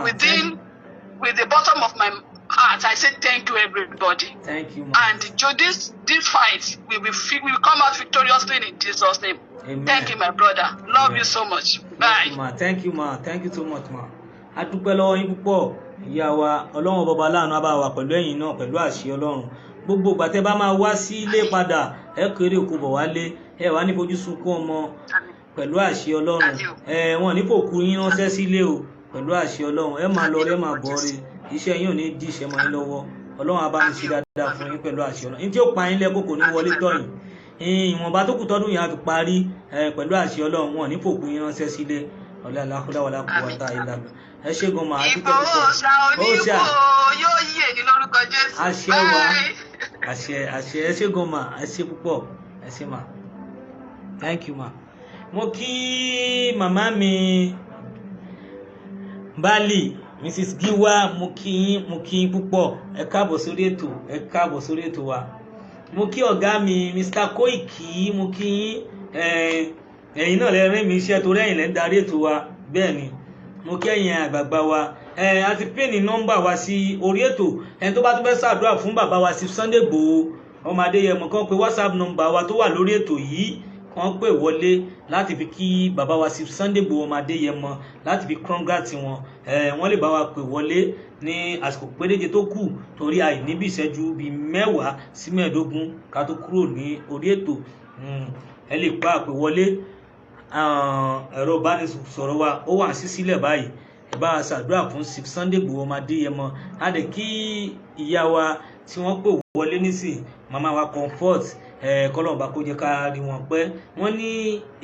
With the bottom of my heart, I say thank you, everybody. Thank you, and this fight, we will come out victoriously in Jesus' name. Amen. Thank you, my brother. Love you so much. Bye. Thank you, ma. Thank you so much, ma. A dúpẹ́ lọ́wọ́ yín púpọ̀ ìyá wa ọlọ́run bọba láàánú á bá wa pẹ̀lú ẹ̀yin náà pẹ̀lú àṣẹ ọlọ́run gbogbo ìgbà tẹ́ bá máa wá sí ilé padà ẹ kéré òkú bọ̀ wálé ẹ wá ní fojú sunkún ọmọ pẹ̀lú àṣẹ ọlọ́run wọn ní fòkú yín ránṣẹ́ sílé o pẹ̀lú àṣẹ ọlọ́run ẹ máa lọ ẹ máa bọ̀ rí iṣẹ́ yín ò ní dí ìṣẹ́ mọ́ yín lọ́wọ́ ọlọ́run á bá mi ṣe dáadáa fún yín pẹ̀lú àṣẹ ọlọ́run ní tí ó pa yín lẹ́kọ̀ọ́ kò ní wọlé tọ̀yìn ìwọ̀nba tó kù tọ́dún yẹn á fi parí pẹ̀lú àṣẹ ọlọ́run wọn ní fòkú yín ránṣẹ́ sílé ọlọ́láhùláwàlá kúwàtà ìlànà ẹ ṣé gan máa dúpẹ́ Ìgbòho Òòsàá onígbò yóò yè ní lórúkọ Jésù. àṣẹ wa àṣẹ ẹ ṣé gan máa ẹ ṣé púpọ̀ ẹ ṣé máa thank you ma. mo kí màmá mi Bali Mrs. Giwa mo kí yín púpọ̀ ẹ káàbọ̀ sórí ètò wa. mo kí ọ̀gá mi Mr. Koiki mo kí yín ẹ̀yin náà lẹ rìn mí iṣẹ́ torí ẹ̀yin lẹ ń darí ètò wa bẹ́ẹ̀ ni mo kí ẹ̀yin àgbààgbà wa a ti pín ní nọ́mbà wa sí orí ètò ẹni tó bá tún fẹ́ ṣàdúrà fún bàbá wa sí Sunday Igboho ọmọ Adéyẹmọ kan pé WhatsApp nọ́mbà wa tó wà lórí ètò yìí kan pè wọlé láti fi kí bàbá wa sí Sunday Igboho ọmọ Adéyẹmọ láti fi congrats wọn wọ́n lè bá wa pè wọlé ní àsìkò péréje tó kù torí àìníbi ìṣẹ́jú bíi 10 sí 15 ká tó kúrò ní orí ètò ẹ lè pa àpè wọlé ẹ̀rọ ìbánisọ̀rọ̀ wa ó wà sí sílẹ̀ báyìí ẹ bá a ṣàdúrà fún Sunday Igboho ọmọ Adéyẹmọ á dẹ̀ kí ìyá wa tí wọ́n pè wọlé nísìn màmá wa comfort kọ́lọ́ọ̀bá kó jẹ́ ká rí wọn pẹ́ wọ́n ní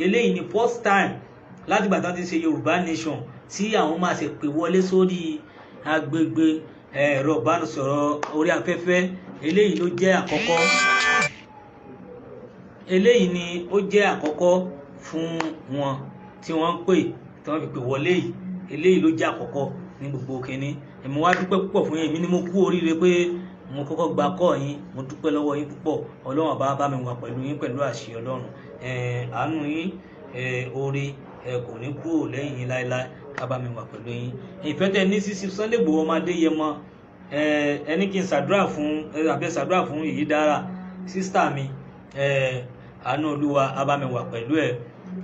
eléyìí ni first time láti gbà tán ti ṣe Yorùbá Nation tí àwọn máa ṣe pè wọlé sórí agbègbè ẹ̀rọ ìbánisọ̀rọ̀ orí afẹ́fẹ́ eléyìí ló jẹ́ àkọ́kọ́ eléyìí ni ó jẹ́ àkọ́kọ́ fún wọn tí wọ́n ń pè tí wọ́n fi pè wọlé yìí eléyìí ló jẹ́ àkọ́kọ́ ní gbogbo kínní èmi wá dúpẹ́ púpọ̀ fún yín èmi ni mo kú oríire pé mo kọ́kọ́ gba kọ́ yín mo dúpẹ́ lọ́wọ́ yín púpọ̀ ọlọ́run bá mi wà pẹ̀lú yín pẹ̀lú àṣẹ ọlọ́run àánú yín oore kò ní kúrò lẹ́yìn yín láéláé ká bá mi wà pẹ̀lú yín ìfẹ́ tẹ ní sísí Sunday Igboho ọmọ Adéyẹmọ ẹni kí n ṣàdúrà fún èyí dára sísítà mi àánú olúwa á bá mi wà pẹ̀lú ẹ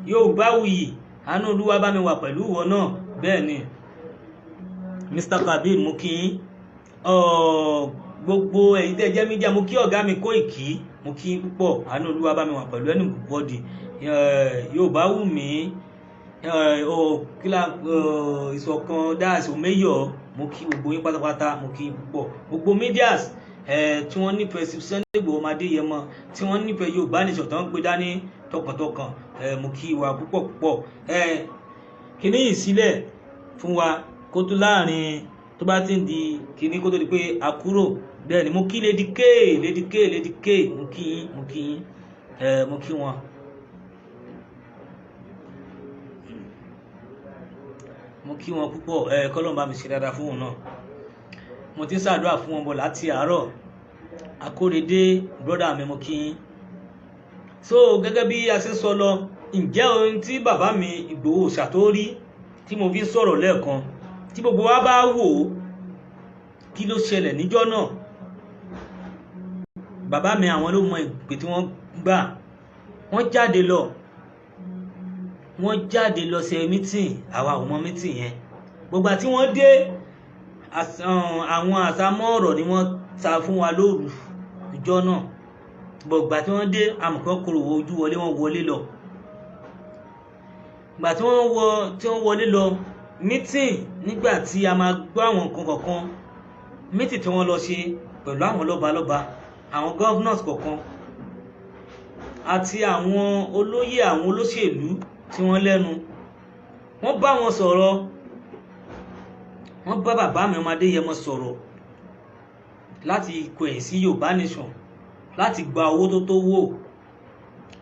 Yorùbá wuyì àánú olúwa bá mi wà pẹ̀lú ìwọ náà bẹ́ẹ̀ ni Mr. Kabir mo kí yín gbogbo ẹ̀yin tẹ́ jẹ́ mídíà mo kí ọ̀gá mi Koiki mo kí yín púpọ̀ àánú olúwa bá mi wà pẹ̀lú ẹnu bọ́dì Yorùbá wù mí ìṣọ̀kan dáàsì oméyọ̀ mo kí gbogbo yín pátápátá mo kí yín púpọ̀ gbogbo mídíàs tí wọ́n nífẹ̀ẹ́ sí Sunday Igboho ọmọ Adéyẹmọ tí wọ́n nífẹ̀ẹ́ Yorùbá Nation tó ń gbé dání tọkàntọkàn mo kí wa púpọ̀ kíní yìí sílẹ̀ fún wa kó tó láàrin tó bá ti ń di kíní kó tó di pé a kúrò bẹ́ẹ̀ ni mo kí Lady K mo kí wọn. mo kí wọn púpọ̀ kọ́lọ́n bá mi ṣe dáadáa fún wọn náà mo ti ń ṣàdúrà fún wọn bọ̀ láti àárọ̀ Akóredé brọ́dà mi mo kí yín so gẹ́gẹ́ bí a ṣe ń sọ lọ ǹjẹ́ ohun tí bàbá mi Ìgbòho Òòsàá tó rí tí mo fi ń sọ̀rọ̀ lẹ́ẹ̀kan tí gbogbo wa bá wò ó kí ló ṣẹlẹ̀ níjọ́ náà bàbá mi àwọn ló mọ ìpè tí wọ́n gbà wọ́n jáde lọ ṣe mítìn àwa ò mọ mítìn yẹn gbogbo àti wọ́n dé àwọn àsámọ́ ọ̀rọ̀ ni wọ́n ta fún wa lóru ìjọ náà gbogbo àti wọ́n dé amọ̀kan kòrò ojú wọlé wọ́n wọlé lọ gbà tí wọ́n wọlé lọ mítìn nígbà tí a máa gbọ́ àwọn nǹkan kọ̀ọ̀kan mítìn tí wọ́n lọ ṣe pẹ̀lú àwọn lọ́balọ́ba àwọn governors kọ̀ọ̀kan àti àwọn olóyè àwọn olóṣèlú tí wọ́n lẹ́nu wọ́n bá wọn sọ̀rọ̀ wọ́n bá bàbá mi ọmọ Adéyẹmọ sọ̀rọ̀ láti kọ̀yìn sí Yorùbá Nation láti gba owó tó wò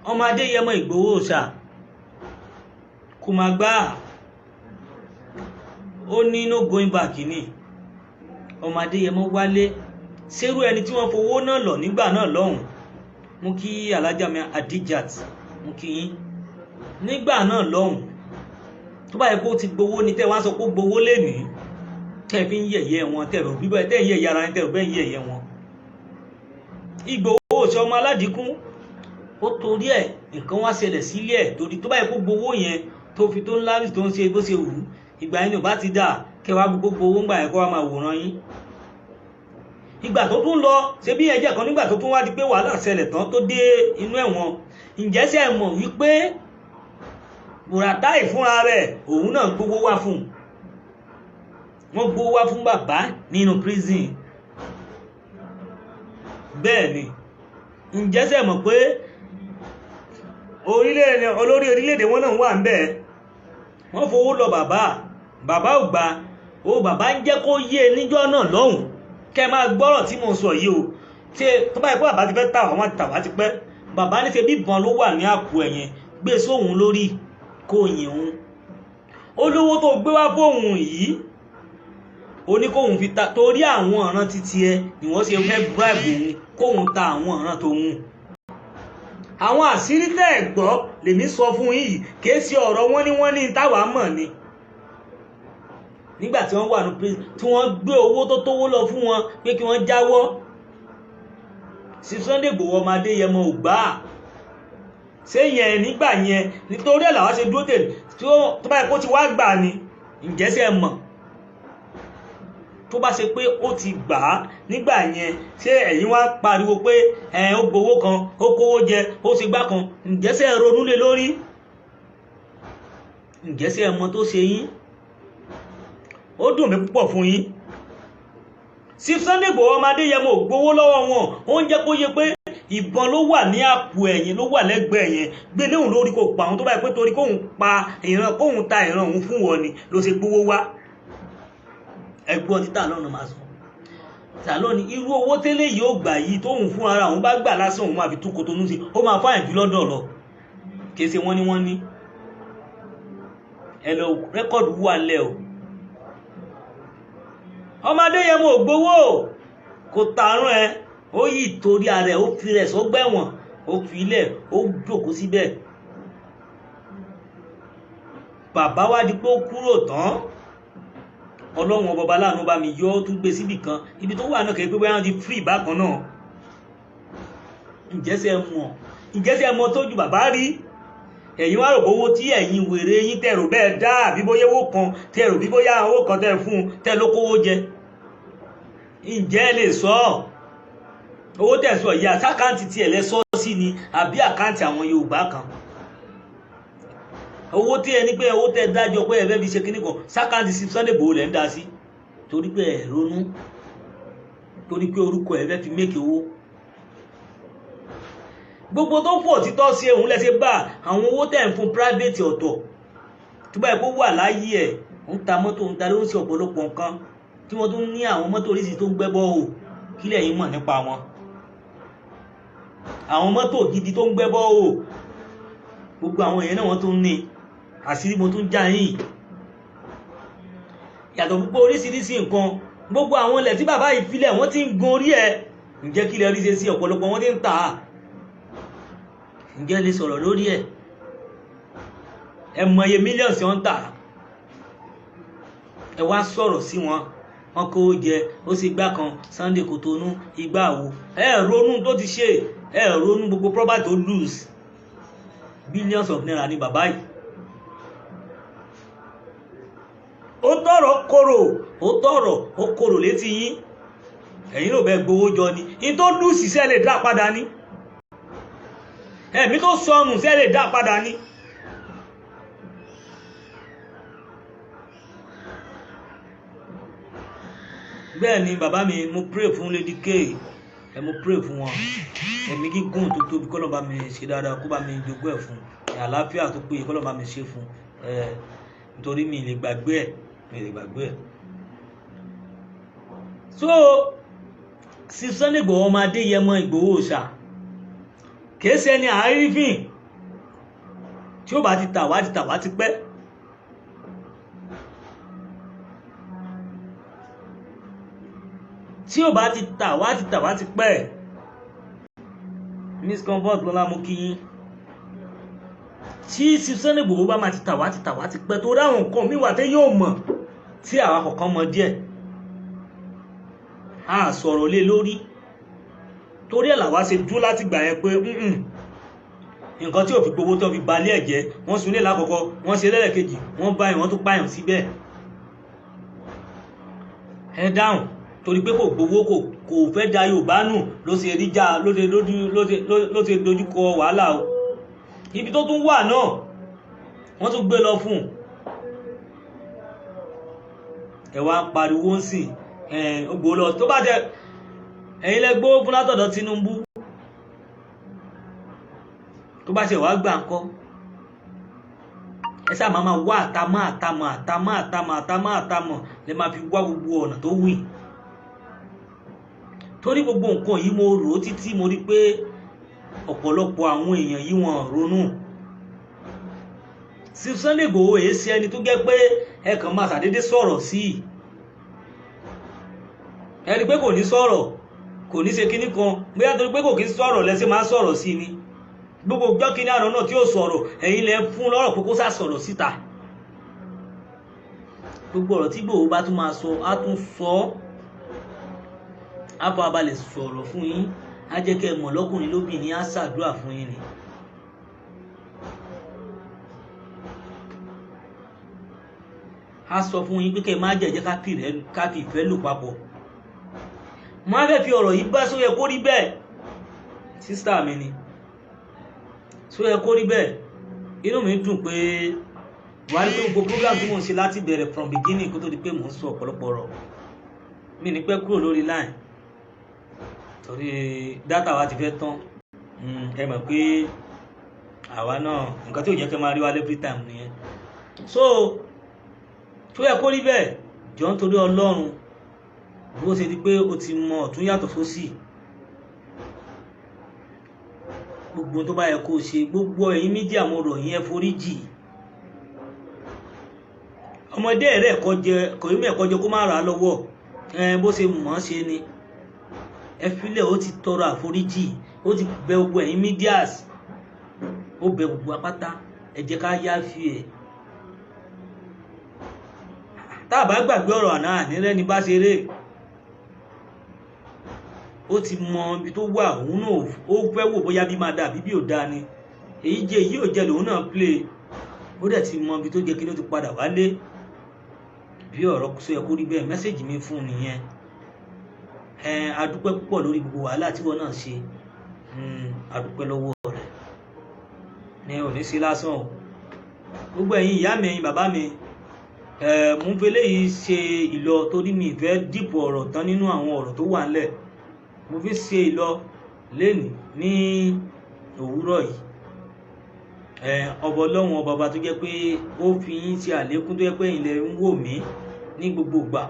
ọmọ Adéyẹmọ Ìgbòho Òòsàá kò máa gbà ó ní no going back ni ọmọ Adéyẹmọ wálé ṣerú ẹni tí wọ́n fowó náà lọ nígbà náà lọ́hùn mú kí alájà mi Adijat mú kí yín nígbà náà lọ́hùn tó bá yẹ kó ti gbowó ni tẹ́ wá sọ pé gbowó lénìí tẹ́ fi ń yẹ̀yẹ́ wọn tẹ́ rò bíbẹ̀ tẹ́ ń yẹ̀yẹ́ ara yín tẹ́ rò bẹ́ẹ̀ ń yẹ̀yẹ́ wọn. Ìgbòho Òòsàá ọmọ aládìkún ó torí ẹ̀ nǹkan wá ṣẹlẹ̀ sílé ẹ̀ torí tó bá yẹ kó gbowó yẹn tó fi tó ńlá tó ń ṣe bó ṣe wù ú ìgbà yẹn ni ò bá ti dà kẹwàá gbogbo owó ń gbà ẹ̀kọ́ wa máa wòran yín. Ìgbà tó tún lọ ṣe bí ẹjẹ́ kan nígbà tó tún wá di pé wàhálà ṣẹlẹ̀ tán tó dé inú ẹ̀wọ̀n, ǹjẹ́ ṣé ẹ mọ̀ wípé Buratai fúnra rẹ̀ òun náà gbowó wá fún un. Wọ́n gbowó wá fún bàbá nínú prison. Bẹ́ẹ̀ ni, ǹjẹ́ ṣé ẹ mọ̀ pé olórí orílẹ̀-èdè wọn náà wà ń bẹ̀. Wọ́n fowó lọ bàbá ò gbà. Bàbá ń jẹ́ kó yé níjọ́ náà lọ́hùn. Kẹ́ máa gbọ́rọ̀ tí mo sọ yìí o. Tí tó bá yẹ kó bàbá ti fẹ́ tà wọ́n ti tà wá ti pẹ́. Bàbá ní ṣe bí ìbọn ló wà ní àpò ẹ̀yẹn, gbé sóhun lórí kó yìn òun. Olówó tó gbé wá fóhun yìí ó ní kóhun fi ta, torí àwọn ọ̀ràn títí ẹ ni wọ́n ṣe fẹ́ bribe òun kóhun ta àwọn ọ̀ràn tó hùn. Àwọn àṣírí tẹ́ ẹ̀ gbọ́ lèmi sọ fún yìí, kìí ṣe ọ̀rọ̀ wọ́n ní táwa mọ̀ ni. Nígbà tí wọ́n wà ní prison tí wọ́n gbé owó tó tówó lọ fún wọn pé kí wọ́n jáwọ́, Sunday Igboho ọmọ Adéyẹmọ ò gbà. Ṣé yẹn nígbà yẹn nítorí ẹ̀ làwọn ṣe dúró tè tó bá yẹ kó ti wá gbà ni, ǹjẹ́ ṣé ẹ mọ̀ tó bá ṣe pé ó ti gbà á nígbà yẹn, ṣé ẹ̀yin wá pariwo pé ó gbowó kan, ó kówó jẹ, ó ṣe gbá kan, ǹjẹ́ ṣé ẹ ronú lé lórí? Ǹjẹ́ ṣé ẹ mọ̀ tó ṣe yín? Ó dùn mí púpọ̀ fún yín. Sunday Igboho ọmọ Adéyẹmọ ò gbowó lọ́wọ́ wọn, ó ń jẹ́ kó yé pé ìbọn ló wà ní àpò ẹ̀yìn, ló wà lẹ́gbẹ̀ẹ́ yẹn, gbé léhùn lórí kò pa àwọn tó bá yẹ pé torí kóhun pa ìran, kóhun ta ìran òun fún wọn ni ló ṣe gbowó wá. Ẹgbọ́n títà lọ́nà máa sọ. Tàlọ́ ni irú owó tẹ́lẹ̀ yìí ó gbà yìí tóhun fún ara òun bá gbà lásán òun máa fi tún Kòtónú sí, ó máa fáyìn jù lọ́dọ̀ lọ. Kìí ṣe wọ́n ní. Ẹ lọ rẹ́kọ̀dù wà lẹ́ o. Ọmọ Adéyẹmọ ò gbowó kò tààrùn ẹ, ó yìí torí ara ẹ̀ ó fi rẹ̀ sọ́gbẹ̀wọ̀n, ó fi ilẹ̀ ó jókòó síbẹ̀. Bàbá wá di pé ó kúrò tán, Ọlọ́run ọba láàánú bá mi yọ ó tún gbé síbì kan, ibi tó wà náà kẹ́ pé wọ́n ti free bákan náà. Ǹjẹ́ ṣé ẹ mọ̀ tójú bàbá rí? Ẹ̀yin wá rò bówó tí ẹ̀yin wèrè yín tẹ̀rò bẹ́ẹ̀ dá àbí bóyá owó kan tẹ̀rò bí bóyá owó kan tẹ̀ fún tẹ̀ ló kówó jẹ. Ǹjẹ́ ẹ lè sọ owó tẹ̀ sọ yìí àkáǹtì tí ẹ lẹ sọ sí ni àbí àkáǹtì àwọn Yorùbá kan? Owó tí ẹni pé owó tẹ̀ dájọ́ pé ẹ fẹ́ fi ṣe kíní kan sákáǹtì sí Sunday Igboho lẹ́ ń dá sí torí pé ẹ ronú, torí pé orúkọ ẹ fẹ́ fi mékè owó. Gbogbo tó fò títọ́ sí òun lẹ́sẹ̀ bá àwọn owó tẹ̀ ń fún private ọ̀tọ̀ tó bá yẹ kó wà láyé ẹ̀ ń ta mọ́tò ń ta ló ń ṣe ọ̀pọ̀lọpọ̀ nǹkan tí wọ́n tún ní àwọn mọ́tò oríṣiríṣi tó ń gbẹ́bọ́ o. Kí lẹ̀yin mọ̀ nípa wọn? Àwọn mọ́tò gidi tó ń gbẹ́bọ́ o, gbogbo àwọn èèyàn náà wọ́n tún ní àṣírí mo tún já yín. Yàtọ̀ púpọ̀ oríṣiríṣi nǹkan, gbogbo àwọn ilẹ̀ tí bàbá yìí filẹ̀ wọ́n ti ń gun orí ẹ̀. Ǹjẹ́ kí lẹ rí ṣe sí ọ̀pọ̀lọpọ̀ wọ́n ti ń tà á? Ǹjẹ́ lè sọ̀rọ̀ lórí ẹ̀? Ẹ mọye mílíọ̀nù sí wọ́n tà, ẹ wá sọ̀rọ̀ sí wọn kó jẹ ó sì gbá kan Sunday Kòtónú igbá wo. Ẹ ronú tó ti ṣe, ẹ ronú gbogbo property tó lose billions of naira ní bàbá yìí. Ó tọrọ létí yín. Ẹ̀yin ló bẹ gbowó jọ ni, in tó lose ṣe lè dá padà ní, ẹ̀mí tó sọnù ṣe lè dá padà ní. Bẹ́ẹ̀ ni bàbá mi, mo pray fún Lady K, mo pray fún wọn, ẹ̀mí gígùn tó tóbi kọ́ ló bá mi ṣe dáadáa, kó bá mi jogún ẹ̀ fún, àlàáfíà tó péye kọ́ ló bá mi ṣe fún, nítorí mi lè gbàgbé ẹ̀. So Sunday Igboho ọmọ Adéyẹmọ Igboho Òòsàá kìí ṣe ẹni àárífìn, tí ó bá ti tà wá ti pẹ́. Tí ó bá ti tà wá ti pẹ́. Miss Comfort lọ́la mú kí yín. Tí Sunday Igboho bá máa ti tà wá ti pẹ́, tó dáhùn nǹkan mi wà tẹ́ yóò mọ̀ tí àwa kọ̀ọ̀kan mọ̀ díẹ̀. A sọ̀rọ̀ lé lórí. Torí ẹ̀ làwa ṣe dúró láti gbà yẹn pé nǹkan tí ò fi gbowó tó fi balẹ̀ ẹ̀jẹ̀, wọ́n sun ilé lákọ̀ọ́kọ́, wọ́n ṣe lẹ́lẹ̀kejì, wọ́n bá ìwọ̀n tó pààyàn síbẹ̀. ẹ dáhùn torí pé kò gbowó kò fẹ́ da Yorùbá nù ló ṣe ríjà ló ṣe dojúkọ wàhálà o. Ibi tó tún wà náà wọ́n tún gbé lọ fún ẹ wá ń pariwo sí ògbó lọ tó bá jẹ ẹ̀yin lẹ gbówó fún látọ̀dọ̀ Tinubu tó bá ṣe wá gbà ńkọ́ ẹ sáà máa wá àtàmọ́ lè máa fi wá gbogbo ọ̀nà tó wì torí gbogbo nǹkan yìí mo rò títí mo rí pé ọ̀pọ̀lọpọ̀ àwọn èèyàn yìí wọ́n ronú. Sunday Igboho èyí sí ẹni tó gẹ́ pé ẹ kàn máa ṣàdédé sọ̀rọ̀ sí ẹni pé kò ní sọ̀rọ̀ kò ní ṣe kinní kan bóyá torí pé kò kí sọ̀rọ̀ lẹ́sẹ̀ máa sọ̀rọ̀ sí ni gbogbo ọjọ́ kìíní àná náà tí ó sọ̀rọ̀ ẹ̀yin lẹ fún lọ́rọ̀ pé kó sá sọ̀rọ̀ síta gbogbo ọ̀rọ̀ tí Igboho bá tún máa sọ á tún sọ á fọ abalẹ̀ sọ̀rọ̀ fún yín á jẹ́ kẹ́ ẹ mọ̀ lọ́kùnrin lóbìnrin á ṣàdúrà fún yín ni. a sọ fún yín pé kẹ́ má jẹ́jẹ́ ká fi ìfẹ́ lò papọ̀. Mo á fẹ́ fi ọ̀rọ̀ yìí bá sóyẹ kó rí bẹ́ẹ̀ sísítà mi ni sóyẹ kó rí bẹ́ẹ̀ inú mi dùn pé wàá rí pé gbogbo program tí mò ń ṣe láti bẹ̀rẹ̀ from beginning kó tó di pé mò ń sọ ọ̀pọ̀lọpọ̀ ọ̀rọ̀ mi ní pẹ́ kúrò lórí line torí dátà wa ti fẹ́ tán ẹ mọ̀ pé àwa náà nǹkan tí ò jẹ́ kẹ́ máa rí wa every time nìyẹn so tó yẹ kó rí bẹ́ẹ̀ jọ ń torí Ọlọ́run bó ṣe di pé o ti mọ ọ̀tún yàtọ̀ sósì gbogbo tó bá yẹ kó ṣe gbogbo ẹ̀yin mídíà mo rọ̀ yín ẹ foríjì ọmọdé rẹ̀ kò yí mẹ́ẹ̀kọ́ jẹ kó má ra lọ́wọ́ bó ṣe mọ̀ ọ́n ṣe ni ẹ filẹ̀ ó ti tọrọ àforíjì ó ti bẹ gbogbo ẹ̀yin mídíàs ó bẹ gbogbo apáta ẹ jẹ́ ká yáfi ẹ̀ tá a bá gbàgbé ọ̀rọ̀ àná ànírẹ́ ni bá ṣe rè ó ti mọ ibi tó wà òun náà ó fẹ́ wò bóyá bí máa dà bí bí ò dáa ni èyí jẹ́ èyí ò jẹ́ lòun náà play ó dẹ̀ ti mọ ibi tó jẹ́ kí ló ti padà wálé bí ọ̀rọ̀ sọ yẹ kó rí bẹ́ẹ̀ mẹ́sẹ̀jì mi fún nìyẹn adúpẹ́ púpọ̀ lórí gbogbo wàhálà tí wọ́n náà ṣe adúpẹ́ lọ́wọ́ rẹ̀ ní òní sí lásán o gbogbo ẹ̀yin ìyá mi ẹ̀yin bàbá mi mo ń fẹ́ léyìí ṣe ìlọ torí mi ìfẹ́ dìpọ̀ ọ̀rọ̀ tán nínú àwọn ọ̀rọ̀ tó wà ńlẹ̀ mo fi ṣe ìlọ lẹ́nìí ní òwúrọ̀ yìí ọba Ọlọ́run ọba tó jẹ́ pé ó fi yín ṣe àlékún tó jẹ́ pé ilẹ̀ ń wò mí ní gbogbo ìgbà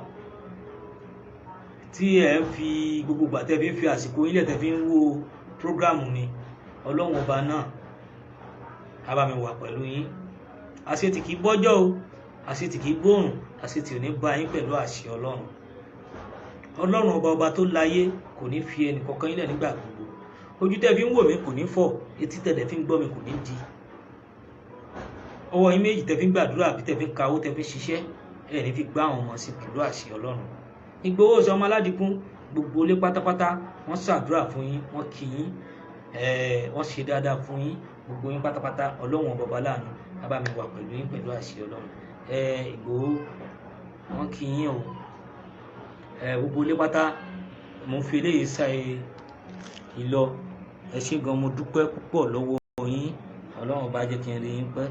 tí ẹ ń fi gbogbo ìgbà tẹ́ fi ń fi àsìkò ilẹ̀ tẹ́ fi ń wo prógrámù ni Ọlọ́run ọba náà á bá mi wà pẹ̀lú yín àṣetì kì í bọ́jọ́ o àṣetì kì í gbóòrùn àṣetì ò ní bá yín pẹ̀lú àṣẹ Ọlọ́run ọba tó láyé kò ní fi ẹnì kankan ilẹ̀ nígbà gbogbo ojú tẹ́ fi ń wò mí kò ní fọ́ etí tẹ́ fi ń gbọ́ mi kò ní di ọwọ́ yín méjì tẹ́ fi ń gbàdúrà àbí tẹ́ fi ń kawó tẹ́ fi ń ṣiṣẹ́ ẹ̀ ní fi gbá àwọn ọmọ sí pẹ̀lú àṣẹ Ọlọ́run. Igboho Òòsàá ọmọ Aládìkún gbogbo ilé pátápátá wọ́n ṣàdúrà fún yín wọ́n kí yín wọ́n ṣe dáadáa fún yín gbogbo yín pátápátá Ọlọ́run ọba láàánú á bá mi wà pẹ̀lú yín pẹ̀lú àṣẹ Ọlọ́run. Igboho wọ́n kí yín o gbogbo ilé pátá mo fi eléyìí sa ìlọ ẹ ṣé gan mo dúpẹ́ púpọ̀ lọ́wọ́ yín Ọlọ́run ọba jẹ́ kí n rí yín pẹ́.